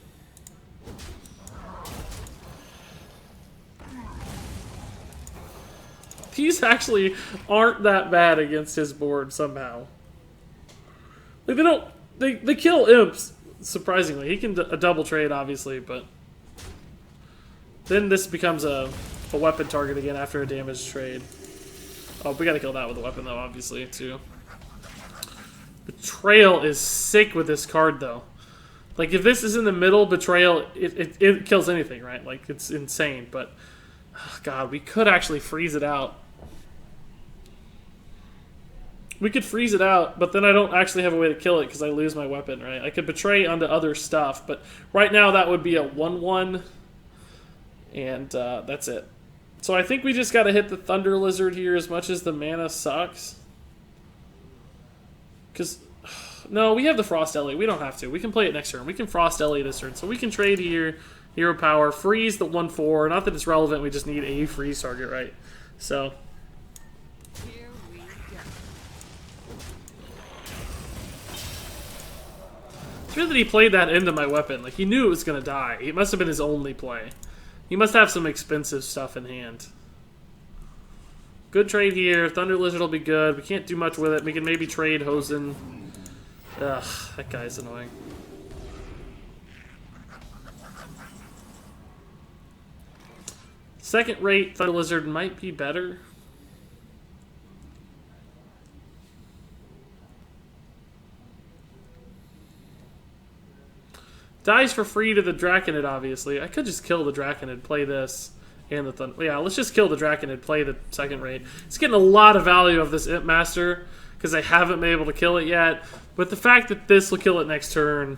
Speaker 1: These actually aren't that bad against his board somehow. Like they don't, they kill imps. Surprisingly, he can a double trade, obviously, but then this becomes a weapon target again after a damage trade. Oh, we gotta kill that with a weapon, though, obviously, too. Betrayal is sick with this card, though. Like, if this is in the middle, Betrayal, it kills anything, right? Like, it's insane, but... Oh, God, we could actually freeze it out. We could freeze it out, but then I don't actually have a way to kill it because I lose my weapon, right? I could Betray onto other stuff, but right now that would be a 1-1, and that's it. So I think we just got to hit the Thunder Lizard here as much as the mana sucks. Because, no, we have the Frost Elliot. We don't have to. We can play it next turn. We can Frost Elliot this turn. So we can trade here, Hero Power, freeze the 1-4. Not that it's relevant, we just need a freeze target, right? So...
Speaker 3: Here we go.
Speaker 1: It's weird that he played that into my weapon. Like, he knew it was going to die. It must have been his only play. He must have some expensive stuff in hand. Good trade here. Thunder Lizard will be good. We can't do much with it. We can maybe trade Hosen. Ugh, that guy's annoying. Second rate Thunder Lizard might be better. Dies for free to the Draconid, obviously. I could just kill the Draconid, play this, and the Thunder. Yeah, let's just kill the Draconid, play the second rate. It's getting a lot of value of this Imp Master, because I haven't been able to kill it yet. But the fact that this will kill it next turn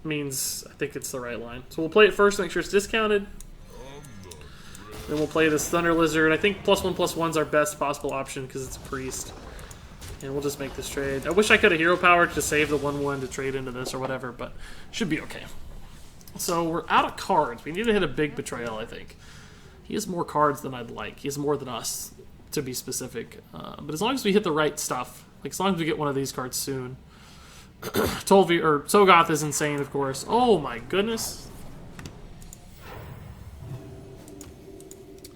Speaker 1: means I think it's the right line. So we'll play it first, make sure it's discounted. Then we'll play this Thunder Lizard. I think +1/+1's our best possible option, because it's a Priest. And we'll just make this trade. I wish I could have Hero Power to save the 1-1 to trade into this or whatever, but should be okay. So we're out of cards. We need to hit a big Betrayal, I think. He has more cards than I'd like. He has more than us, to be specific. But as long as we hit the right stuff, like as long as we get one of these cards soon. Tolvi or Sogoth is insane, of course. Oh my goodness.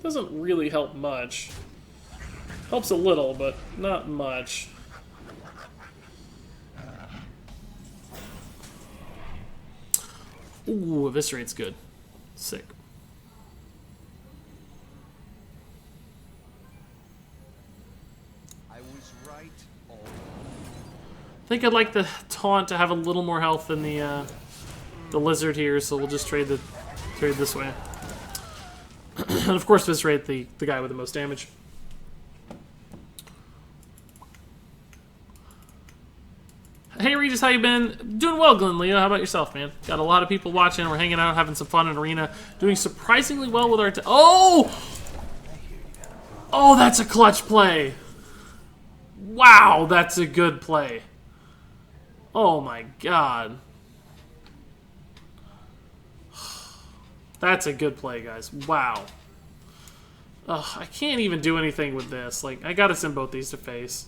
Speaker 1: Doesn't really help much. Helps a little, but not much. Ooh, Eviscerate's good. Sick.
Speaker 2: I was right all
Speaker 1: I think I'd like the Taunt to have a little more health than the Lizard here, so we'll just trade this way. And of course, Eviscerate the guy with the most damage. Hey Regis, how you been? Doing well, Glenn Leo. How about yourself, man? Got a lot of people watching. We're hanging out, having some fun in Arena. Doing surprisingly well with our... Oh, that's a clutch play. Wow, that's a good play. Oh my god. That's a good play, guys. Wow. Ugh, I can't even do anything with this. Like, I gotta send both these to face.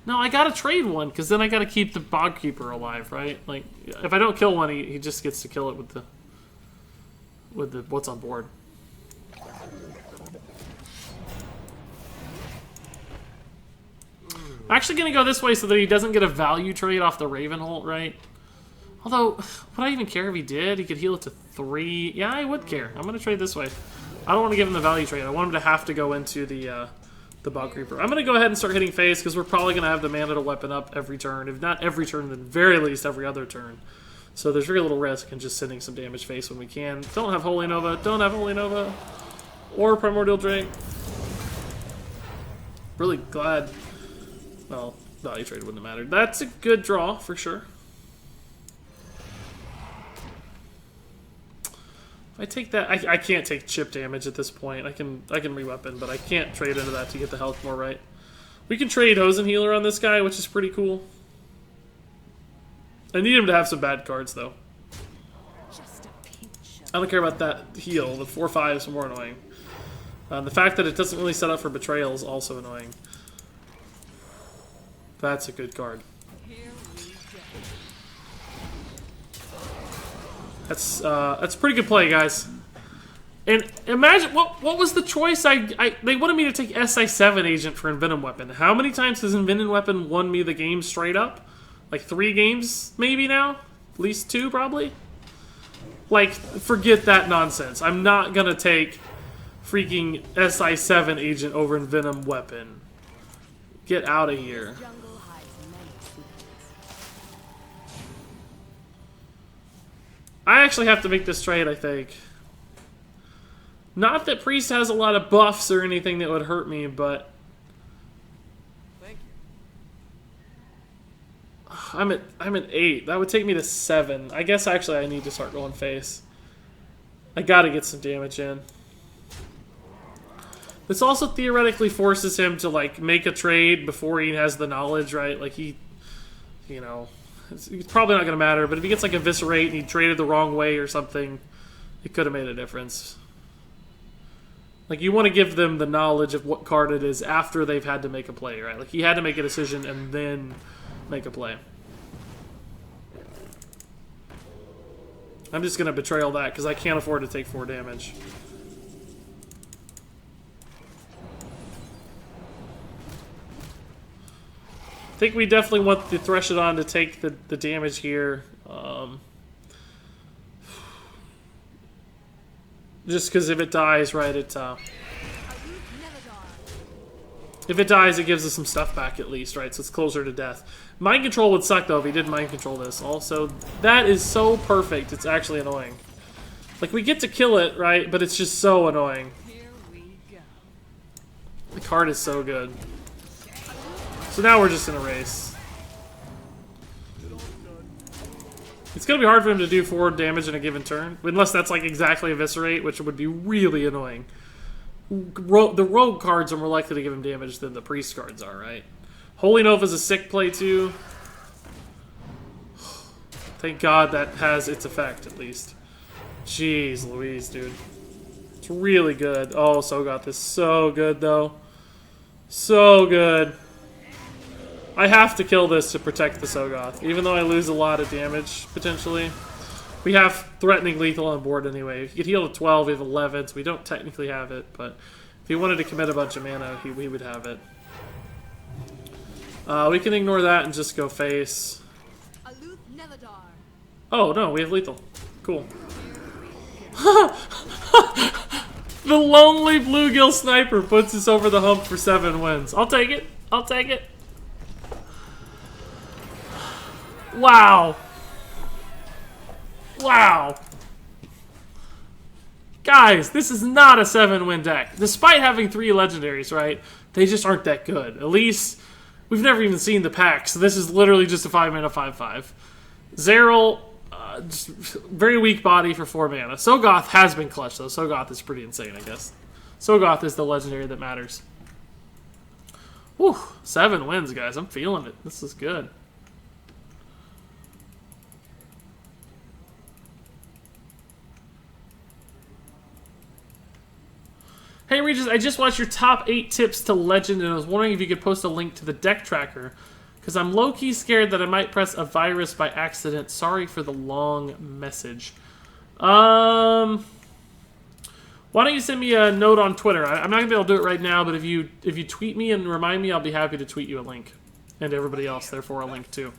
Speaker 1: No, I gotta trade one, because then I gotta keep the Bog Keeper alive, right? Like, if I don't kill one, he just gets to kill it with the what's on board. I'm actually gonna go this way so that he doesn't get a value trade off the Ravenholt, right? Although, would I even care if he did? He could heal it to 3. Yeah, I would care. I'm gonna trade this way. I don't want to give him the value trade. I want him to have to go into the Bog Creeper. I'm going to go ahead and start hitting face because we're probably going to have the mana to weapon up every turn. If not every turn, then very least every other turn. So there's very little risk in just sending some damage face when we can. Don't have Holy Nova. Don't have Holy Nova. Or Primordial Drake. Really glad. Well, value trade wouldn't have mattered. That's a good draw for sure. I take that. I can't take chip damage at this point. I can re-weapon, but I can't trade into that to get the health more right. We can trade Hosen Healer on this guy, which is pretty cool. I need him to have some bad cards, though. I don't care about that heal. The 4/5 is more annoying. The fact that it doesn't really set up for Betrayal is also annoying. That's a good card. That's a pretty good play, guys. And imagine what was the choice? They wanted me to take SI7 Agent for Envenom Weapon. How many times has Envenom Weapon won me the game straight up? Like 3 games, maybe now? At least 2, probably? Like, forget that nonsense. I'm not gonna take freaking SI7 Agent over Envenom Weapon. Get out of here. I actually have to make this trade, I think. Not that Priest has a lot of buffs or anything that would hurt me, but...
Speaker 3: Thank you.
Speaker 1: I'm at 8. That would take me to 7. I guess actually I need to start going face. I gotta get some damage in. This also theoretically forces him to, like, make a trade before he has the knowledge, right? Like, he... You know... It's probably not gonna matter, but if he gets, like, Eviscerate and he traded the wrong way or something, it could have made a difference. Like, you want to give them the knowledge of what card it is after they've had to make a play, right? Like, he had to make a decision and then make a play. I'm just going to betrayal that because I can't afford to take 4 damage. I think we definitely want the Threshodon to take the damage here. Just because if it dies, right, if it dies, it gives us some stuff back at least, right? So it's closer to death. Mind Control would suck, though, if he did Mind Control this. Also, that is so perfect, it's actually annoying. Like, we get to kill it, right? But it's just so annoying.
Speaker 3: Here we go.
Speaker 1: The card is so good. So now we're just in a race. It's going to be hard for him to do 4 damage in a given turn. Unless that's, like, exactly Eviscerate, which would be really annoying. The rogue cards are more likely to give him damage than the priest cards are, right? Holy Nova's a sick play, too. Thank God that has its effect, at least. Jeez Louise, dude. It's really good. Oh, Sogoth is so good, though. So good. I have to kill this to protect the Sogoth, even though I lose a lot of damage, potentially. We have threatening lethal on board anyway. If he could heal to 12, we have 11, so we don't technically have it, but if he wanted to commit a bunch of mana, we would have it. We can ignore that and just go face. Oh, no, we have lethal. Cool. The lonely bluegill sniper puts us over the hump for 7 wins. I'll take it. I'll take it. Wow. Wow. Guys, this is not a 7-win deck. Despite having 3 legendaries, right? They just aren't that good. At least, we've never even seen the pack, so this is literally just a 5-mana 5/5. Zeril, just very weak body for 4 mana. Sogoth has been clutch, though. Sogoth is pretty insane, I guess. Sogoth is the legendary that matters. Whew, 7 wins, guys. I'm feeling it. This is good. Hey Regis, I just watched your top 8 tips to Legend and I was wondering if you could post a link to the deck tracker because I'm low-key scared that I might press a virus by accident. Sorry for the long message. Why don't you send me a note on Twitter? I'm not going to be able to do it right now, but if you tweet me and remind me, I'll be happy to tweet you a link. And everybody else, therefore, a link too.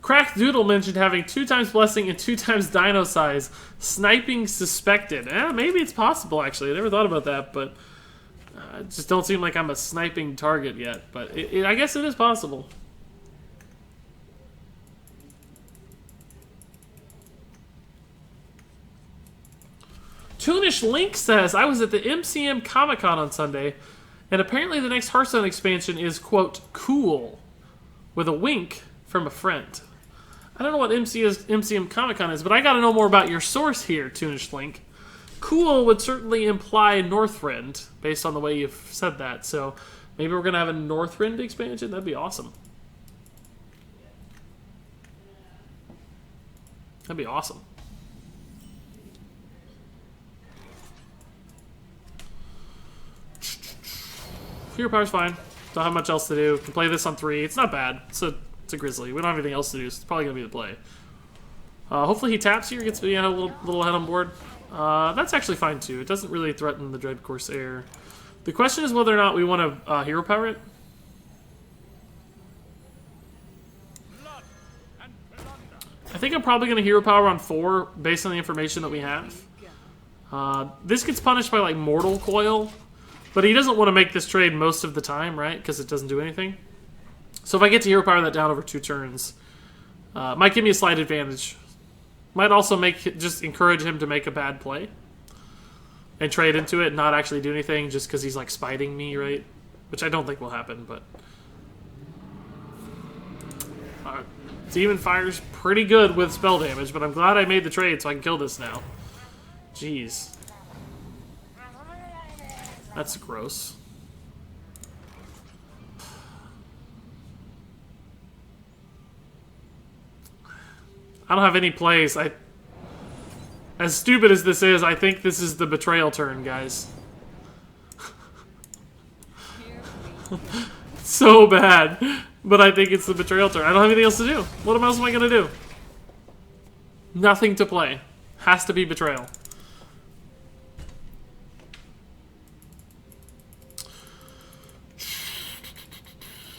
Speaker 1: Cracked Doodle mentioned having 2 times Blessing and 2 times Dino Size. Sniping suspected. Maybe it's possible, actually. I never thought about that, but it just don't seem like I'm a sniping target yet. But I guess it is possible. Toonish Link says, I was at the MCM Comic-Con on Sunday, and apparently the next Hearthstone expansion is, quote, cool, with a wink from a friend. I don't know what MCM Comic-Con is, but I gotta know more about your source here, Toonish Link. Cool would certainly imply Northrend, based on the way you've said that, so maybe we're gonna have a Northrend expansion? That'd be awesome. That'd be awesome. Hero Power's fine. Don't have much else to do. Can play this on 3. It's not bad. It's a Grizzly. We don't have anything else to do, so it's probably going to be the play. Hopefully he taps here, gets me a little ahead on board. That's actually fine, too. It doesn't really threaten the Dread Corsair. The question is whether or not we want to Hero Power it. I think I'm probably going to Hero Power on 4, based on the information that we have. This gets punished by, like, Mortal Coil. But he doesn't want to make this trade most of the time, right? Because it doesn't do anything. So if I get to hero power that down over 2 turns, might give me a slight advantage. Might also just encourage him to make a bad play. And trade into it and not actually do anything just because he's, like, spiting me, right? Which I don't think will happen, but... Demon Fire's pretty good with spell damage, but I'm glad I made the trade so I can kill this now. Jeez. That's gross. I don't have any plays. As stupid as this is, I think this is the betrayal turn, guys. So bad. But I think it's the betrayal turn. I don't have anything else to do. What else am I going to do? Nothing to play. Has to be betrayal.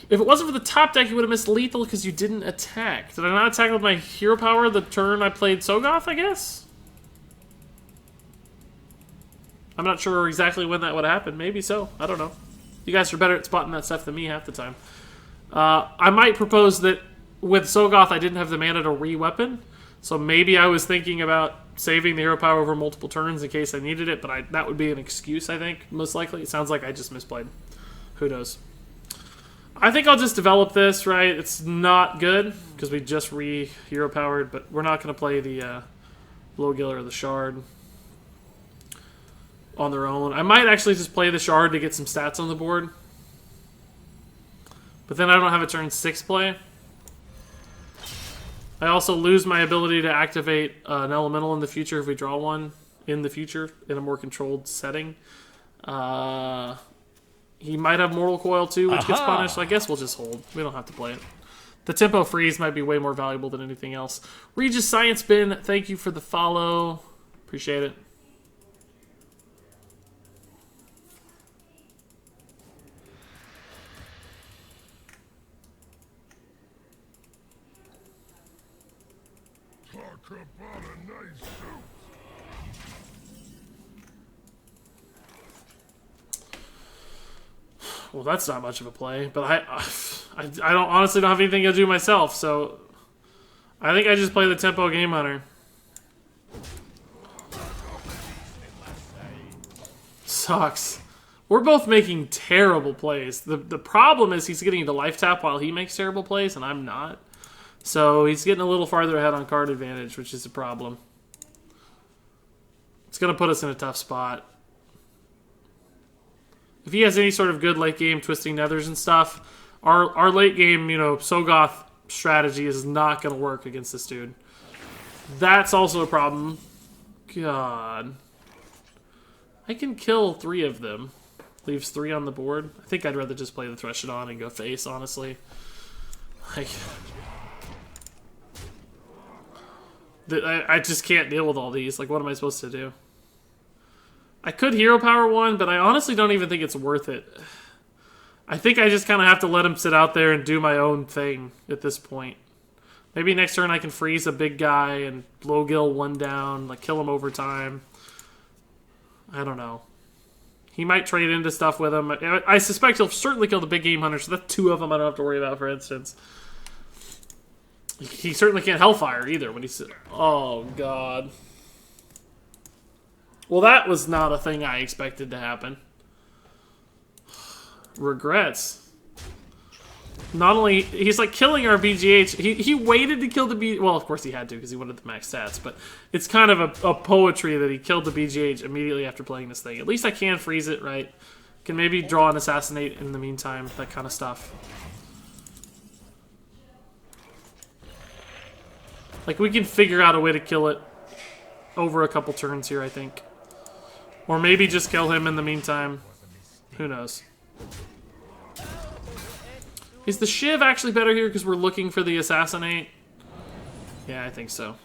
Speaker 1: If it wasn't for the top deck, you would have missed lethal because you didn't attack. Did I not attack with my hero power the turn I played Sogoth, I guess? I'm not sure exactly when that would happen. Maybe so. I don't know. You guys are better at spotting that stuff than me half the time. I might propose that with Sogoth, I didn't have the mana to re-weapon. So maybe I was thinking about saving the hero power over multiple turns in case I needed it, but that would be an excuse, I think, most likely. It sounds like I just misplayed. Who knows? I think I'll just develop this, right? It's not good, because we just re-hero powered, but we're not going to play the Blowgill or the Shard on their own. I might actually just play the Shard to get some stats on the board. But then I don't have a turn 6 play. I also lose my ability to activate an elemental in the future if we draw one in the future in a more controlled setting. He might have Mortal Coil too, which gets punished. So I guess we'll just hold. We don't have to play it. The Tempo Freeze might be way more valuable than anything else. Regis Science Bin, thank you for the follow. Appreciate it.
Speaker 2: Talk about a nice suit.
Speaker 1: Well, that's not much of a play, but I honestly don't have anything to do myself, so I think I just play the Tempo Game Hunter. Sucks. We're both making terrible plays. The problem is he's getting to life tap while he makes terrible plays, and I'm not. So he's getting a little farther ahead on card advantage, which is a problem. It's going to put us in a tough spot. If he has any sort of good late game twisting nethers and stuff, our late game, Sogoth strategy is not going to work against this dude. That's also a problem. God. I can kill 3 of them. Leaves 3 on the board. I think I'd rather just play the Threshodon and go face, honestly. I just can't deal with all these. Like, what am I supposed to do? I could hero power one, but I honestly don't even think it's worth it. I think I just kind of have to let him sit out there and do my own thing at this point. Maybe next turn I can freeze a big guy and Blowgill 1 down, like kill him over time. I don't know. He might trade into stuff with him. I suspect he'll certainly kill the big game hunter, so that's 2 of them I don't have to worry about, for instance. He certainly can't Hellfire either when he's... Oh, God. Well, that was not a thing I expected to happen. Regrets. Not only... He's like killing our BGH. He waited to kill the BGH. Well, of course he had to because he wanted the max stats. But it's kind of a poetry that he killed the BGH immediately after playing this thing. At least I can freeze it, right? Can maybe draw and assassinate in the meantime. That kind of stuff. Like, we can figure out a way to kill it over a couple turns here, I think. Or maybe just kill him in the meantime. Who knows? Is the Shiv actually better here because we're looking for the Assassinate? Yeah, I think so.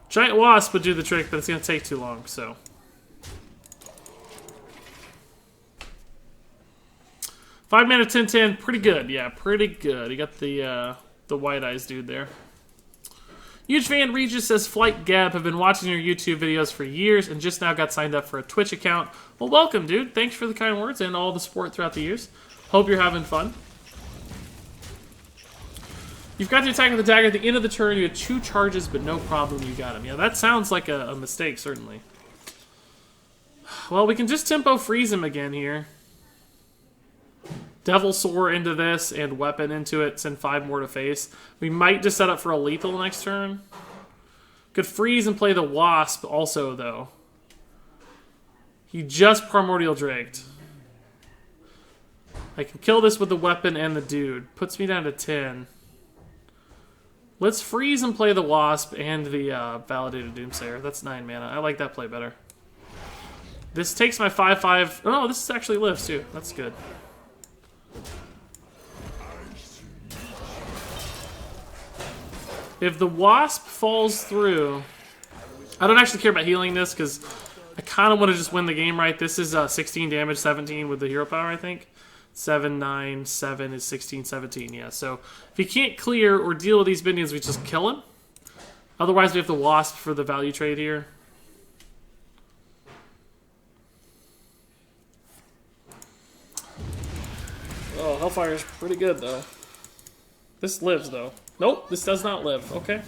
Speaker 1: Giant Wasp would do the trick, but it's going to take too long, so... 5 mana 10/10, pretty good. Yeah, pretty good. You got the White Eyes dude there. Huge fan Regis says, Flight Gab, have been watching your YouTube videos for years and just now got signed up for a Twitch account. Well, welcome, dude. Thanks for the kind words and all the support throughout the years. Hope you're having fun. You've got to attack with the dagger at the end of the turn. You had 2 charges, but no problem. You got him. Yeah, that sounds like a mistake, certainly. Well, we can just tempo freeze him again here. Devil Soar into this and Weapon into it. Send 5 more to face. We might just set up for a lethal next turn. Could freeze and play the Wasp also, though. He just Primordial Draked. I can kill this with the Weapon and the Dude. Puts me down to 10. Let's freeze and play the Wasp and the Validated Doomsayer. That's 9 mana. I like that play better. This takes my 5/5. Oh, no, this actually lives, too. That's good. If the Wasp falls through... I don't actually care about healing this, because I kind of want to just win the game right. This is 16 damage, 17 with the hero power, I think. 7, 9, 7 is 16, 17, yeah. So if he can't clear or deal with these minions, we just kill him. Otherwise, we have the Wasp for the value trade here. Oh, Hellfire's pretty good, though. This lives, though. Nope, this does not live. Okay.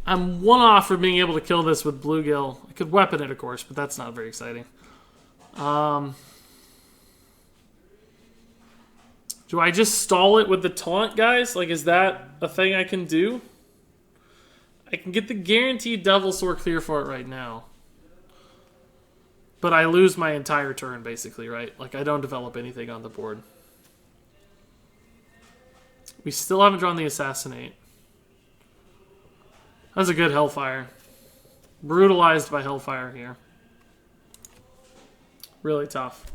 Speaker 1: I'm 1 off for being able to kill this with Bluegill. I could weapon it, of course, but that's not very exciting. Do I just stall it with the taunt, guys? Like, is that a thing I can do? I can get the guaranteed Devil Soar clear for it right now. But I lose my entire turn, basically, right? Like, I don't develop anything on the board. We still haven't drawn the Assassinate. That's a good Hellfire. Brutalized by Hellfire here. Really tough.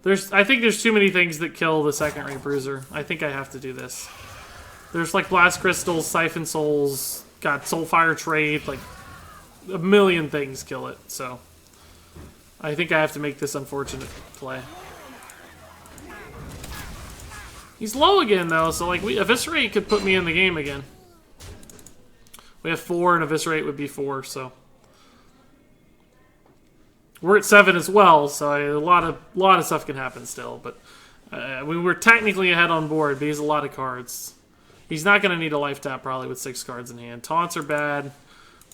Speaker 1: I think there's too many things that kill the second rate bruiser. I think I have to do this. There's like Blast Crystals, Siphon Souls, got Soulfire Trade, like a million things kill it. So I think I have to make this unfortunate play. He's low again though, so like Eviscerate could put me in the game again. We have 4 and Eviscerate would be 4, so we're at 7 as well, so a lot of stuff can happen still. But we were technically ahead on board, but he has a lot of cards. He's not going to need a life tap probably with 6 cards in hand. Taunts are bad.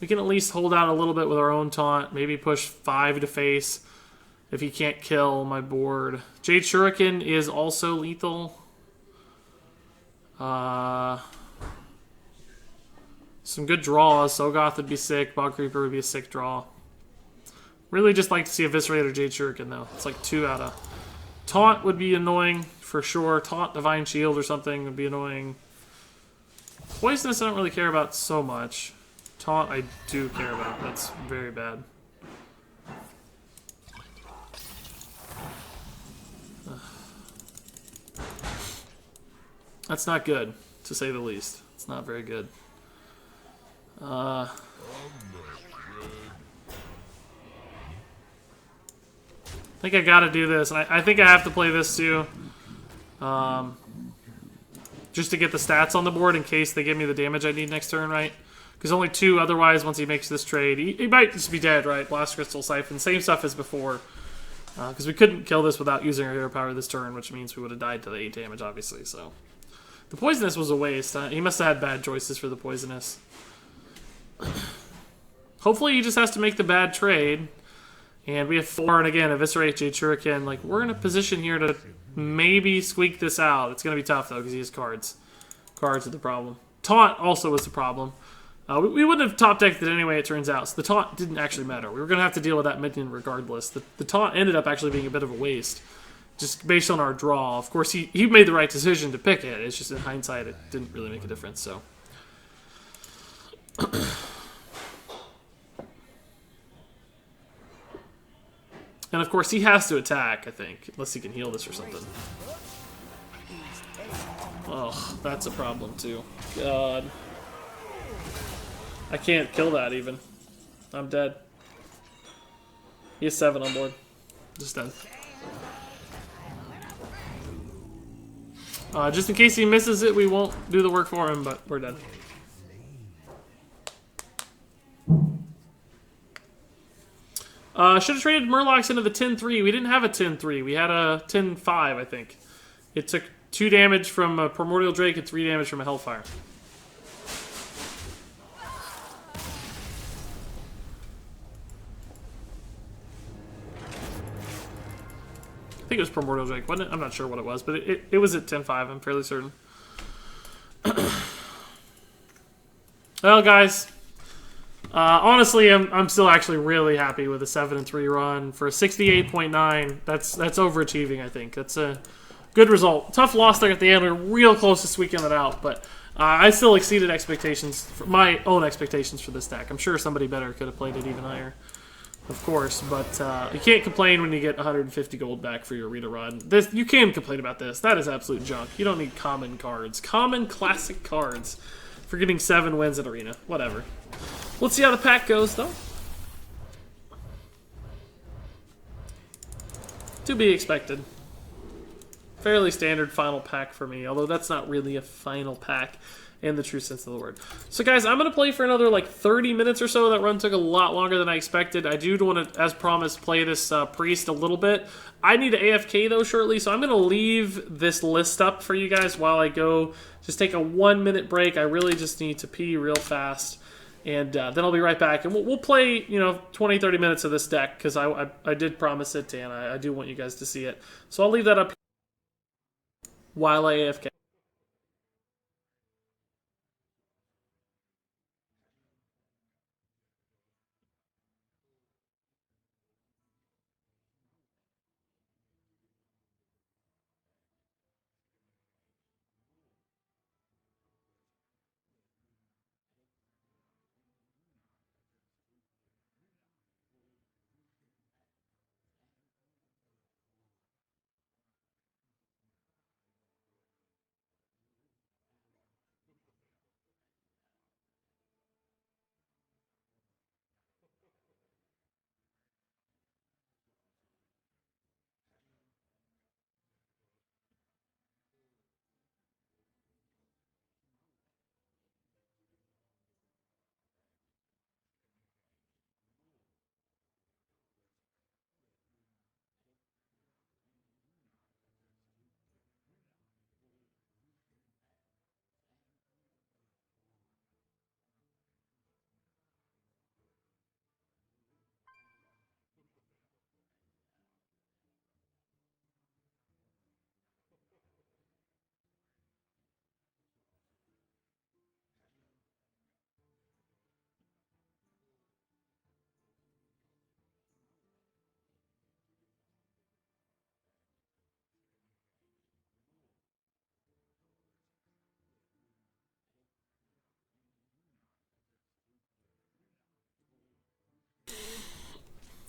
Speaker 1: We can at least hold out a little bit with our own taunt. Maybe push 5 to face if he can't kill my board. Jade Shuriken is also lethal. Some good draws. Sogoth would be sick. Bog Creeper would be a sick draw. Really just like to see Eviscerate or Jade Shuriken, though. It's like 2 out of... Taunt would be annoying, for sure. Taunt Divine Shield or something would be annoying. Poisonous I don't really care about so much. Taunt I do care about. That's very bad. That's not good, to say the least. It's not very good. I think I gotta do this, and I think I have to play this too. Just to get the stats on the board in case they give me the damage I need next turn, right? Because only 2, otherwise, once he makes this trade, he might just be dead, right? Blast Crystal, Siphon, same stuff as before. Because we couldn't kill this without using our hero power this turn, which means we would have died to the 8 damage, obviously, so... The Poisonous was a waste. He must have had bad choices for the Poisonous. Hopefully he just has to make the bad trade. And we have 4, and again, Eviscerate, Jade Shuriken. Like, we're in a position here to maybe squeak this out. It's going to be tough, though, because he has cards. Cards are the problem. Taunt also was the problem. We wouldn't have top-decked it anyway, it turns out. So the Taunt didn't actually matter. We were going to have to deal with that minion regardless. The Taunt ended up actually being a bit of a waste. Just based on our draw. Of course, he made the right decision to pick it. It's just in hindsight, it didn't really make a difference, so... And of course, he has to attack, I think. Unless he can heal this or something. Oh, that's a problem too. God. I can't kill that even. I'm dead. He has 7 on board. Just dead. Just in case he misses it, we won't do the work for him, but we're dead. Should have traded Murlocs into the 10-3. We didn't have a 10-3. We had a 10-5, I think. It took 2 damage from a Primordial Drake and 3 damage from a Hellfire. I think it was Primordial Drake, wasn't it? I'm not sure what it was, but it was at 10-5, I'm fairly certain. Well, guys, honestly, I'm still actually really happy with a 7-3 run for a 68.9. That's overachieving, I think. That's a good result. Tough loss there at the end. We were real close to squeaking it out, but I still exceeded expectations, my own expectations for this deck. I'm sure somebody better could have played it even higher, of course, but you can't complain when you get 150 gold back for your Rita run. You can complain about this. That is absolute junk. You don't need common cards. Common classic cards for getting 7 wins at Arena. Whatever. Let's see how the pack goes, though. To be expected. Fairly standard final pack for me, although that's not really a final pack in the true sense of the word. So guys, I'm going to play for another like 30 minutes or so. That run took a lot longer than I expected. I do want to, as promised, play this Priest a little bit. I need to AFK though shortly, so I'm going to leave this list up for you guys while I go just take a 1-minute break. I really just need to pee real fast, and then I'll be right back. And we'll play, 20, 30 minutes of this deck, because I did promise it, and I do want you guys to see it. So I'll leave that up while I AFK.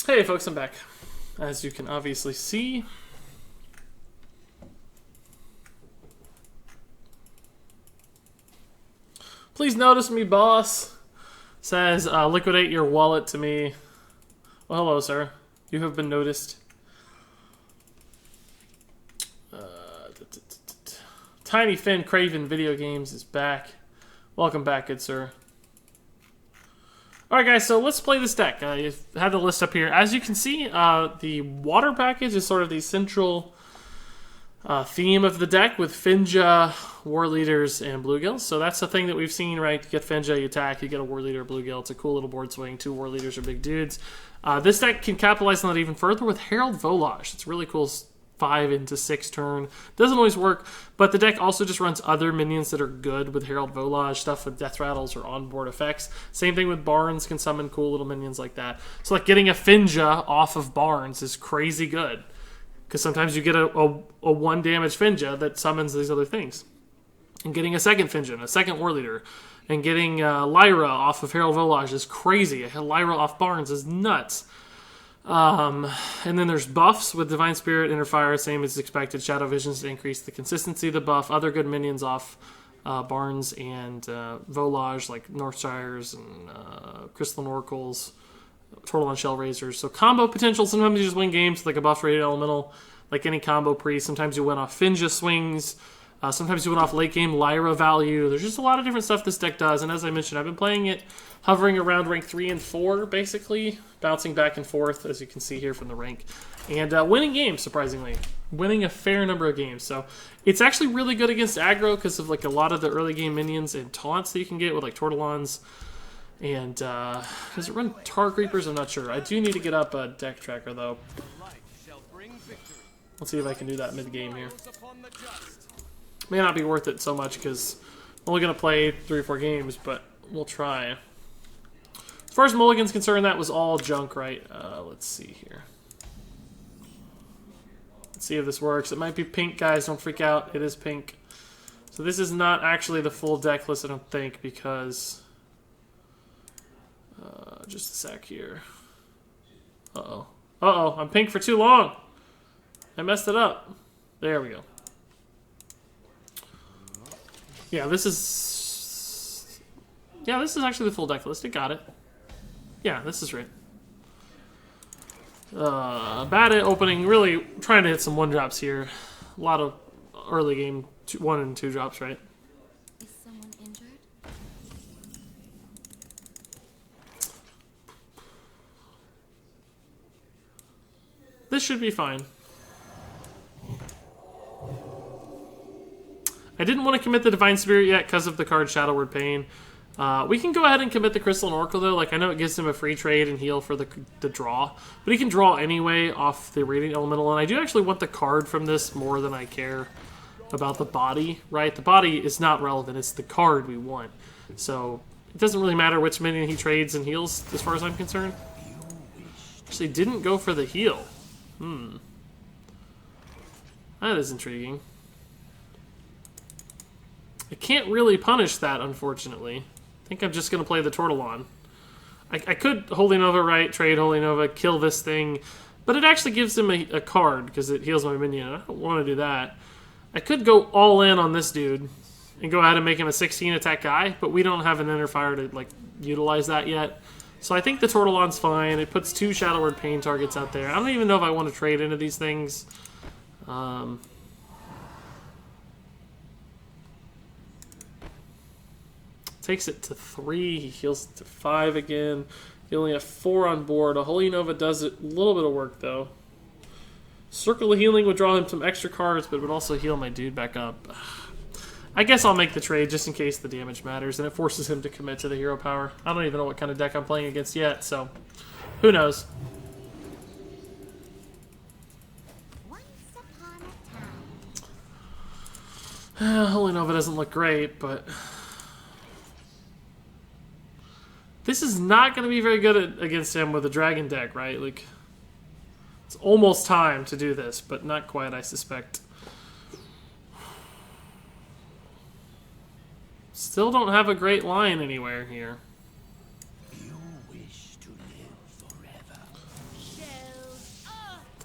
Speaker 1: Hey folks, I'm back. As you can obviously see, please notice me, boss. Says, liquidate your wallet to me. Well, hello, sir. You have been noticed. Tiny Finn Craven Video Games is back. Welcome back, good sir. Alright guys, so let's play this deck. I have the list up here. As you can see, the water package is sort of the central theme of the deck, with Finja, War Leaders, and Bluegills. So that's the thing that we've seen, right? You get Finja, you attack, you get a War Leader, Bluegill. It's a cool little board swing. 2 War Leaders are big dudes. This deck can capitalize on that even further with Herald Volage. It's a really cool 5 into 6 turn. Doesn't always work, but the deck also just runs other minions that are good with Herald Volage, stuff with Death Rattles or onboard effects. Same thing with Barnes, can summon cool little minions like that. So like getting a Finja off of Barnes is crazy good, because sometimes you get a 1 damage Finja that summons these other things. And getting a second Finja and a second War Leader, and getting Lyra off of Herald Volage is crazy. Lyra off Barnes is nuts. And then there's buffs with Divine Spirit, Inner Fire, same as expected. Shadow Visions to increase the consistency of the buff. Other good minions off Barnes and Volage, like Northshires and Crystalline Oracles, Tortolon Shell Razors. So combo potential. Sometimes you just win games with like a buff rated elemental, like any combo priest. Sometimes you win off Finja swings. Sometimes you win off late game Lyra value. There's just a lot of different stuff this deck does. And as I mentioned, I've been playing it hovering around rank 3 and 4, basically. Bouncing back and forth, as you can see here from the rank. And winning games, surprisingly. Winning a fair number of games. So it's actually really good against aggro because of like a lot of the early game minions and taunts that you can get with like Tortolons. And does it run Tar Creepers? I'm not sure. I do need to get up a deck tracker though. Let's see if I can do that mid-game here. May not be worth it so much because I'm only going to play 3 or 4 games, but we'll try. As far as Mulligan's concerned, that was all junk, right? Let's see here. Let's see if this works. It might be pink, guys. Don't freak out. It is pink. So this is not actually the full deck list, I don't think, because... just a sec here. Uh-oh. Uh-oh, I'm pink for too long. I messed it up. There we go. Yeah, this is... Yeah, this is actually the full deck list. It got it. Yeah, this is right. Bad at opening. Really trying to hit some 1-drops here. A lot of early game 1 and 2 drops, right?
Speaker 4: Is someone injured?
Speaker 1: This should be fine. I didn't want to commit the Divine Spirit yet because of the card Shadow Word Pain. We can go ahead and commit the Crystalline Oracle, though. Like, I know it gives him a free trade and heal for the draw, but he can draw anyway off the Radiant Elemental, and I do actually want the card from this more than I care about the body, right? The body is not relevant. It's the card we want. So it doesn't really matter which minion he trades and heals, as far as I'm concerned. Actually, didn't go for the heal. That is intriguing. I can't really punish that, unfortunately. I think I'm just going to play the Tortolon. I could Holy Nova, right? Trade Holy Nova, kill this thing. But it actually gives him a card, because it heals my minion. I don't want to do that. I could go all in on this dude and go ahead and make him a 16 attack guy, but we don't have an Inner Fire to like utilize that yet. So I think the Tortolon's fine. It puts 2 Shadow Word Pain targets out there. I don't even know if I want to trade into these things. Takes it to 3. He heals it to 5 again. You only have 4 on board. A Holy Nova does a little bit of work, though. Circle of Healing would draw him some extra cards, but it would also heal my dude back up. I guess I'll make the trade just in case the damage matters, and it forces him to commit to the hero power. I don't even know what kind of deck I'm playing against yet, so who knows.
Speaker 4: Once upon a time.
Speaker 1: Holy Nova doesn't look great, but... This is not going to be very good against him with a dragon deck, right? Like, it's almost time to do this, but not quite, I suspect. Still don't have a great line anywhere here.
Speaker 2: You wish to live forever.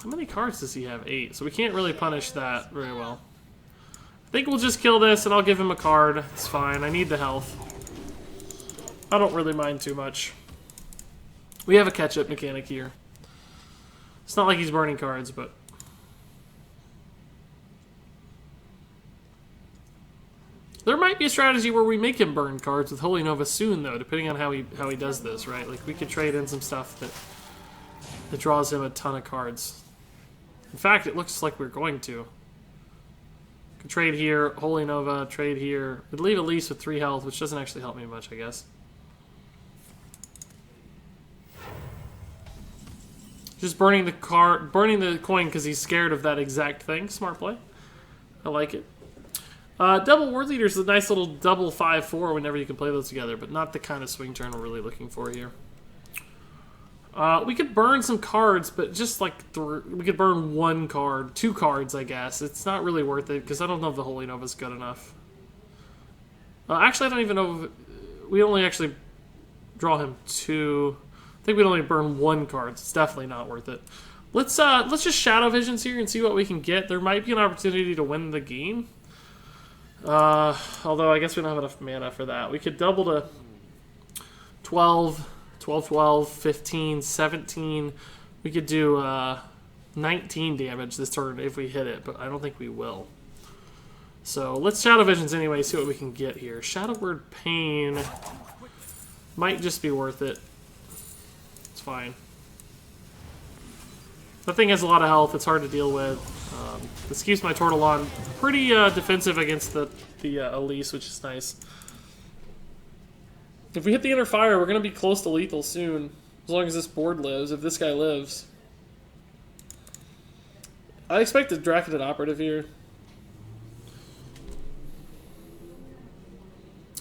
Speaker 1: How many cards does he have? 8, so we can't really punish that very well. I think we'll just kill this, and I'll give him a card. It's fine. I need the health. I don't really mind too much. We have a catch-up mechanic here. It's not like he's burning cards, but... There might be a strategy where we make him burn cards with Holy Nova soon, though, depending on how he does this, right? Like, we could trade in some stuff that draws him a ton of cards. In fact, it looks like we're going to. Could trade here, Holy Nova, trade here. We'd leave Elise with 3 health, which doesn't actually help me much, I guess. Just burning the coin because he's scared of that exact thing. Smart play. I like it. Double Word Leader is a nice little double 5/4 whenever you can play those together, but not the kind of swing turn we're really looking for here. We could burn some cards, but just like we could burn 1 card, 2 cards, I guess. It's not really worth it because I don't know if the Holy Nova is good enough. Actually, I don't even know if we only actually draw him 2. I think we'd only burn 1 card. It's definitely not worth it. Let's just Shadow Visions here and see what we can get. There might be an opportunity to win the game. Although I guess we don't have enough mana for that. We could double to 12, 12, 12, 15, 17. We could do 19 damage this turn if we hit it, but I don't think we will. So let's Shadow Visions anyway, see what we can get here. Shadow Word Pain might just be worth it. It's fine. That thing has a lot of health. It's hard to deal with. This keeps my Tortolon pretty defensive against the Elise, which is nice. If we hit the Inner Fire, we're going to be close to lethal soon. As long as this board lives. If this guy lives. I expect a Draconid Operative here.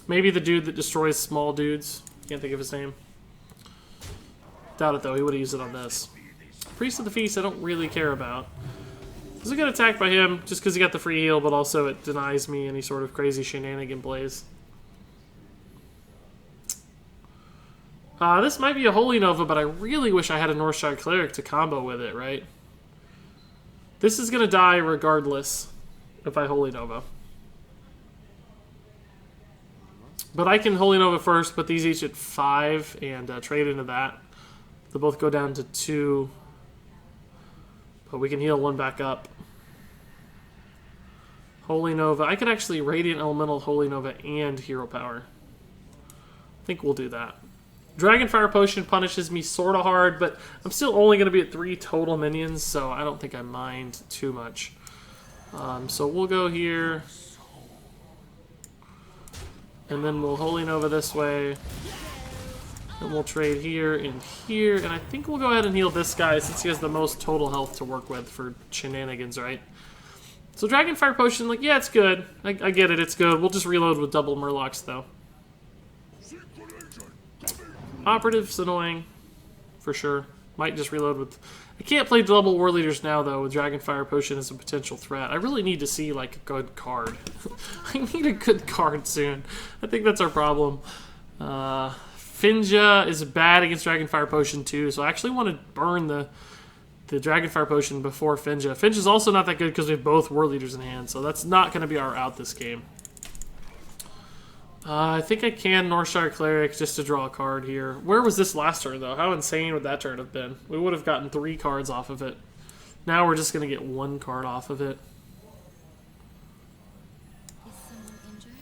Speaker 1: Maybe the dude that destroys small dudes. Can't think of his name. Doubt it, though. He would have used it on this. Priest of the Feast, I don't really care about. This is a good attack by him, just because he got the free heal, but also it denies me any sort of crazy shenanigan plays. This might be a Holy Nova, but I really wish I had a Northshire Cleric to combo with it, right? This is going to die regardless if I Holy Nova. But I can Holy Nova first, put these each at 5, and trade into that. They'll both go down to 2. But we can heal 1 back up. Holy Nova. I could actually Radiant Elemental, Holy Nova, and Hero Power. I think we'll do that. Dragonfire Potion punishes me sort of hard, but I'm still only going to be at 3 total minions, so I don't think I mind too much. So we'll go here. And then we'll Holy Nova this way. And we'll trade here and here. And I think we'll go ahead and heal this guy since he has the most total health to work with for shenanigans, right? So Dragonfire Potion, like, yeah, it's good. I get it, it's good. We'll just reload with double Murlocs, though. Operative's annoying, for sure. Might just reload with... I can't play double War Leaders now, though, with Dragonfire Potion as a potential threat. I really need to see, like, a good card. I need a good card soon. I think that's our problem. Finja is bad against Dragonfire Potion, too, so I actually want to burn the Dragonfire Potion before Finja. Finja's also not that good because we have both War Leaders in hand, so that's not going to be our out this game. I think I can Northshire Cleric just to draw a card here. Where was this last turn, though? How insane would that turn have been? We would have gotten 3 cards off of it. Now we're just going to get 1 card off of it.
Speaker 4: Is someone injured?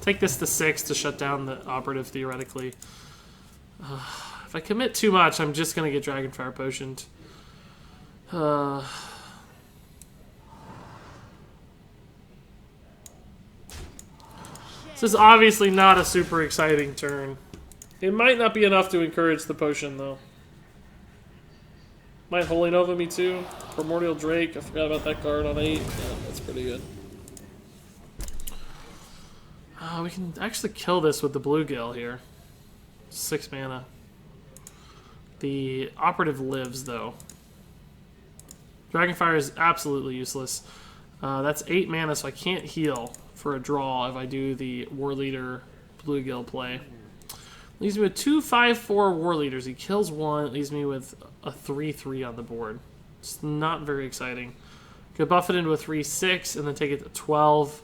Speaker 1: Take this to 6 to shut down the Operative, theoretically. If I commit too much, I'm just going to get Dragonfire Potioned. This is obviously not a super exciting turn. It might not be enough to encourage the potion, though. Might Holy Nova me too. Primordial Drake, I forgot about that card on 8. Yeah, that's pretty good. We can actually kill this with the Bluegill here. 6 mana. The Operative lives, though. Dragonfire is absolutely useless. That's 8 mana, so I can't heal for a draw if I do the War Leader Bluegill play. Leaves me with 2/5/4 War Leaders. He kills 1. It leaves me with a 3/3 on the board. It's not very exciting. Could buff it into a 3/6 and then take it to 12.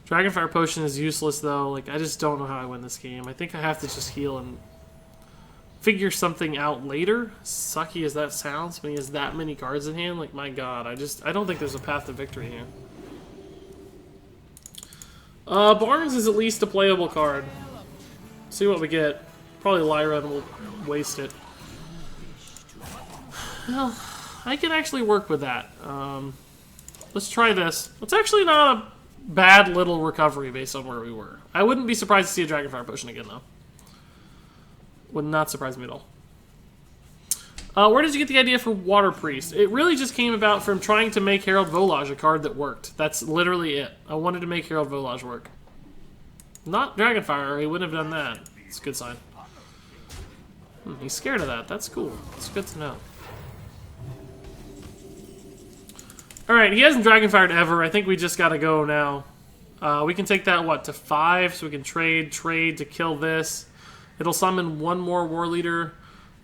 Speaker 1: Dragonfire Potion is useless, though. Like, I just don't know how I win this game. I think I have to just heal and figure something out later. Sucky as that sounds, when he has that many cards in hand, like, my god, I don't think there's a path to victory here. Barnes is at least a playable card. See what we get. Probably Lyra and we'll waste it. Well, I can actually work with that. Let's try this. It's actually not a bad little recovery based on where we were. I wouldn't be surprised to see a Dragonfire Potion again, though. Would not surprise me at all. Where did you get the idea for Water Priest? It really just came about from trying to make Herald Volage a card that worked. That's literally it. I wanted to make Herald Volage work. Not Dragonfire, he wouldn't have done that. It's a good sign. He's scared of that. That's cool. It's good to know. Alright, he hasn't Dragonfired ever. I think we just gotta go now. We can take that, what, to 5, so we can trade to kill this. It'll summon 1 more War Leader,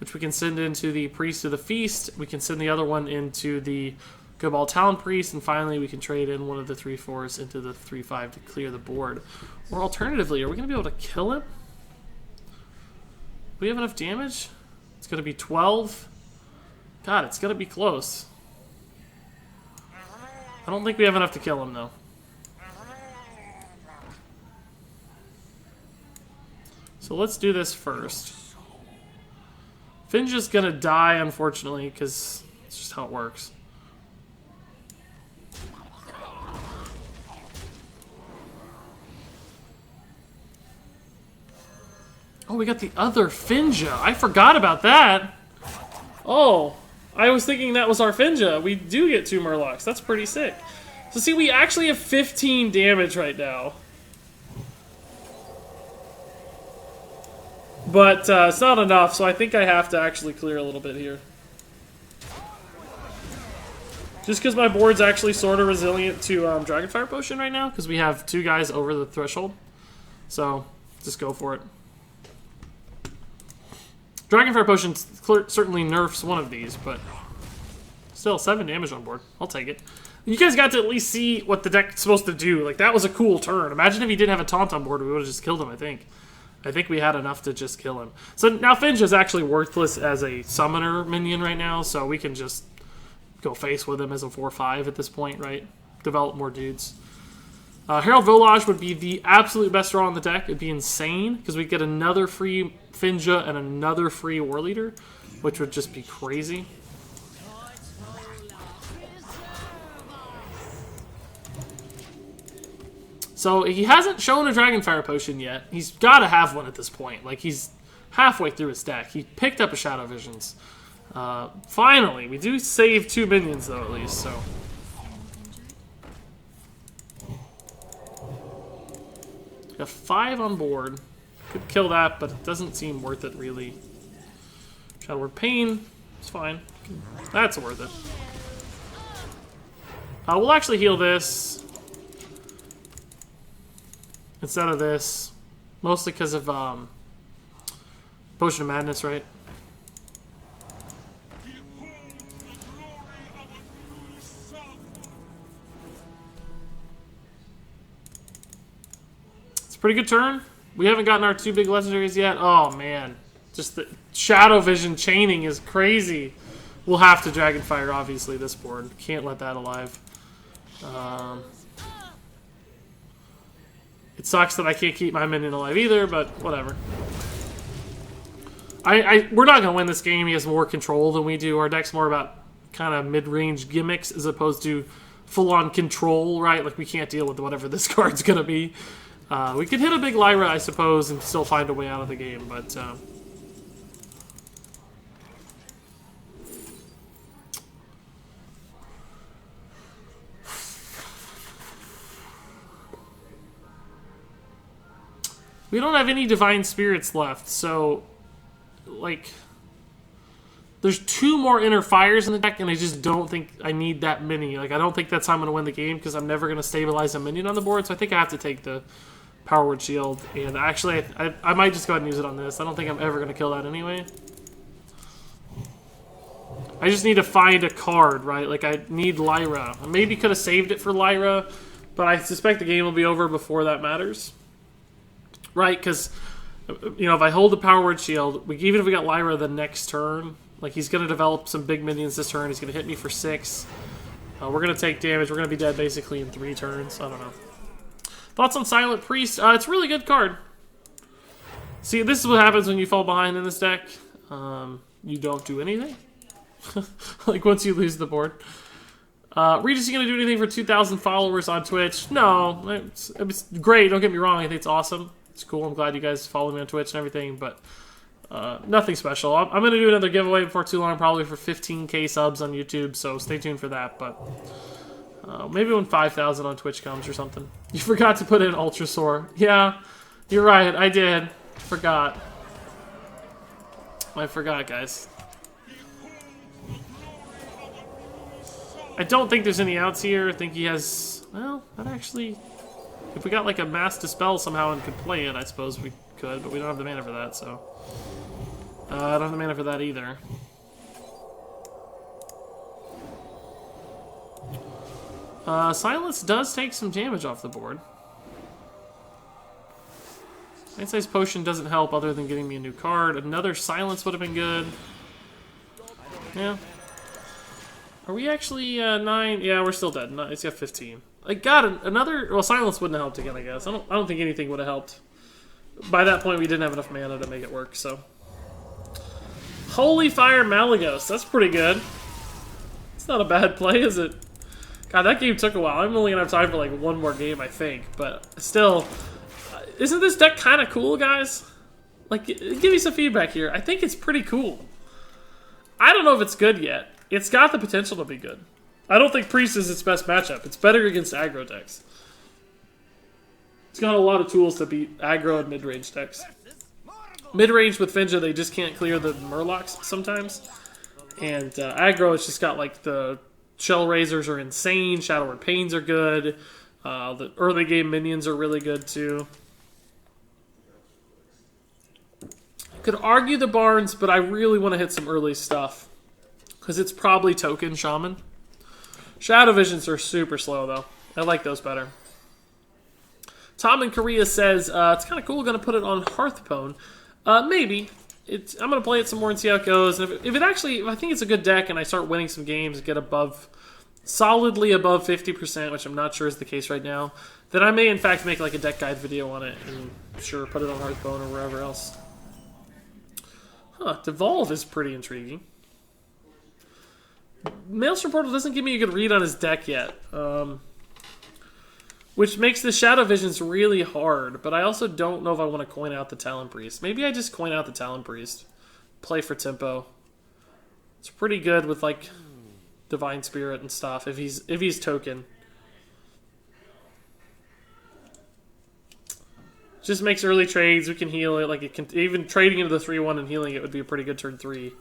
Speaker 1: which we can send into the Priest of the Feast. We can send the other one into the Good ball, Talon Priest, and finally we can trade in one of the 3/4s into the 3/5 to clear the board. Or alternatively, are we going to be able to kill him? We have enough damage? It's going to be 12. God, it's going to be close. I don't think we have enough to kill him, though. So let's do this first. Finn's just going to die, unfortunately, because it's just how it works. Oh, we got the other Finja. I forgot about that. Oh, I was thinking that was our Finja. We do get 2 Murlocs. That's pretty sick. So see, we actually have 15 damage right now. But it's not enough, so I think I have to actually clear a little bit here. Just because my board's actually sort of resilient to Dragonfire Potion right now, because we have 2 guys over the threshold. So, just go for it. Dragonfire Potion certainly nerfs one of these, but still 7 damage on board. I'll take it. You guys got to at least see what the deck's supposed to do. Like, that was a cool turn. Imagine if he didn't have a taunt on board, we would have just killed him, I think. I think we had enough to just kill him. So now Finch is actually worthless as a summoner minion right now, so we can just go face with him as a 4/5 at this point, right? Develop more dudes. Herald Volage would be the absolute best draw on the deck. It'd be insane, because we'd get another free Finja and another free War Leader, which would just be crazy. So he hasn't shown a Dragonfire Potion yet. He's got to have one at this point. Like, he's halfway through his deck. He picked up a Shadow Visions. Finally, we do save 2 minions, though, at least, so... Got 5 on board. Could kill that, but it doesn't seem worth it, really. Shadow Word Pain. It's fine. That's worth it. We'll actually heal this instead of this. Mostly because of Potion of Madness, right? Pretty good turn. We haven't gotten our 2 big legendaries yet. Oh, man. Just the Shadow Vision chaining is crazy. We'll have to Dragonfire, obviously, this board. Can't let that alive. It sucks that I can't keep my minion alive either, but whatever. We're not going to win this game. He has more control than we do. Our deck's more about kind of mid-range gimmicks as opposed to full-on control, right? Like, we can't deal with whatever this card's going to be. We could hit a big Lyra, I suppose, and still find a way out of the game, but... we don't have any Divine Spirits left, so... like... there's 2 more Inner Fires in the deck, and I just don't think I need that many. Like, I don't think that's how I'm going to win the game, because I'm never going to stabilize a minion on the board, so I think I have to take the... Power Word Shield, and actually, I might just go ahead and use it on this. I don't think I'm ever going to kill that anyway. I just need to find a card, right? Like, I need Lyra. I maybe could have saved it for Lyra, but I suspect the game will be over before that matters. Right? Because, you know, if I hold the Power Word Shield, even if we got Lyra the next turn, like, he's going to develop some big minions this turn. He's going to hit me for 6. We're going to take damage. We're going to be dead basically in 3 turns. I don't know. Thoughts on Silent Priest? It's a really good card. See, this is what happens when you fall behind in this deck. You don't do anything. Like, once you lose the board. Regis, you going to do anything for 2,000 followers on Twitch? No. It's great, don't get me wrong. I think it's awesome. It's cool. I'm glad you guys follow me on Twitch and everything, but nothing special. I'm going to do another giveaway before too long, probably for 15k subs on YouTube, so stay tuned for that, but... maybe when 5,000 on Twitch comes or something. You forgot to put in Ultra Soar. Yeah, you're right. I did. Forgot. I forgot, guys. I don't think there's any outs here. I think he has... well, that actually... if we got like a Mass Dispel somehow and could play it, I suppose we could, but we don't have the mana for that, so... I don't have the mana for that either. Silence does take some damage off the board. Night-Size Potion doesn't help other than getting me a new card. Another Silence would have been good. Yeah. Are we actually 9? Yeah, we're still dead. No, it's got 15. I got another... Well, Silence wouldn't have helped again, I guess. I don't think anything would have helped. By that point, we didn't have enough mana to make it work, so... Holy Fire Malagos. That's pretty good. It's not a bad play, is it? God, that game took a while. I'm only going to have time for like one more game, I think. But still... Isn't this deck kind of cool, guys? Like, give me some feedback here. I think it's pretty cool. I don't know if it's good yet. It's got the potential to be good. I don't think Priest is its best matchup. It's better against aggro decks. It's got a lot of tools to beat aggro and mid-range decks. Mid-range with Finja, they just can't clear the Murlocs sometimes. And aggro, it's just got like the Shell Razors are insane. Shadow Word Pains are good. The early game minions are really good too. Could argue the Barnes, but I really want to hit some early stuff. Because it's probably Token Shaman. Shadow Visions are super slow, though. I like those better. Tom in Korea says, it's kind of cool, going to put it on Hearthstone. Maybe. I'm going to play it some more and see how it goes. And if I think it's a good deck and I start winning some games and get solidly above 50%, which I'm not sure is the case right now, then I may, in fact, make like a deck guide video on it and sure, put it on Hearthstone or wherever else. Huh, Devolve is pretty intriguing. Maelstrom Portal doesn't give me a good read on his deck yet. Which makes the Shadow Visions really hard, but I also don't know if I want to coin out the Talon Priest. Maybe I just coin out the Talon Priest. Play for tempo. It's pretty good with like Divine Spirit and stuff if he's token. Just makes early trades. We can heal it. Like it can even trading into the 3/1 and healing it would be a pretty good turn 3,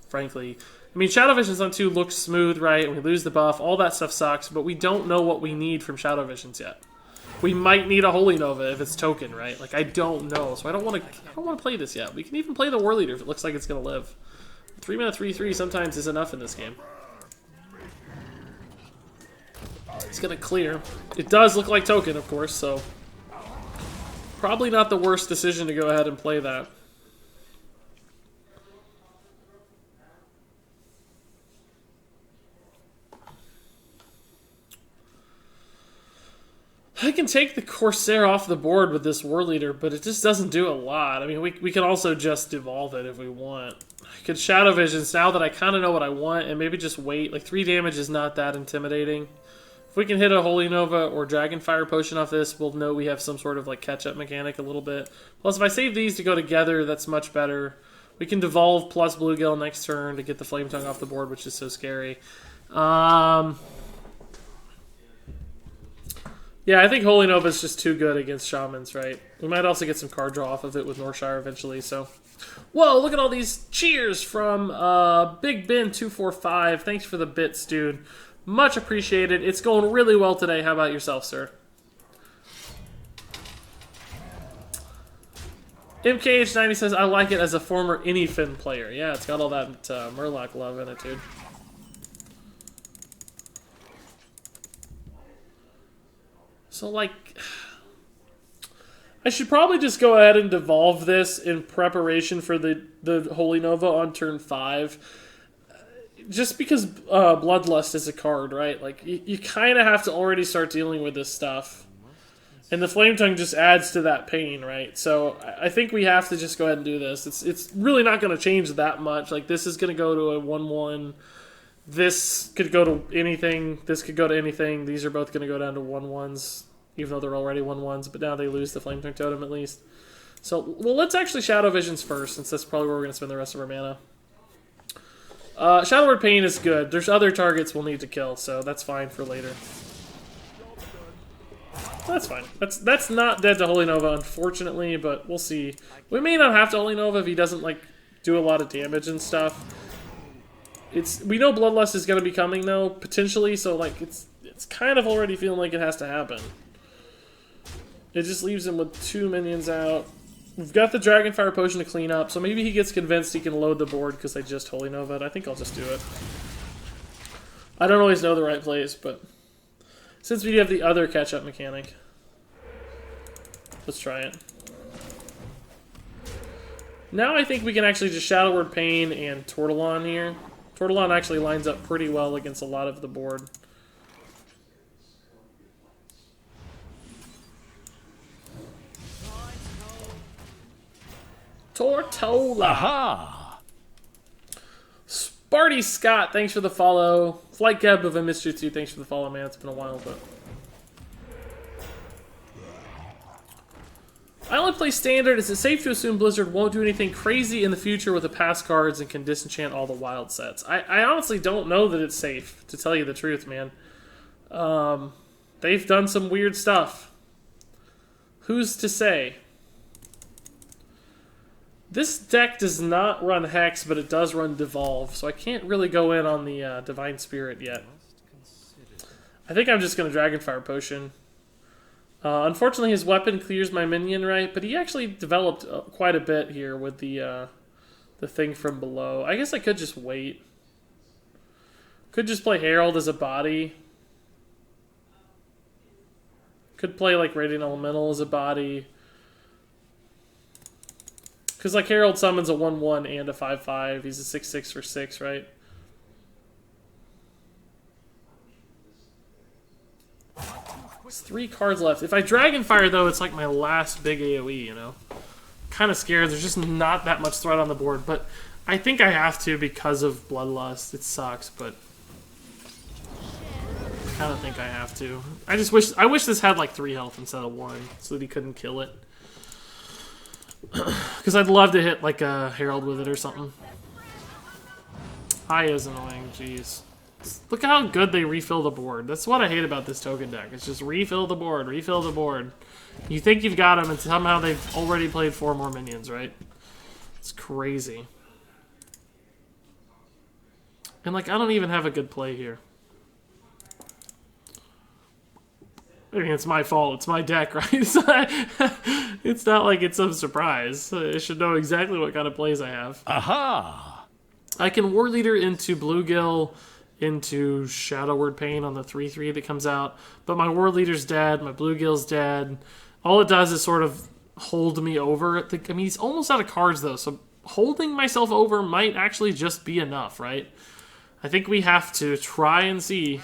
Speaker 1: frankly. I mean, Shadow Visions on 2 looks smooth, right? And we lose the buff. All that stuff sucks, but we don't know what we need from Shadow Visions yet. We might need a Holy Nova if it's token, right? Like I don't know, so I don't want to play this yet. We can even play the War Leader if it looks like it's gonna live. 3 mana 3/3 sometimes is enough in this game. It's gonna clear. It does look like token, of course, so probably not the worst decision to go ahead and play that. I can take the Corsair off the board with this War Leader, but it just doesn't do a lot. I mean, we can also just devolve it if we want. I could Shadow Visions now that I kind of know what I want, and maybe just wait. Like, 3 damage is not that intimidating. If we can hit a Holy Nova or Dragonfire Potion off this, we'll know we have some sort of like catch-up mechanic a little bit. Plus, if I save these to go together, that's much better. We can devolve plus Bluegill next turn to get the Flame Tongue off the board, which is so scary. Yeah, I think Holy Nova is just too good against Shamans, right? We might also get some card draw off of it with Northshire eventually, so... Whoa, look at all these cheers from Big Ben245. Thanks for the bits, dude. Much appreciated. It's going really well today. How about yourself, sir? MKH90 says, I like it as a former Anyfin player. Yeah, it's got all that Murloc love in it, dude. So, like, I should probably just go ahead and devolve this in preparation for the Holy Nova on turn 5. Just because Bloodlust is a card, right? Like, you kind of have to already start dealing with this stuff. And the Flame Tongue just adds to that pain, right? So, I think we have to just go ahead and do this. It's really not going to change that much. Like, this is going to go to a 1/1. This could go to anything. This could go to anything. These are both going to go down to 1/1s. Even though they're already 1/1s, but now they lose the Flame Tongue Totem at least. So, well, let's actually Shadow Visions first, since that's probably where we're going to spend the rest of our mana. Shadow Word Pain is good. There's other targets we'll need to kill, so that's fine for later. That's fine. That's not dead to Holy Nova, unfortunately, but we'll see. We may not have to Holy Nova if he doesn't, like, do a lot of damage and stuff. We know Bloodlust is going to be coming, though, potentially, so, like, it's kind of already feeling like it has to happen. It just leaves him with 2 minions out. We've got the Dragonfire Potion to clean up, so maybe he gets convinced he can load the board because I just Holy Nova'd. I think I'll just do it. I don't always know the right plays, but... Since we have the other catch-up mechanic. Let's try it. Now I think we can actually just Shadow Word Pain and Tortillon here. Tortillon actually lines up pretty well against a lot of the board. Tortola!
Speaker 2: Aha!
Speaker 1: Sparty Scott, thanks for the follow. Flight Geb, if I missed you too, thanks for the follow, man. It's been a while, but... I only play Standard. Is it safe to assume Blizzard won't do anything crazy in the future with the pass cards and can disenchant all the wild sets? I honestly don't know that it's safe, to tell you the truth, man. They've done some weird stuff. Who's to say? This deck does not run Hex, but it does run Devolve, so I can't really go in on the Divine Spirit yet. I think I'm just going to Dragonfire Potion. Unfortunately, his weapon clears my minion, right? But he actually developed quite a bit here with the thing from below. I guess I could just wait. Could just play Herald as a body. Could play like Radiant Elemental as a body. Because like Herald summons a 1/1 and a 5/5. He's a 6/6 for 6, right? There's 3 cards left. If I Dragonfire, though, it's like my last big AoE, you know? Kind of scared. There's just not that much threat on the board, but I think I have to because of Bloodlust. It sucks, but I kind of think I have to. I wish this had like 3 health instead of 1, so that he couldn't kill it. Because I'd love to hit like a Herald with it or something. High is annoying, jeez. Look at how good they refill the board. That's what I hate about this token deck. It's just refill the board, refill the board. You think you've got them, and somehow they've already played 4 more minions, right? It's crazy. And, like, I don't even have a good play here. I mean, it's my fault. It's my deck, right? It's not like it's some surprise. I should know exactly what kind of plays I have.
Speaker 2: Aha!
Speaker 1: I can War Leader into Bluegill, into Shadow Word Pain on the 3/3 that comes out, but my War Leader's dead, my Bluegill's dead. All it does is sort of hold me over. I mean, he's almost out of cards, though, so holding myself over might actually just be enough, right? I think we have to try and see.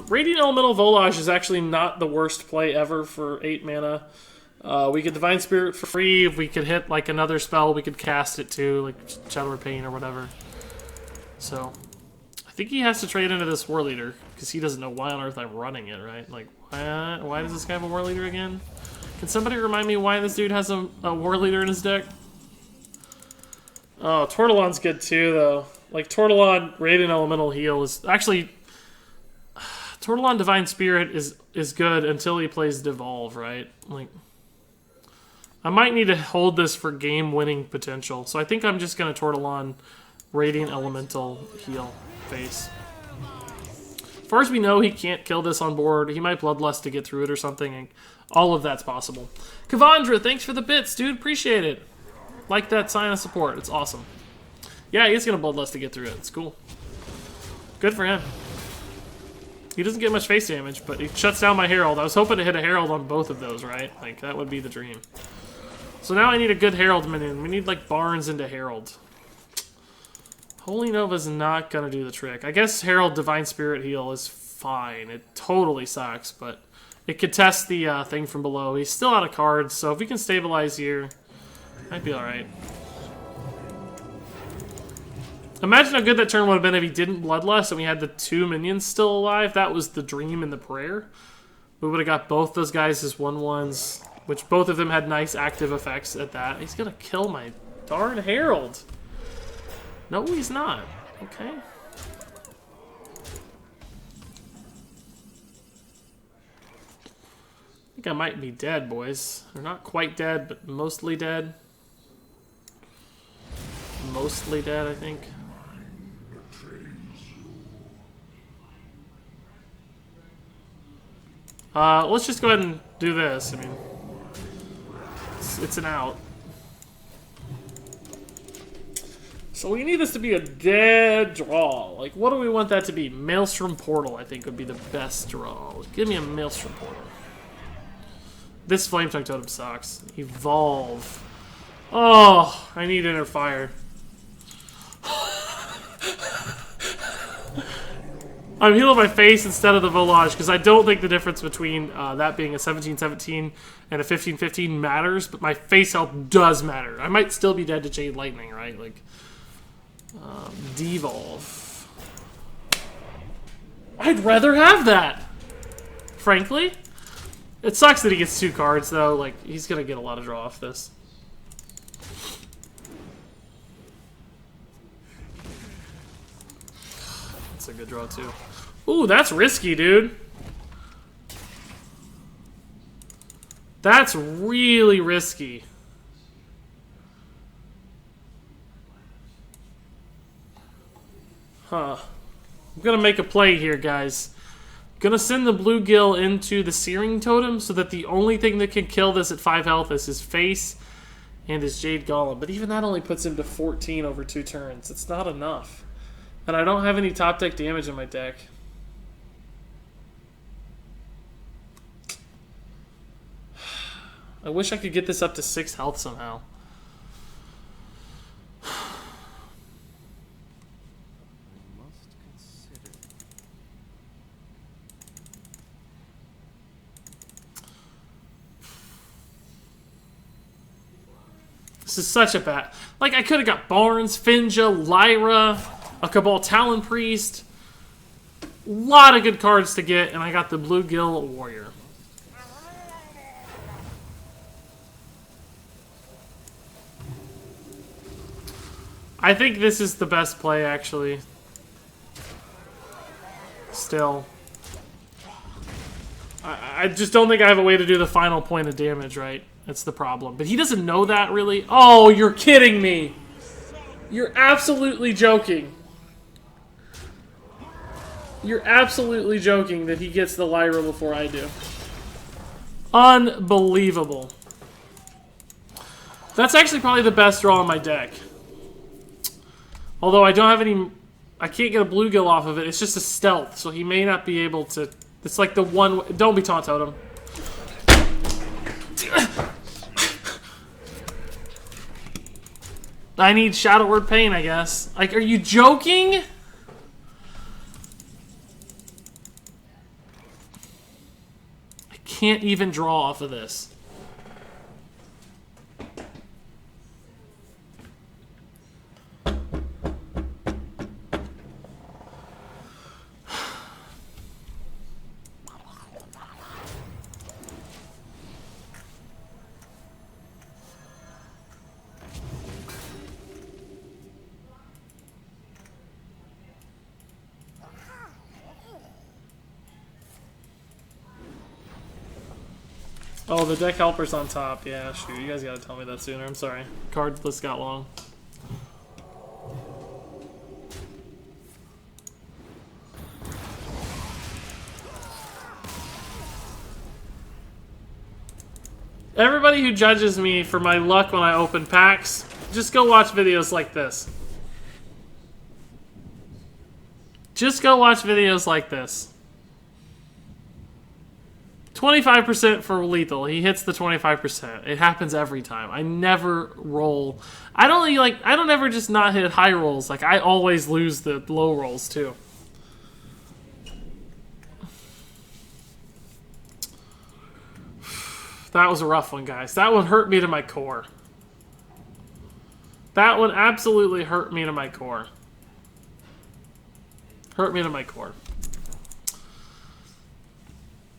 Speaker 1: Radiant Elemental Volage is actually not the worst play ever for 8 mana. We could Divine Spirit for free. If we could hit like another spell, we could cast it too, like Shadow Word Pain or whatever. So, I think he has to trade into this War Leader, because he doesn't know why on earth I'm running it, right? Like, why does this guy have a War Leader again? Can somebody remind me why this dude has a War Leader in his deck? Oh, Tortillon's good too, though. Like, Tortillon, Radiant Elemental Heal is... Actually, Tortillon Divine Spirit is good until he plays Devolve, right? Like, I might need to hold this for game-winning potential. So I think I'm just going to Tortillon Radiant Elemental Heal face. As far as we know, he can't kill this on board. He might Bloodlust to get through it or something. And all of that's possible. Kavandra, thanks for the bits, dude. Appreciate it. Like that sign of support. It's awesome. Yeah, he's going to Bloodlust to get through it. It's cool. Good for him. He doesn't get much face damage, but he shuts down my Herald. I was hoping to hit a Herald on both of those, right? Like, that would be the dream. So now I need a good Herald minion. We need, like, Barnes into Herald. Holy Nova's not gonna do the trick. I guess Herald Divine Spirit Heal is fine. It totally sucks, but it could test the thing from below. He's still out of cards, so if we can stabilize here, might be alright. Imagine how good that turn would have been if he didn't Bloodlust and we had the 2 minions still alive. That was the dream and the prayer. We would have got both those guys as 1/1s, which both of them had nice active effects at that. He's gonna kill my darn Herald. No, he's not. Okay. I think I might be dead, boys. They're not quite dead, but mostly dead. Mostly dead, I think. Let's just go ahead and do this. I mean, it's an out. So we need this to be a dead draw. Like, what do we want that to be? Maelstrom Portal, I think, would be the best draw. Give me a Maelstrom Portal. This Flame Tongue Totem sucks. Evolve. Oh, I need Inner Fire. I'm healing my face instead of the Volage because I don't think the difference between that being a 17-17 and a 15-15 matters, but my face health does matter. I might still be dead to Jade Lightning, right? Like, Devolve. I'd rather have that, frankly. It sucks that he gets 2 cards, though. Like, he's going to get a lot of draw off this. That's a good draw, too. Ooh, that's risky, dude. That's really risky. Huh. I'm gonna make a play here, guys. I'm gonna send the Bluegill into the Searing Totem so that the only thing that can kill this at 5 health is his face and his Jade Golem. But even that only puts him to 14 over 2 turns. It's not enough. And I don't have any top deck damage in my deck. I wish I could get this up to 6 health somehow. This is such a bad... Like, I could have got Barnes, Finja, Lyra, a Cabal Talon Priest. A lot of good cards to get, and I got the Bluegill Warrior. I think this is the best play, actually. Still. I just don't think I have a way to do the final point of damage, right? That's the problem. But he doesn't know that, really. Oh, you're kidding me. You're absolutely joking. You're absolutely joking that he gets the Lyra before I do. Unbelievable. That's actually probably the best draw in my deck. Although I don't have any... I can't get a Bluegill off of it. It's just a stealth, so he may not be able to... It's like the one... Don't be Taunt Totem. I need Shadow Word Pain, I guess. Like, are you joking? I can't even draw off of this. Oh, the deck helper's on top. Yeah, shoot. You guys gotta tell me that sooner. I'm sorry. Card list got long. Everybody who judges me for my luck when I open packs, just go watch videos like this. Just go watch videos like this. 25% for lethal. He hits the 25%. It happens every time. I never roll. I don't ever just not hit high rolls. Like, I always lose the low rolls too. That was a rough one, guys. That one hurt me to my core. That one absolutely hurt me to my core. Hurt me to my core.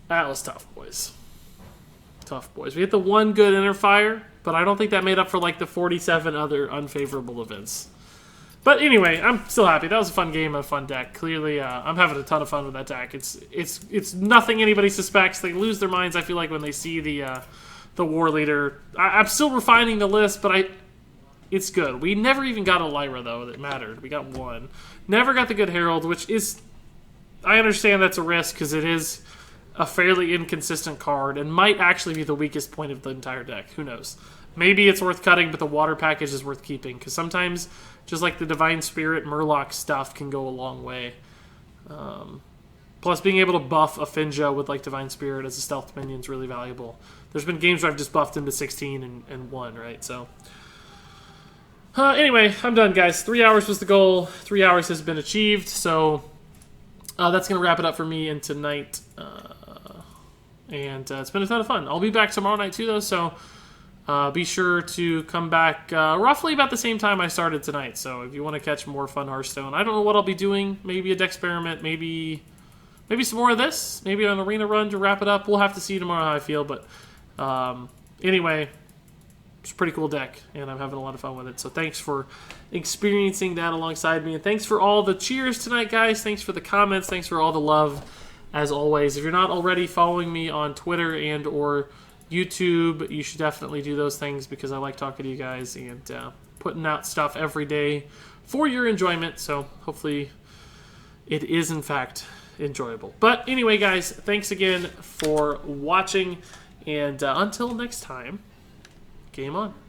Speaker 1: That was tough, boys. Tough, boys. We hit the one good inner fire, but I don't think that made up for, like, the 47 other unfavorable events. But anyway, I'm still happy. That was a fun game, a fun deck. Clearly, I'm having a ton of fun with that deck. It's nothing anybody suspects. They lose their minds, I feel like, when they see the War Leader. I'm still refining the list, but it's good. We never even got a Lyra, though, that mattered. We got one. Never got the good Herald, which is... I understand that's a risk, because it is a fairly inconsistent card and might actually be the weakest point of the entire deck. Who knows? maybe it's worth cutting, but the water package is worth keeping. Because sometimes, just like the Divine Spirit, Murloc stuff can go a long way. Plus, being able to buff a Finja with like Divine Spirit as a stealth minion is really valuable. There's been games where I've just buffed him to 16 and won, right? So, anyway, I'm done, guys. 3 hours was the goal. 3 hours has been achieved. So, that's going to wrap it up for me and tonight. And it's been a ton of fun. I'll be back tomorrow night too, though. So, be sure to come back roughly about the same time I started tonight. So, if you want to catch more fun Hearthstone, I don't know what I'll be doing. Maybe a deck experiment. Maybe some more of this. Maybe an arena run to wrap it up. We'll have to see tomorrow how I feel. But anyway, it's a pretty cool deck, and I'm having a lot of fun with it. So thanks for experiencing that alongside me. And thanks for all the cheers tonight, guys. Thanks for the comments. Thanks for all the love, as always. If you're not already following me on Twitter and or YouTube, you should definitely do those things because I like talking to you guys and putting out stuff every day for your enjoyment. So hopefully it is, in fact, enjoyable. But anyway, guys, thanks again for watching, and until next time, game on.